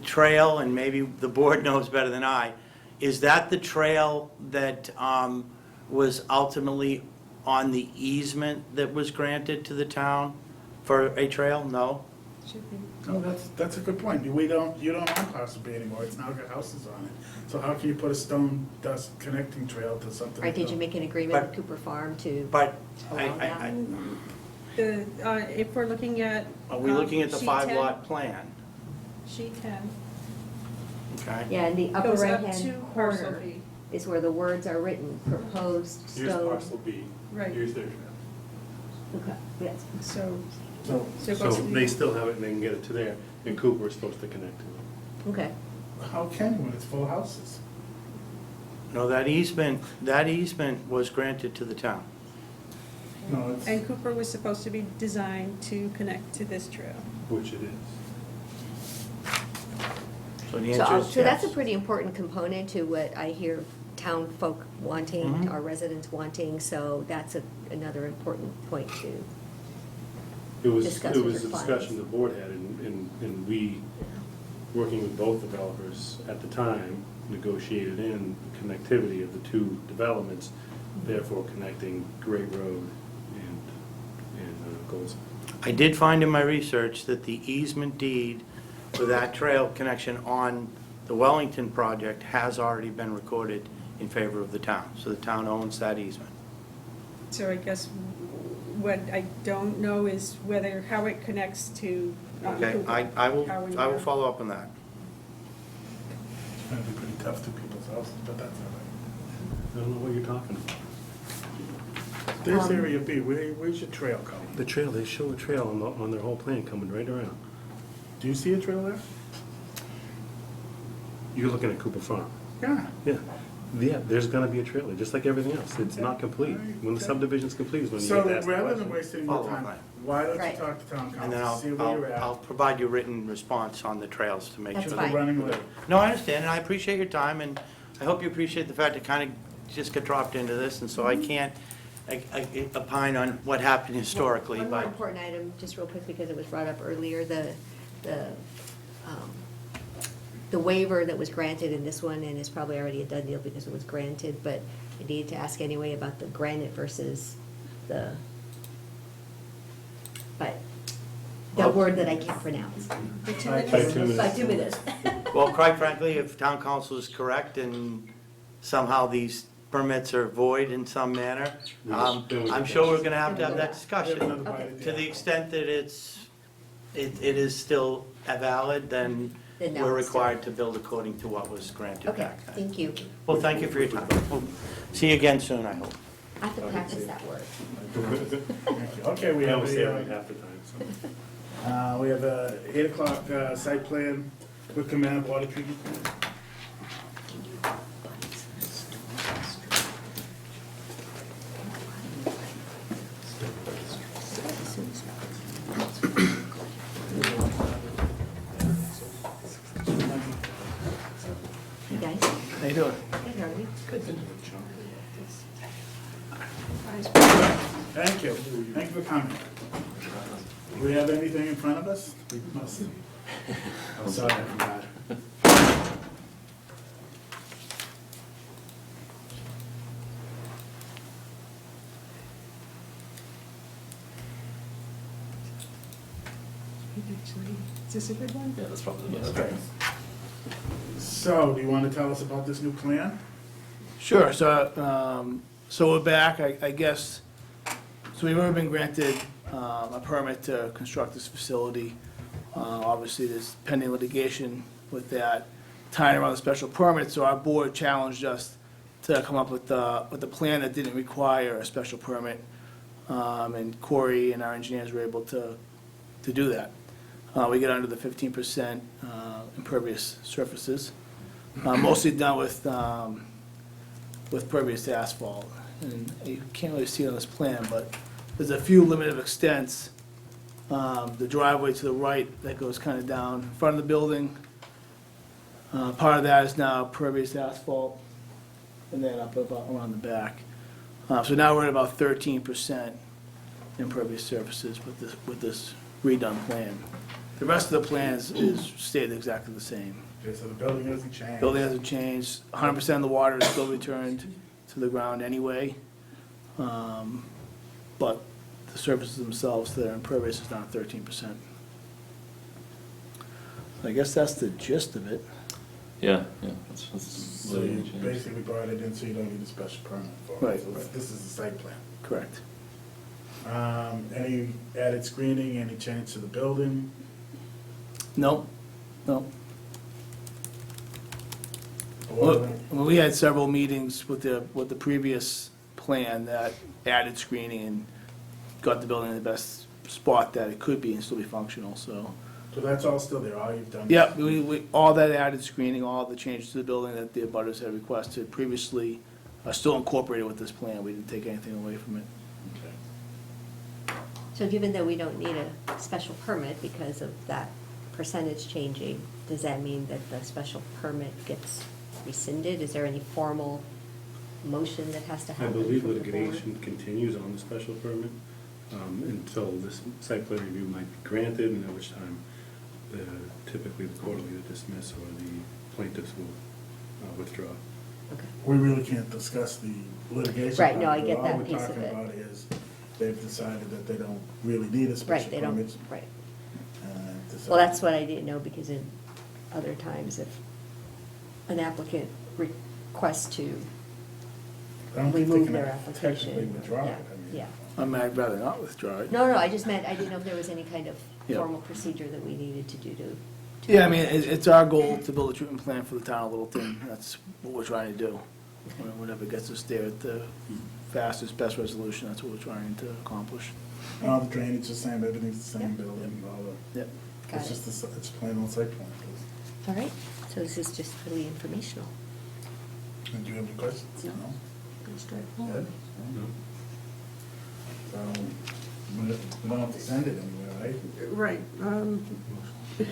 trail, and maybe the board knows better than I, is that the trail that was ultimately on the easement that was granted to the town for a trail? No? Should be. No, that's a good point. You don't own parcel B anymore, it's now got houses on it. So how can you put a stone dust connecting trail to something? Right, did that you don't- make an agreement with Cooper Farm to But allow that? If we're looking at. are we looking at the sheet 5 10, lot plan? Sheet 10 Okay? Yeah, in the upper goes up right-hand to parcel corner B. is where the words are written, proposed Here's stone. parcel B. Right. Here's their trail. Okay, yes. So, So, so it So goes to they the, still have it and they can get it to there, and Cooper is supposed to connect to it. Okay. how can you when it's full of houses? No, that easement was granted to the town. No, it's. and Cooper was supposed to be designed to connect to this trail. Which it is. So the So, answer is so that's a yes. pretty important component to what I hear town folk wanting, Mhm. our residents wanting, so that's another important point to, It was Discuss a with your discussion clients. the board had, and we, working with both developers at the time, negotiated in connectivity of the two developments, therefore connecting Great Road and Golds. I did find in my research that the easement deed for that trail connection on the Wellington project has already been recorded in favor of the town. So the town owns that easement. So I guess what I don't know is whether, how it connects to Okay, Cooper. I will How and I will where. follow up on that. It's gonna be pretty tough to people's houses, but that's all I don't know what you're talking about. right. There's area B, where's your trail coming? The trail, they show a trail on their whole plan coming right around. Do you see a trail there? You're looking at Cooper Farm. Yeah. Yeah, there's gonna be a trail there, just like everything else. It's not complete. When the subdivision's complete is when you So have to ask the rather than question. wasting your Follow up time, on it. why don't you Right. talk to town And then council, see where you're I'll at? provide you written response on the trails to make That's sure. We're fine. running late. No, I understand, and I appreciate your time, and I hope you appreciate the fact it kind of just got dropped into this, and so I can't I opine on what happened historically, One more but important item, just real quick, because it was brought up earlier, um, the waiver that was granted in this one, and it's probably already a done deal because it was granted, but I need to ask anyway about the granite versus the word that I can't pronounce. Bituminous. Bituminous. well, quite frankly, if town council is correct and somehow these permits are void in some manner, I'm sure we're gonna have that discussion. Another bite at the To the apple. extent that it is still valid, then Then now we're it's still- required to build according to what was granted Okay, back then. thank you. Well, thank you for your time. We'll see you again soon, I hope. I have to practice that word. Thank you. Okay, we I have was there a, like half the time, so. we have a 8 o'clock site plan, quick command water treatment plant. Hey, guys. How you doing? Good, how are you? Thank you. Thank you for coming. Do we have anything in front of us? We must. I'm sorry, I forgot. Is this a good one? Yeah, that's probably the best. Okay. So, do you want to tell us about this new plan? Sure, so we're back, I guess, so we've already been granted a permit to construct this facility. Obviously, there's pending litigation with that, tying around the special permit, so our board challenged us to come up with a plan that didn't require a special permit, and Corey and our engineers were able to do that. We get under the 15% impervious surfaces, mostly done with with pervious asphalt. And you can't really see it on this plan, but there's a few limited extents. The driveway to the right that goes kind of down in front of the building. Part of that is now pervious asphalt, and then up around the back. So now we're at about 13% impervious surfaces with this redone plan. The rest of the plan is stayed exactly the same. Okay, so the building hasn't changed. Building hasn't changed. 100% of the water is still returned to the ground anyway. But the surfaces themselves, their impervious is down 13%. I guess that's the gist of it. Yeah, that's So you basically brought it in so you don't need a special permit for it. Right, So right. this is the site plan. Correct. Any added screening, any change to the building? No, no. Or- Well, we had several meetings with the previous plan that added screening and got the building in the best spot that it could be and still be functional, so. So that's all still there, all you've done? Yeah, all that added screening, all the changes to the building that the abutters had requested previously are still incorporated with this plan. We didn't take anything away from it. Okay. So given that we don't need a special permit because of that percentage changing, does that mean that the special permit gets rescinded? Is there any formal motion that has to I happen? believe from the board? litigation continues on the special permit until this site plan review might be granted, and at which time typically the court will either dismiss or the plaintiffs will withdraw. Okay. We really can't discuss the litigation. Right, no, part I of it. get that piece of All we're it. talking about is they've decided that they don't really need a Right, special they don't, permit. right. Decided- Well, that's what I didn't know, because in other times, if an applicant requests to I don't think they remove can their technically application. withdraw yeah, it. I mean, Yeah. I mean, I'd rather not withdraw it. No, I just meant, I didn't know if there was any kind of Yeah. formal procedure that we needed to do to. Yeah, I mean, it's our goal to build a treatment plan for the town of Littleton. That's what we're trying to do. I mean, whatever gets us there at the fastest, best resolution, that's what we're trying to accomplish. And all the drainage is the same, everything's the same building, all the, Yep. Got it's it. just, it's plain old site plan. All right, so this is just really informational. And do you have any questions? No. Pretty straightforward. Good? So, we don't have to send it anywhere, right? Right.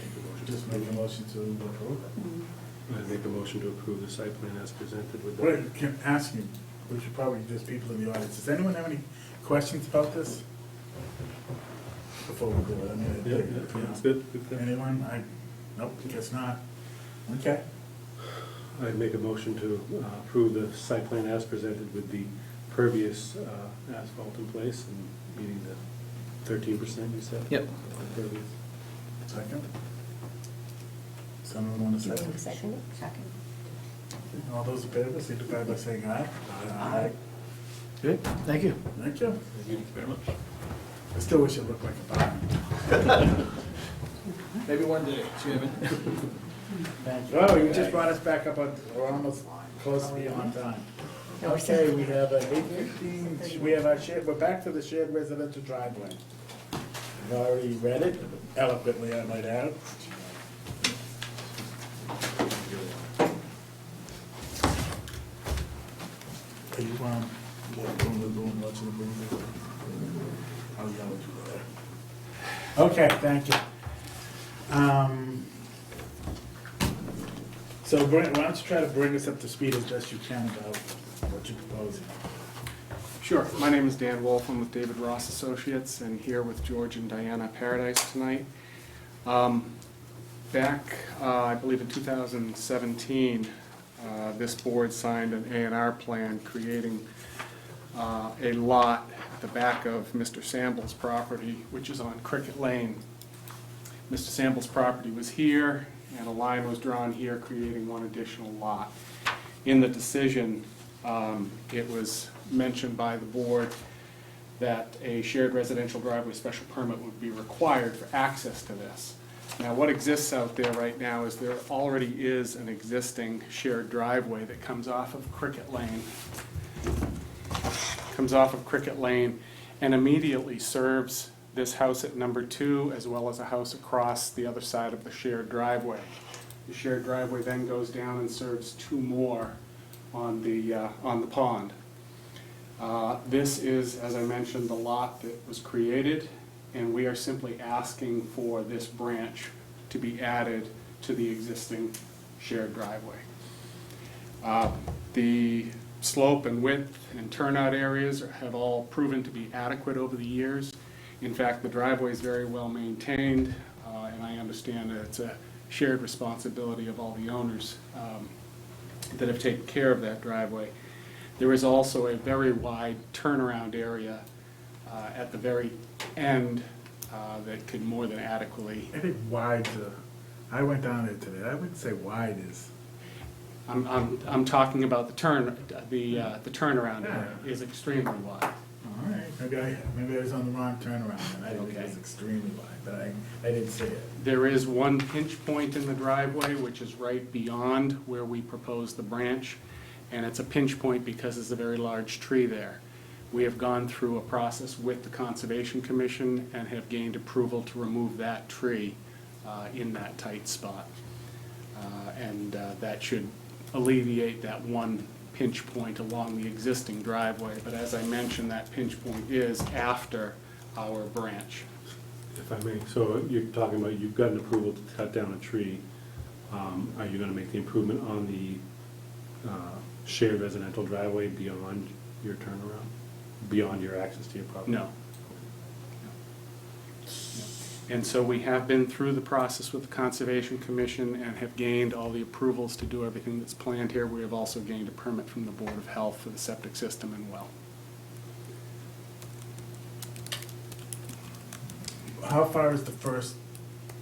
Just make a motion to approve it. I make a motion to approve the site plan as presented with the. Wait, can I ask you, we should probably just people in the audience, does anyone have any questions about this? Before we do it, I mean, Yeah, it's good. anyone? Nope, guess not. Okay. I'd make a motion to approve the site plan as presented with the pervious asphalt in place and meeting the 13% you said? Yep. Pervious. Second? Someone want to Do you second? want to second it? Second. All those in favor, signify by saying aye. Aye. Good, thank you. Thank you. Thank you very much. I still wish it looked like a barn. Maybe one day, Chairman. Thank you. Oh, you just brought us back up on, we're almost close to being on time. Okay, we have a 8:15, we have our shared, we're back to the shared residential driveway. We've already read it eloquently, I might add. Are you, going to go and watch the movie? I'll yell at you there. Okay, thank you. So why don't you try to bring us up to speed as best you can about what you're proposing? Sure. My name is Dan Wolf. I'm with David Ross Associates and here with George and Diana Paradise tonight. Back, I believe in 2017, this board signed an A&R plan creating a lot at the back of Mr. Samble's property, which is on Cricket Lane. Mr. Samble's property was here, and a line was drawn here, creating one additional lot. In the decision, it was mentioned by the board that a shared residential driveway special permit would be required for access to this. Now, what exists out there right now is there already is an existing shared driveway that comes off of Cricket Lane. Comes off of Cricket Lane and immediately serves this house at number 2 as well as a house across the other side of the shared driveway. The shared driveway then goes down and serves 2 more on the pond. This is, as I mentioned, the lot that was created, and we are simply asking for this branch to be added to the existing shared driveway. The slope and width and turnout areas have all proven to be adequate over the years. In fact, the driveway is very well maintained, and I understand that it's a shared responsibility of all the owners that have taken care of that driveway. There is also a very wide turnaround area at the very end that could more than adequately. I think wide, I went down there today, I wouldn't say wide is. I'm talking about the turnaround area is extremely wide. All right, maybe I was on the wrong turnaround, and I think it was extremely wide, but I didn't see it. There is one pinch point in the driveway, which is right beyond where we propose the branch, and it's a pinch point because there's a very large tree there. We have gone through a process with the Conservation Commission and have gained approval to remove that tree in that tight spot. And that should alleviate that one pinch point along the existing driveway. But as I mentioned, that pinch point is after our branch. If I may, so you're talking about you've got an approval to cut down a tree. Are you gonna make the improvement on the shared residential driveway beyond your turnaround? Beyond your access to your property? No. And so we have been through the process with the Conservation Commission and have gained all the approvals to do everything that's planned here. We have also gained a permit from the Board of Health for the septic system and well. How far is the first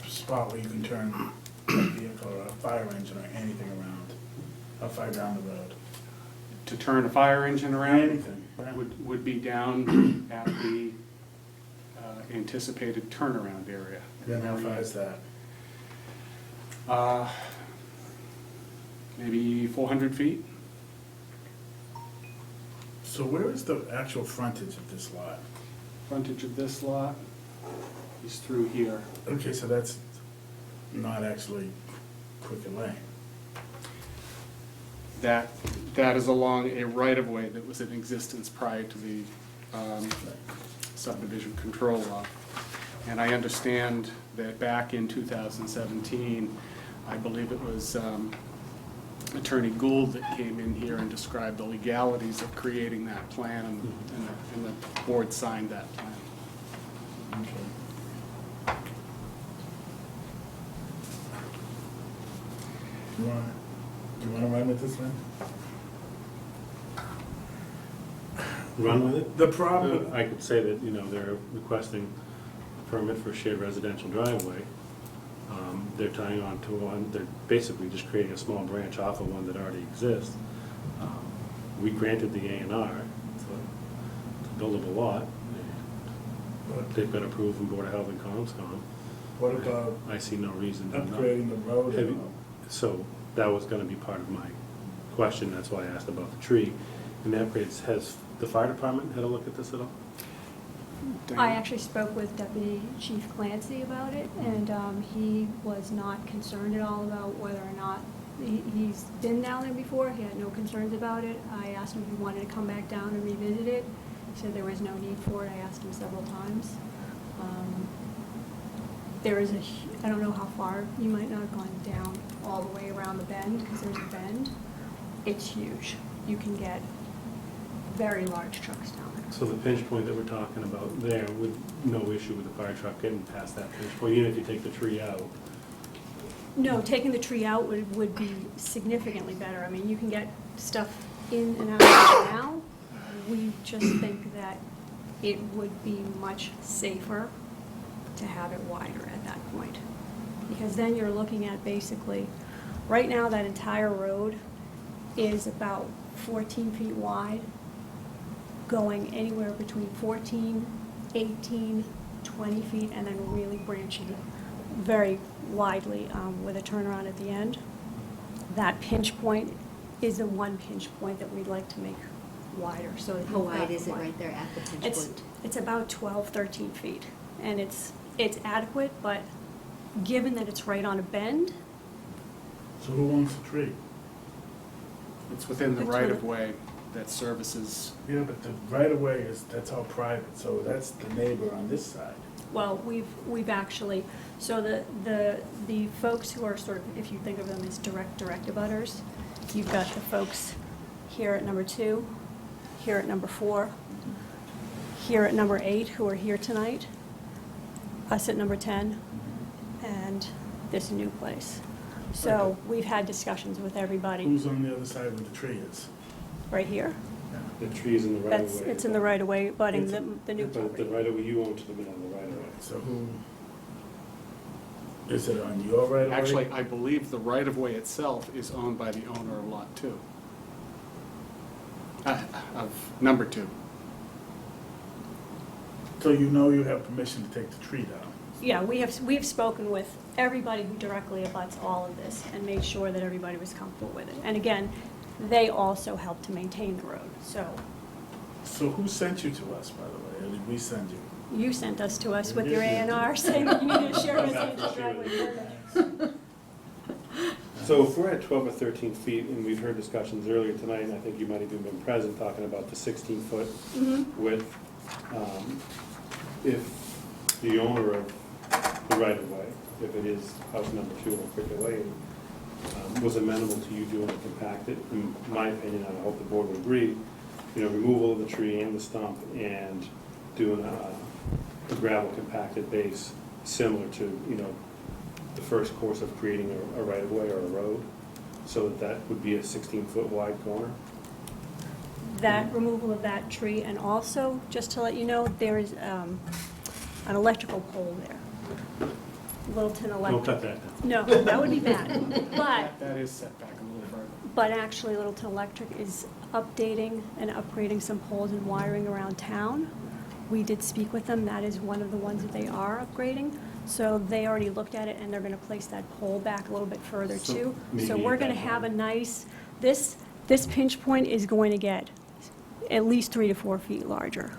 spot where you can turn a vehicle or a fire engine or anything around? How far down the road? To turn a fire engine around? Anything, yeah. Would be down at the anticipated turnaround area. Then how far is that? Maybe 400 feet. So where is the actual frontage of this lot? Frontage of this lot is through here. Okay, so that's not actually Quicker Lane. That is along a right-of-way that was in existence prior to the subdivision control law. And I understand that back in 2017, I believe it was Attorney Gould that came in here and described the legalities of creating that plan, and the board signed that plan. Okay. You want to run with this one? Run with it? The problem. I could say that, they're requesting a permit for a shared residential driveway. They're tying on to one, they're basically just creating a small branch off of one that already exists. We granted the A&R, it's a buildable lot. They've got approved from Board of Health and Conscom. What about I see no reason to not. upgrading the road? Have you- So that was gonna be part of my question, that's why I asked about the tree. And the upgrades, has the fire department had a look at this at all? I actually spoke with Deputy Chief Clancy about it, and he was not concerned at all about whether or not, he's been down there before, he had no concerns about it. I asked him if he wanted to come back down and revisit it. He said there was no need for it. I asked him several times. There is I don't know how far, you might not have gone down all the way around the bend, because there's a bend. It's huge. You can get very large trucks down there. So the pinch point that we're talking about there, with no issue with the fire truck getting past that pinch point, even if you take the tree out? No, taking the tree out would be significantly better. I mean, you can get stuff in and out of it now. We just think that it would be much safer to have it wider at that point. Because then you're looking at basically, right now that entire road is about 14 feet wide, going anywhere between 14, 18, 20 feet, and then really branching very widely with a turnaround at the end. That pinch point is the one pinch point that we'd like to make wider. So that How wide is it right there at the pinch point? It's about 12, 13 feet, and it's adequate, but given that it's right on a bend. So who owns the tree? It's within the right-of-way that services. Yeah, but the right-of-way that's all private, so that's the neighbor on this side. Well, we've actually, so the folks who are sort of, if you think of them as direct abutters, you've got the folks here at number 2, here at number 4, here at number 8, who are here tonight, us at number 10, and this new place. So we've had discussions with everybody. Who's on the other side where the tree is? Right here. The tree's in the right of way. It's in the right of way, abutting the new But the property. right of way, you own to the middle of the right of way. So who, is it on your right-of-way? Actually, I believe the right-of-way itself is owned by the owner of Lot 2. Of number 2. So you know you have permission to take the tree down? Yeah, we've spoken with everybody who directly abuts all of this and made sure that everybody was comfortable with it. And again, they also help to maintain the road, so So who sent you to us, by the way, or did we send you? you sent us to us with your A&R saying that you needed a shared residential driveway permit. So if we're at 12 or 13 feet, and we've heard discussions earlier tonight, and I think you might have even been present, talking about the 16-foot width, if the owner of the right-of-way, if it is house number 2 or Cricket Lane, was amenable to you doing a compacted, in my opinion, and I hope the board would agree, removal of the tree and the stump and doing a gravel compacted base similar to, the first course of creating a right-of-way or a road, so that would be a 16-foot wide corner. That removal of that tree, and also, just to let you know, there is an electrical pole there. Littleton Electric. Don't cut that down. No, that would be bad. But That is set back a little further. But actually, Littleton Electric is updating and upgrading some poles and wiring around town. We did speak with them. That is one of the ones that they are upgrading. So they already looked at it, and they're going to place that pole back a little bit further So too. maybe So we're at going to that have a point. nice, this pinch point is going to get at least 3 to 4 feet larger.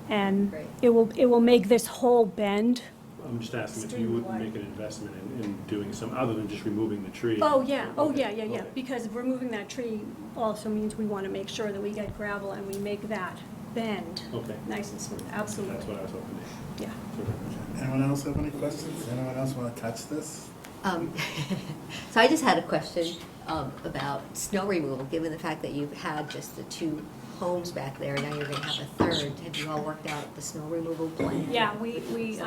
And it will make this whole bend. I'm just asking if you would make an investment in doing some, other than just removing the tree. Oh, yeah, Okay. yeah. Because removing that tree also means we want to make sure that we get gravel and we make that bend Okay. nice and smooth, absolutely. That's what I was hoping to. Yeah. Anyone else have any questions? Anyone else want to touch this? So I just had a question about snow removal, given the fact that you've had just the 2 homes back there, now you're going to have a third. Have you all worked out the snow removal plan? Yeah, we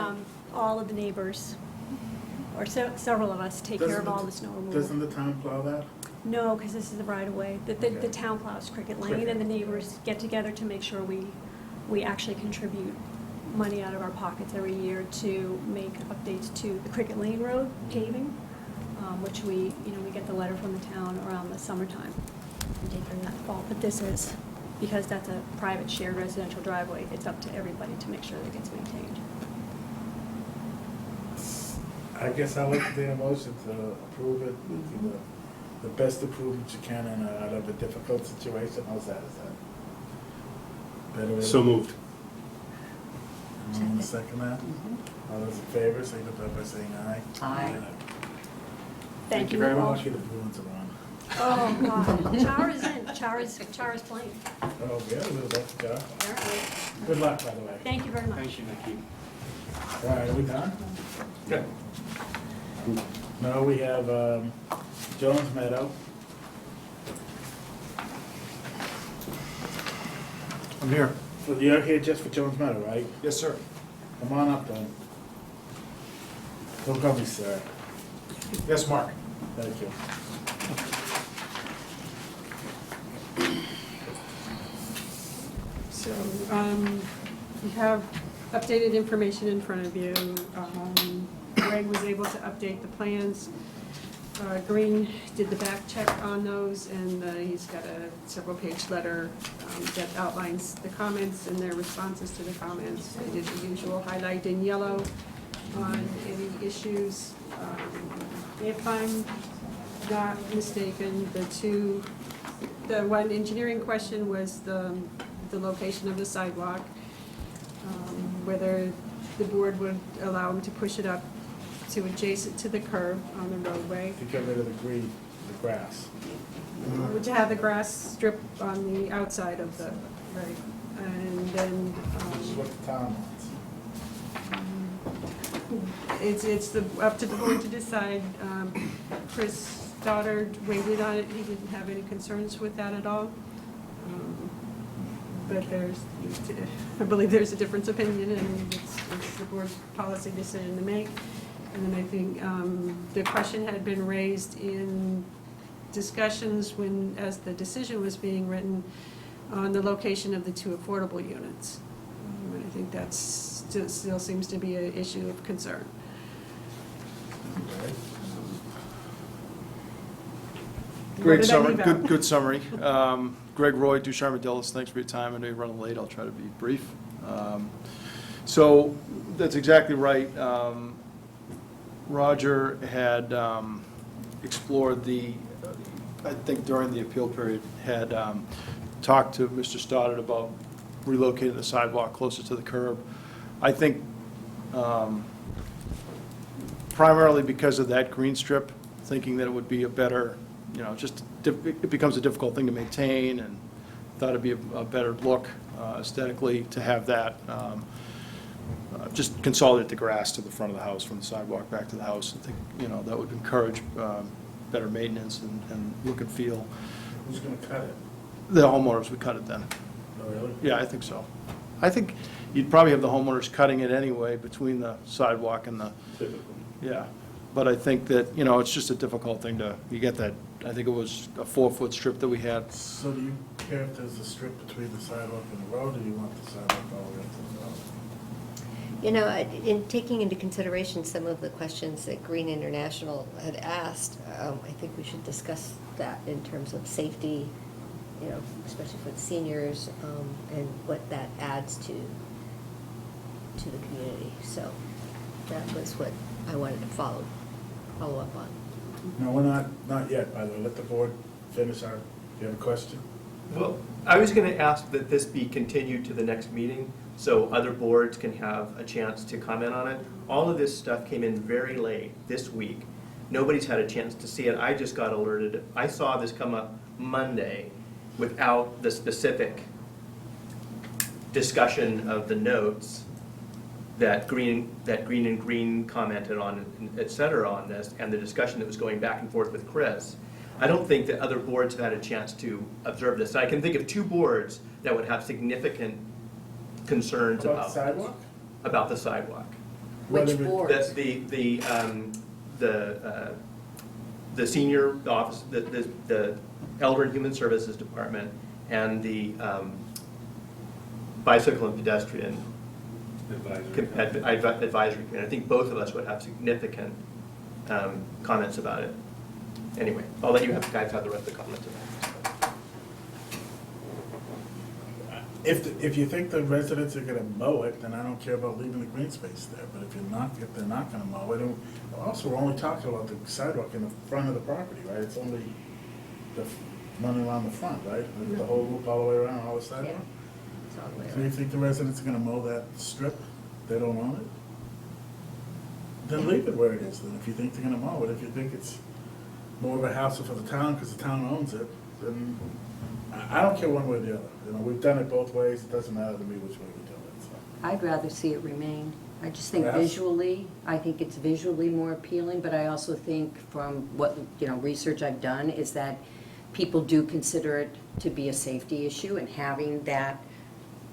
all of the neighbors, or several of us, take care of all the snow removal. Doesn't the town plow that? No, because this is the right of way. The town plows Cricket Lane, and the neighbors get together to make sure we actually contribute money out of our pockets every year to make updates to the Cricket Lane Road paving, which we get the letter from the town around the summertime and take care of that fall. But this is, because that's a private shared residential driveway, it's up to everybody to make sure that it gets maintained. I guess I'd like to take a motion to approve it, the best improvement you can out of a difficult situation. How's that? Is that better? So moved. Anyone want to second that? All those in favor, signify by saying aye. Aye. Thank you very all. much. The Bruins are on. Oh, God. Chara's in. Chara's playing, Oh, yeah, that's good. apparently. Good luck, by the way. Thank you very much. Thank you. All right, are we done? Good. Now we have Jones Meadow. I'm here. You're here just for Jones Meadow, right? Yes, sir. Come on up then. Don't call me sir. Yes, Mark. Thank you. So, you have updated information in front of you. Greg was able to update the plans. Green did the back check on those, and he's got a several-page letter that outlines the comments and their responses to the comments. They did the usual highlight in yellow on any issues. If I'm not mistaken, the one engineering question was the location of the sidewalk, whether the board would allow him to push it up to adjacent to the curb on the roadway. To get rid of the green, the grass. to have the grass strip on the outside of the, right, and then, Which is what the town wants. it's up to the board to decide. Chris Stoddard weighed in on it, he didn't have any concerns with that at all. But I believe there's a difference of opinion, and it's the board's policy decision to make. And then I think the question had been raised in discussions as the decision was being written on the location of the 2 affordable units. And I think that still seems to be an issue of concern. Great What did I summary, leave out? good summary. Greg Roy, Ducharme Dillis, thanks for your time. I know you're running late, I'll try to be brief. So, that's exactly right. Roger had explored I think during the appeal period, had talked to Mr. Stoddard about relocating the sidewalk closer to the curb. I think primarily because of that green strip, thinking that it would be a better, it becomes a difficult thing to maintain, and thought it'd be a better look aesthetically to have that, just consolidate the grass to the front of the house from the sidewalk back to the house. I think, that would encourage better maintenance and look and feel. Who's gonna cut it? The homeowners would cut it then. Oh, really? Yeah, I think so. I think you'd probably have the homeowners cutting it anyway between the sidewalk and the, yeah. But I think that, it's just a difficult thing you get that, I think it was a 4-foot strip that we had. So do you care if there's a strip between the sidewalk and the road, or do you want the sidewalk all the way up to the road? In taking into consideration some of the questions that Green International had asked, I think we should discuss that in terms of safety, especially for the seniors, and what that adds to the community. So that was what I wanted to follow up on. No, we're not yet, by the way. Let the board finish our, you have a question? Well, I was going to ask that this be continued to the next meeting, so other boards can have a chance to comment on it. All of this stuff came in very late this week. Nobody's had a chance to see it. I just got alerted. I saw this come up Monday without the specific discussion of the notes that Green and Green commented on, et cetera, on this, and the discussion that was going back and forth with Chris. I don't think that other boards have had a chance to observe this. I can think of 2 boards that would have significant concerns About the sidewalk? About the sidewalk. Which boards? The senior office, the Elder and Human Services Department, and the Bicycle and Pedestrian Advisory Committee. I think both of us would have significant comments about it. Anyway, I'll let you guys have the rest of the comments. If you think the residents are gonna mow it, then I don't care about leaving the green space there, but if they're not gonna mow it, and also, we're only talking about the sidewalk in the front of the property, right? It's only the running around the front, right? The whole loop all the way around, all the sidewalk? It's all the way So you around. think the residents are gonna mow that strip? They don't own it? Then leave it where it is, then, if you think they're gonna mow it. If you think it's more of a hassle for the town, because the town owns it, then I don't care one way or the other. We've done it both ways, it doesn't matter to me which way we do it, so. I'd rather see it remain. I just think Grass? visually, I think it's visually more appealing, but I also think from what, research I've done, is that people do consider it to be a safety issue, and having that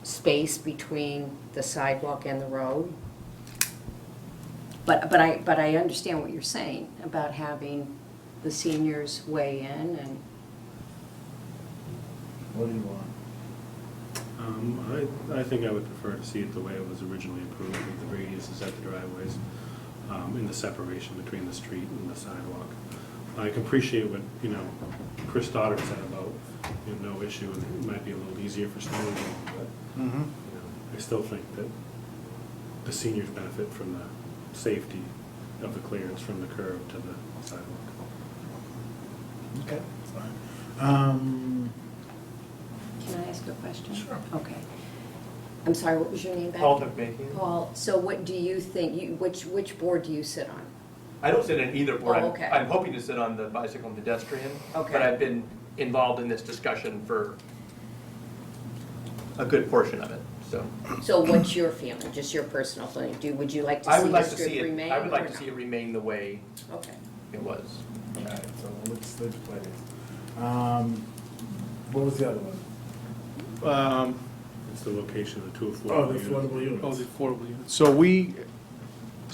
space between the sidewalk and the road. But I understand what you're saying about having the seniors weigh in, and What do you want? I think I would prefer to see it the way it was originally approved, with the radiuses at the driveways, and the separation between the street and the sidewalk. I can appreciate what, Chris Stoddard said about, no issue, and it might be a little easier for snow removal, but, I still think that the seniors benefit from the safety of the clearance from the curb to the sidewalk. Okay, fine. can I ask a question? Sure. Okay. I'm sorry, what was your name back? Paul McMahon. Paul, so what do you think, which board do you sit on? I don't sit in either board. Oh, okay. I'm hoping to sit on the bicycle and pedestrian. Okay. But I've been involved in this discussion for a good portion of it, so. So what's your feeling, just your personal feeling? Would you like to I see would the like to strip see it, remain? I would like or to no? see it remain the way Okay. it was. All right, so let's play this. What was the other one? It's the location of the two affordable Oh, the units. affordable units. Oh, the affordable units.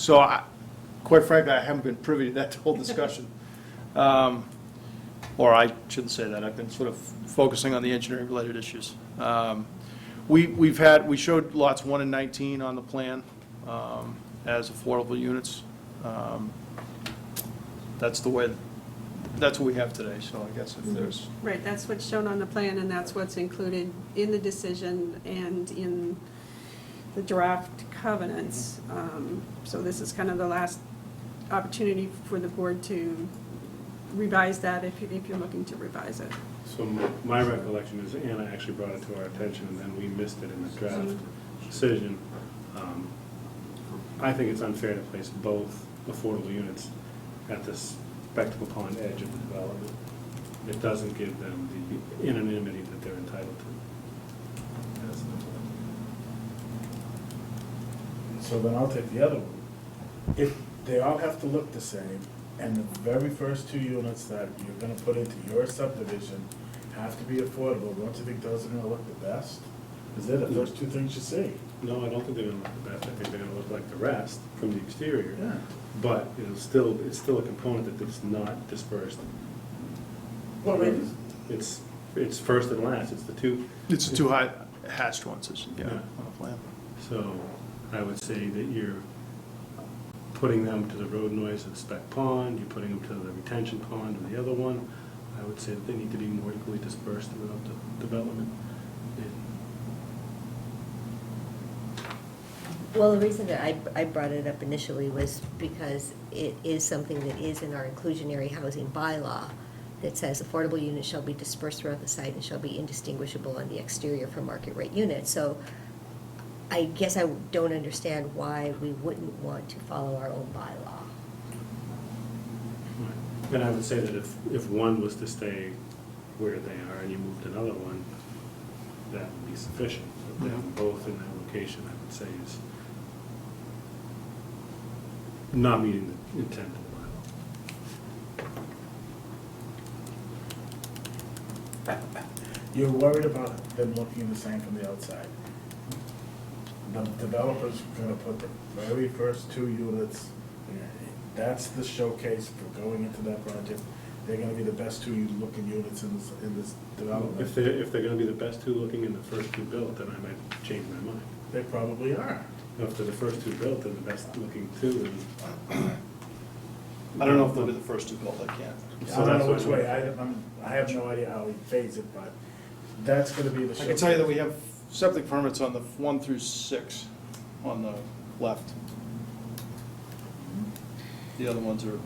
So quite frankly, I haven't been privy to that whole discussion. Or I shouldn't say that, I've been sort of focusing on the engineering-related issues. We showed lots 1 and 19 on the plan as affordable units. That's what we have today, so I guess if there's, Right, that's what's shown on the plan, and that's what's included in the decision and in the draft covenants. So this is kind of the last opportunity for the board to revise that if you're looking to revise it. So my recollection is Anna actually brought it to our attention, and then we missed it in the draft decision. I think it's unfair to place both affordable units at this Spectacle Pond edge of the development. It doesn't give them the anonymity that they're entitled to. That's the So then I'll take the other one. If they all have to look the same, and the very first 2 units that you're gonna put into your subdivision have to be affordable, don't you think those are gonna look the best? Because they're the first 2 things you see. No, I don't think they're gonna look the best. I think they're gonna look like the rest from the exterior. Yeah. But it's still a component that it's not dispersed. Well, it is. It's first and last. It's the two. it's the 2 high hatched ones, yeah, Yeah. on the plan. So I would say that you're putting them to the road noise of the spec pond, you're putting them to the retention pond of the other one. I would say that they need to be more equally dispersed throughout the development. Well, the reason that I brought it up initially was because it is something that is in our inclusionary housing bylaw that says affordable units shall be dispersed throughout the site and shall be indistinguishable on the exterior from market rate units. So I guess I don't understand why we wouldn't want to follow our own bylaw. And I would say that if one was to stay where they are and you moved another one, that would be sufficient. But to have them both in that location, I would say is not meeting the intent of the bylaw. You're worried about them looking the same from the outside. The developer's gonna put the very first 2 units, that's the showcase for going into that project. They're gonna be the best 2 looking units in this development. If they're gonna be the best 2 looking and the first 2 built, then I might change my mind. They probably are. If they're the first 2 built and the best looking 2, then. I don't know if they'll be the first 2 built, I can't. I don't know which way, I have no idea how he phased it, but that's gonna be the I showcase. can tell you that we have septic permits on the 1 through 6 on the left. The other ones are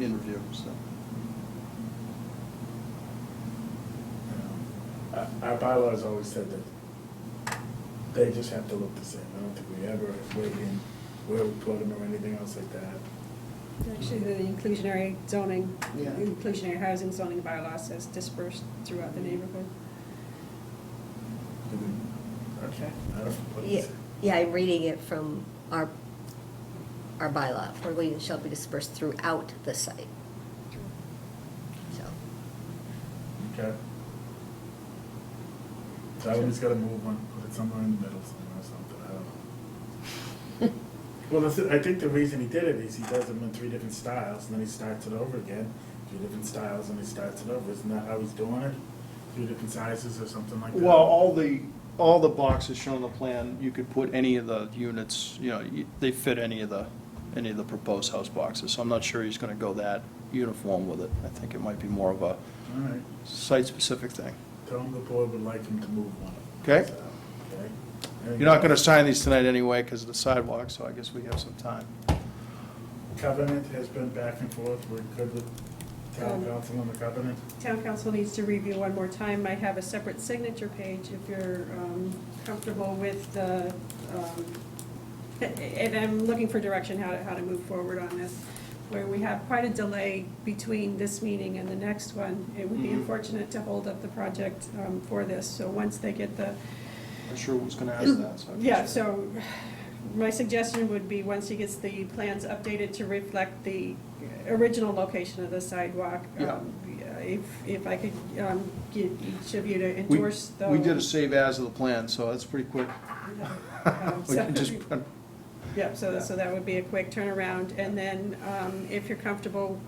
in review, so. Our bylaws always said that they just have to look the same. I don't think we ever weighed in where we put them or anything else like that. Actually, the inclusionary zoning, Yeah. inclusionary housing zoning bylaw says dispersed throughout the neighborhood. Okay. I don't know what Yeah, it's- yeah, I'm reading it from our bylaw. Affordable units shall be dispersed throughout the site. So, Okay. So everybody's gotta move one, put it somewhere in the middle somewhere or something, I don't know. Well, I think the reason he did it is he does them in 3 different styles, and then he starts it over again, 3 different styles, and he starts it over. Isn't that how he's doing it? 3 different sizes or something like that? Well, all the boxes shown on the plan, you could put any of the units, they fit any of the proposed house boxes. So I'm not sure he's gonna go that uniform with it. I think it might be more of a All right. site-specific thing. Tell him the board would like him to move one of them. Okay? So, okay. You're not gonna sign these tonight anyway because of the sidewalk, so I guess we have some time. Covenant has been back and forth, we're good with town council on the covenant? Town council needs to review one more time. I have a separate signature page if you're comfortable with the, and I'm looking for direction how to move forward on this. where we have quite a delay between this meeting and the next one. It would be unfortunate to hold up the project for this, so once they get the, I sure was gonna ask that, so. I yeah, appreciate so my suggestion would be, once he gets the plans updated to reflect the original location of the sidewalk, Yeah. if I could get each of you to We- endorse those. We did a save as of the plan, so that's pretty quick. We So- can just, Yeah, so that would be a quick turnaround, and then if you're comfortable,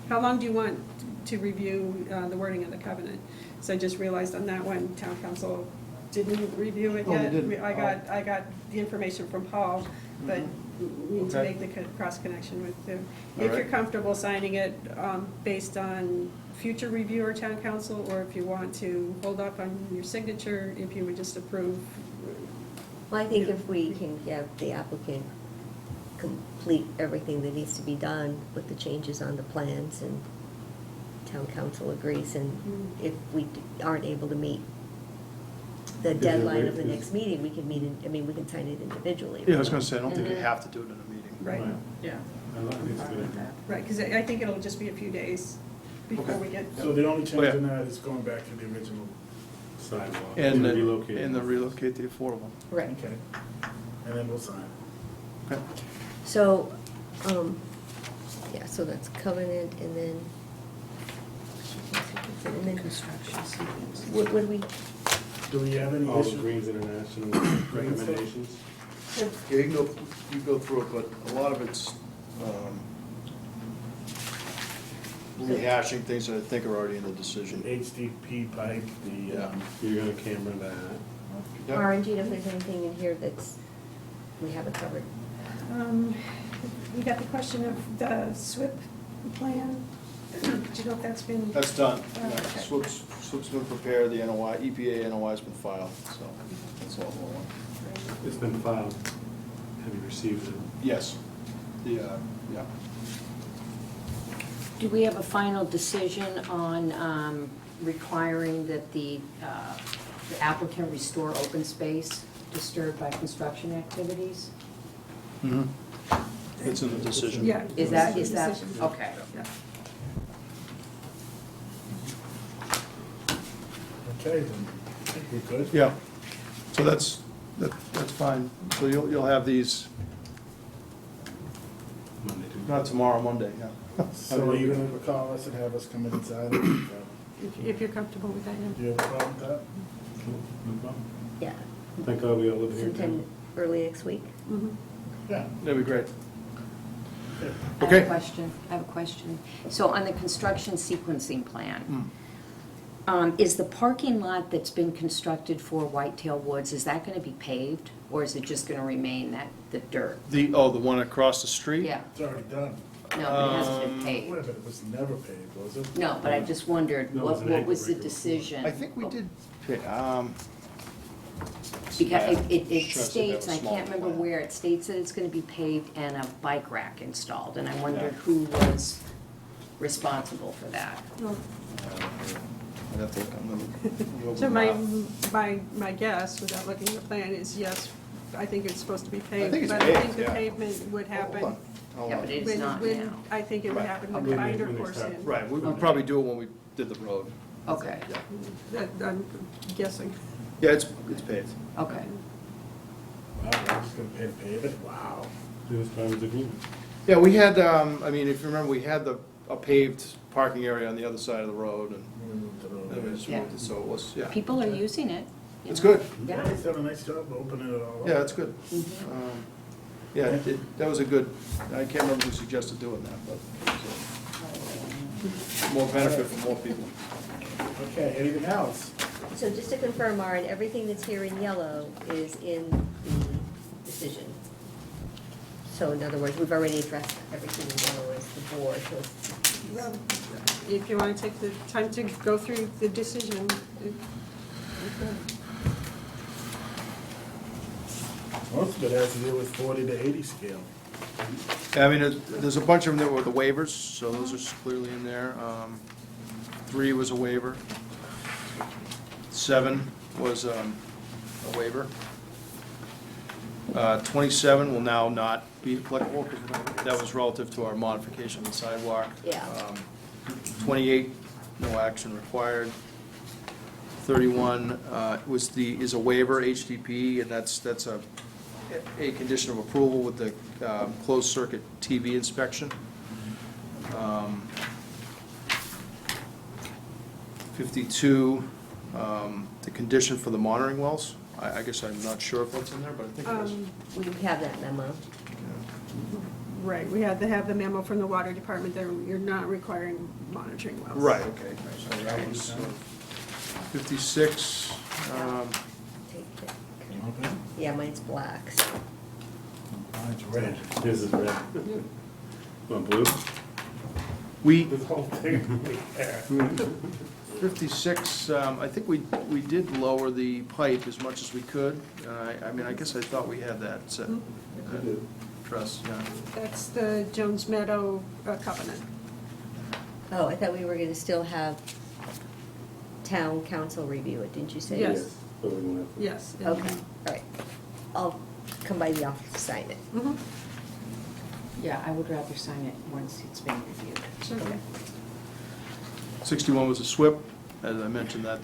how long do you want to review the wording of the covenant? So I just realized on that one, town council didn't review it Oh, they yet. didn't? I got the information from Paul, but we need to Okay. make the cross connection with them. All If you're right. comfortable signing it based on future review or town council, or if you want to hold up on your signature, if you would just approve. Well, I think if we can have the applicant complete everything that needs to be done with the changes on the plans and town council agrees, and if we aren't able to meet the deadline of the next meeting, we can meet, we can sign it individually. yeah, I was gonna say, I don't think you have to do it in a meeting. Right, yeah. I think it's a good idea. Right, because I think it'll just be a few days before we get. So the only change Oh, yeah. in that is going back to the original. Sidewalk. And then, relocate. and the relocate the affordable. Right. Okay. And then we'll sign. Okay. So, yeah, so that's covenant, and then. And then construction. What do we, Do we have any All the issues? Greens International recommendations. Yeah, you can go through it, but a lot of it's rehashing things that I think are already in the decision. HDP pipe, the, You're gonna camera that. Yep. RNG, if there's anything in here that's, we haven't covered. We got the question of the SWIP plan. Do you know if that's been? That's done. Oh, Yeah, okay. SWIP's been prepared, the NOI, EPA NOI's been filed, so that's all going on. It's been filed. Have you received it? Yes. Yeah. Do we have a final decision on requiring that the applicant restore open space disturbed by construction activities? It's in the decision. Yeah. Is that, Decision. okay. Yeah. okay, then I think we're good. Yeah, so that's fine. So you'll have these, Monday, Tuesday. not tomorrow, Monday, yeah. So are you gonna call us and have us come in and sign it? If you're comfortable with that, yeah. Do you have a problem with that? No problem. Yeah, Thank God we all live here. sometime early next week. Yeah. That'd be great. I Okay. have a question. So on the construction sequencing plan, Hmm. is the parking lot that's been constructed for Whitetail Woods, is that gonna be paved? Or is it just gonna remain the dirt? The one across the street? Yeah, It's already done. no, but it hasn't been Wait a paved. minute, it was never paved, was it? No, but I just wondered, No, it's an what was the anchor breaker. decision? I think we did, Because it Sure, I think states, that was I can't small. remember where, it states that it's gonna be paved and a bike rack installed, and I wondered who was responsible for that. I'd have to look on the. So my guess, without looking at the plan, is yes, I think it's supposed to be paved. think it's But I think paved, the yeah. pavement would happen. Yeah, but it's not now. I think it would happen when the When binder they course start. in. Right, we would probably do it when we did the road. Okay, That- I'm guessing. Yeah, it's paved. okay. Wow, we're just gonna pave it? Wow. It was part of the agreement. Yeah, we had, if you remember, we had a paved parking area on the other side of the road, and We moved it over. then we just Yeah. moved it, so it was, yeah. People are using it. you It's know. good. Yeah, he's done a nice job opening it all up. Yeah, it's good. Yeah, that was a good, I can't remember who suggested doing that, but it was more benefit for more people. Okay, anything else? So just to confirm, Maren, everything that's here in yellow is in the decision. So in other words, we've already addressed everything in yellow as the board, so it's Well, if you want to take the time to go through the decision. Most of it has to do with 40 to 80 scale. Yeah, there's a bunch of them that were the waivers, so those are clearly in there. 3 was a waiver. 7 was a waiver. 27 will now not be applicable, because that was relative to our modification of the sidewalk. Yeah. 28, no action required. 31 is a waiver, HDP, and that's a condition of approval with the closed-circuit TV inspection. 52, the condition for the monitoring wells. I guess I'm not sure if that's in there, but I think it is. We have that memo. Right, we had to have the memo from the water department that you're not requiring monitoring wells. Right, okay. So that was 56. Take that. Yeah, mine's black. So. Mine's red. This is red. Want blue? We, This whole thing. 56, I think we did lower the pipe as much as we could. I mean, I guess I thought we had that set. Trust, yeah. That's the Jones Meadow covenant. Oh, I thought we were gonna still have town council review it, didn't you say? Yes. But we won't have to. Yes. Okay, all right. I'll come by the office to sign it. Mhm. Yeah, I would rather sign it once it's been reviewed. Okay. 61 was a SWIP. As I mentioned, that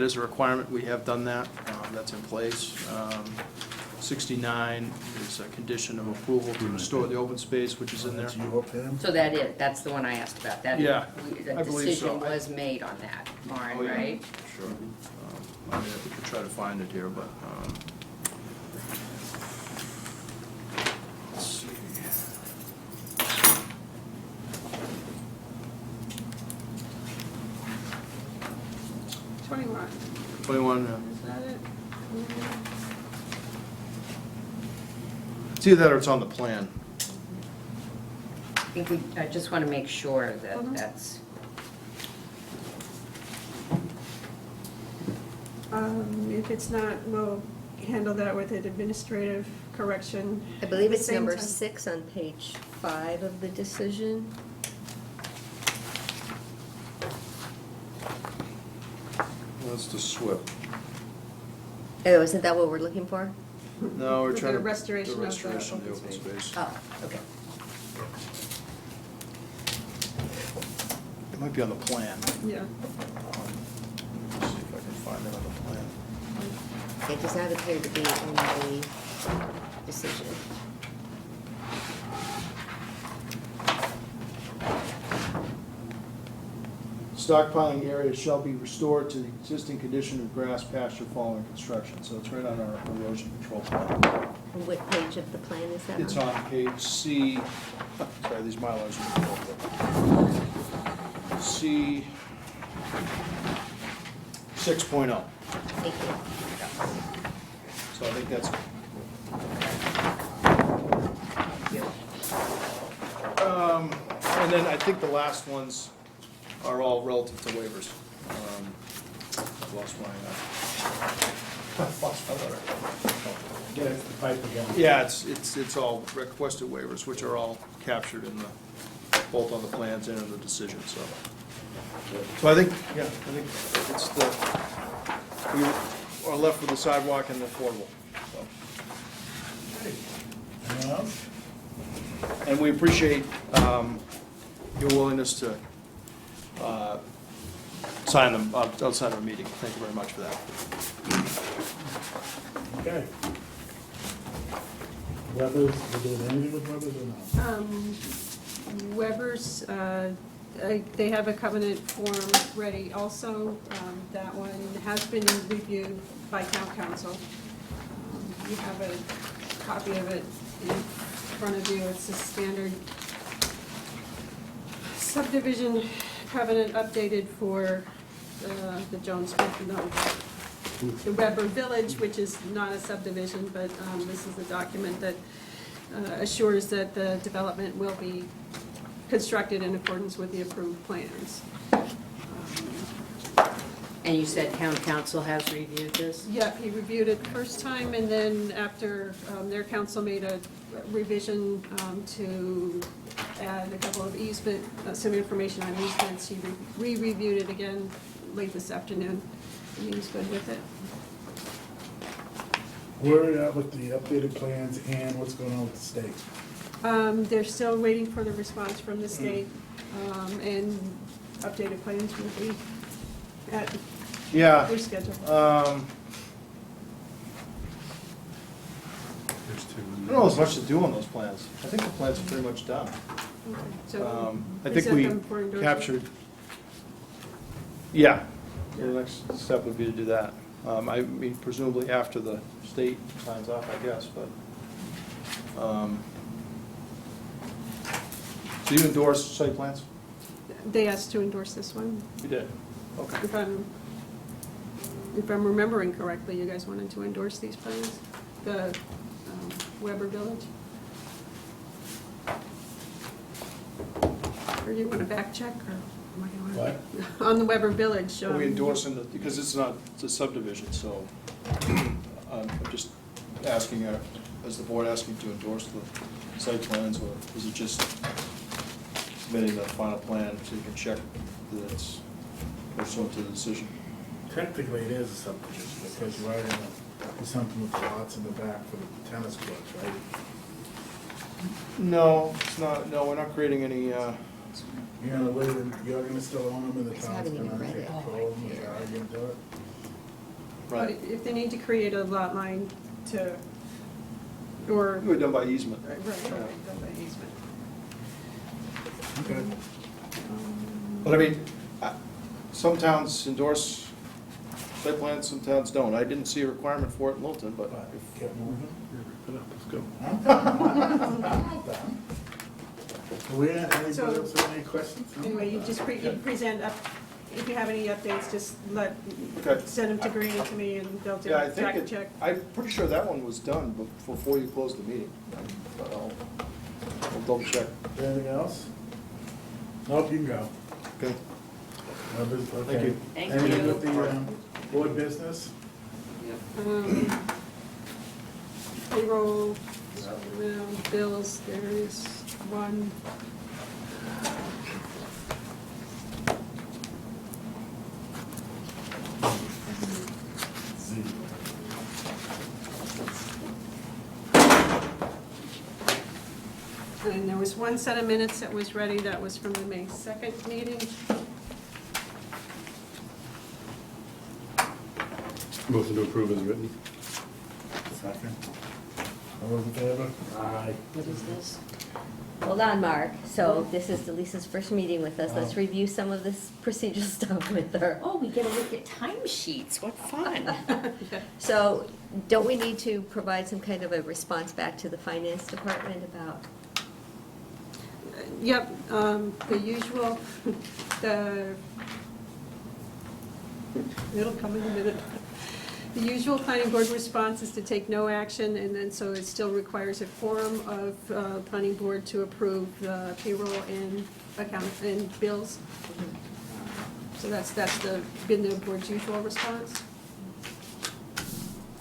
is a requirement. We have done that. That's in place. 69 is a condition of approval to restore the open space, which is in there. So that's the one I asked about. That Yeah, The I believe so. decision was made on that, Lauren, Oh, yeah. right? Sure. I mean, we could try to find it here, but, let's see. 21. 21, Is that it? it's either that or it's on the plan. I just want to make sure that Mhm. that's, If it's not, we'll handle that with an administrative correction. I believe At the it's same number time. 6 on page 5 of the decision. That's the SWIP. Oh, isn't that what we're looking for? No, we're With trying to. the restoration of the restoration of the open open space. Oh, okay. It might be on the plan. Yeah. Let's see if I can find it on the plan. It does not appear to be in the decision. Stockpiling area shall be restored to the existing condition of grass pasture following construction. So it's right on our erosion control plan. And what page of the plan is that It's on? on page C, sorry, these Mylars are C 6.0. Thank you. So I think that's. And then I think the last ones are all relative to waivers. I've lost my letter. Get it, the pipe again. Yeah, it's all requested waivers, which are all captured in the, both on the plans and in the decision, so. So I think, yeah, I think it's we are left with the sidewalk and the affordable, so. Anyone else? And we appreciate your willingness to sign them outside of a meeting. Thank you very much for that. Okay. Weber's, we doing anything with Weber's or not? Weber's, they have a covenant form ready also. That one has been reviewed by town council. You have a copy of it in front of you. It's a standard subdivision covenant updated for the Jones, the Weber Village, which is not a subdivision, but this is a document that assures that the development will be constructed in accordance with the approved plans. And you said town council has reviewed this? Yep, he reviewed it the first time, and then after their council made a revision to add a couple of easement, some information on easements, he re-reviewed it again late this afternoon, and he was good with it. Where are we at with the updated plans and what's going on with the state? They're still waiting for the response from the state, and updated plans will be at Yeah. their schedule. I don't know there's much to do on those plans. I think the plans are pretty much done. Okay, so I think present we them for endorsement. captured. Yeah, so the next step would be to do that. I mean, presumably after the state signs off, I guess, but. So you endorse site plans? They asked to endorse this one. You did? Okay. If I'm remembering correctly, you guys wanted to endorse these plans, the Weber Village? Or do you want to back check, or what do you want? What? On the Weber Village. Are we endorsing it, because it's not, it's a subdivision, so I'm just asking, is the board asking to endorse the site plans, or is it just submitting the final plan so you can check that it's pursuant to the decision? Technically, it is a subdivision because you are going to do something with the lots in the back for the tennis courts, right? No, it's not, no, we're not creating any, You're going to live in, you're going to still own them in the Because I town's haven't going even to read take it. control of them, is that how you're going to do it? But if they need to create a lot line to, or. we're done by easement. Right, done by easement. Okay. But I mean, some towns endorse site plans, some towns don't. I didn't see a requirement for it in Littleton, but if. Kept moving. Let's go. I'm done. I'm done. Anybody So- else have any questions? No? Anyway, you just you present up, if you have any updates, just Okay. send them to Green and to me, and they'll do Yeah, I a think fact check. I'm pretty sure that one was done before you closed the meeting. But I'll double check. Anything else? Nope, you can go. Okay. Thank you. Anything with the board business? Payroll, bills, there is one. Z. And there was one set of minutes that was ready, that was from the May 2nd meeting. Motion to approve is written. Second. All those in favor? Aye. What is this? Hold on, Mark. So this is Lisa's first meeting with us. Let's review some of this procedural stuff with her. Oh, we get to look at timesheets, what fun. So don't we need to provide some kind of a response back to the finance department about? Yep, the usual, it'll come in a minute. The usual planning board response is to take no action, and then so it still requires a quorum of planning board to approve payroll and account and bills. So that's been the board's usual response.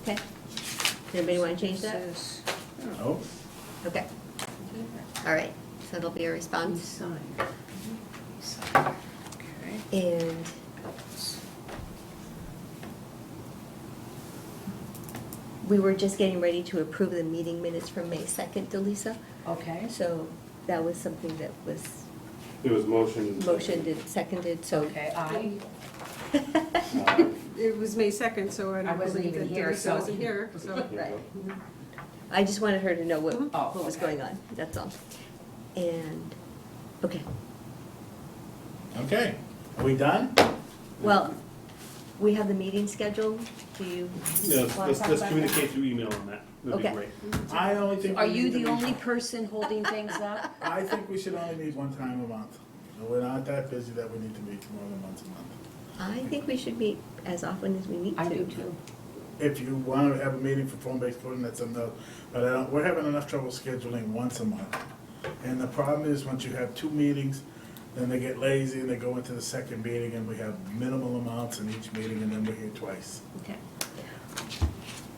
Okay. Does anybody want to change that? No. Okay. All right, so it'll be a response. And we were just getting ready to approve the meeting minutes from May 2nd, Delisa. Okay. So that was something that was It was motioned. motioned and seconded, so. Okay, aye. It was May 2nd, so I I don't wasn't believe even that here, Denise so- wasn't here, so. Right. I just wanted her to know what was okay. going on, that's all. And, okay. Okay. Are we done? Well, we have the meeting scheduled. Do you Yeah, want to let's talk about communicate that? through email on that. That'd be Okay. great. I only think. Are we you need to the meet- only person holding things up? I think we should only meet one time a month. We're not that busy that we need to meet more than once a month. I think we should meet as often as we need to. I do too. If you want to have a meeting for phone-based coding, that's another, but I don't, we're having enough trouble scheduling once a month. And the problem is, once you have two meetings, then they get lazy and they go into the second meeting and we have minimal amounts in each meeting and then we're here twice. Okay.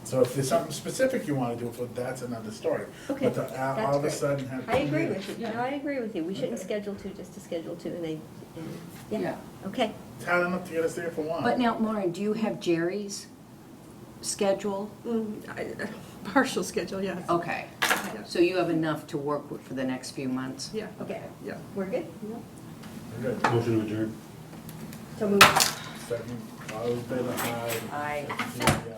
So if there's something specific you want to do, that's another story. Okay, But to that's all of a great. sudden have. I two agree meetings. with you. No, I agree with you. We shouldn't Okay. schedule two just to schedule two, and yeah, Yeah. okay. It's hard enough to get us there for one. But now, Lauren, do you have Jerry's schedule? Partial schedule, yes. Okay. Yeah. So you have enough to work with for the next few months? Yeah. Okay. Yeah. We're good? Motion to adjourn. So moved. Second, all in favor, aye. Aye. Any,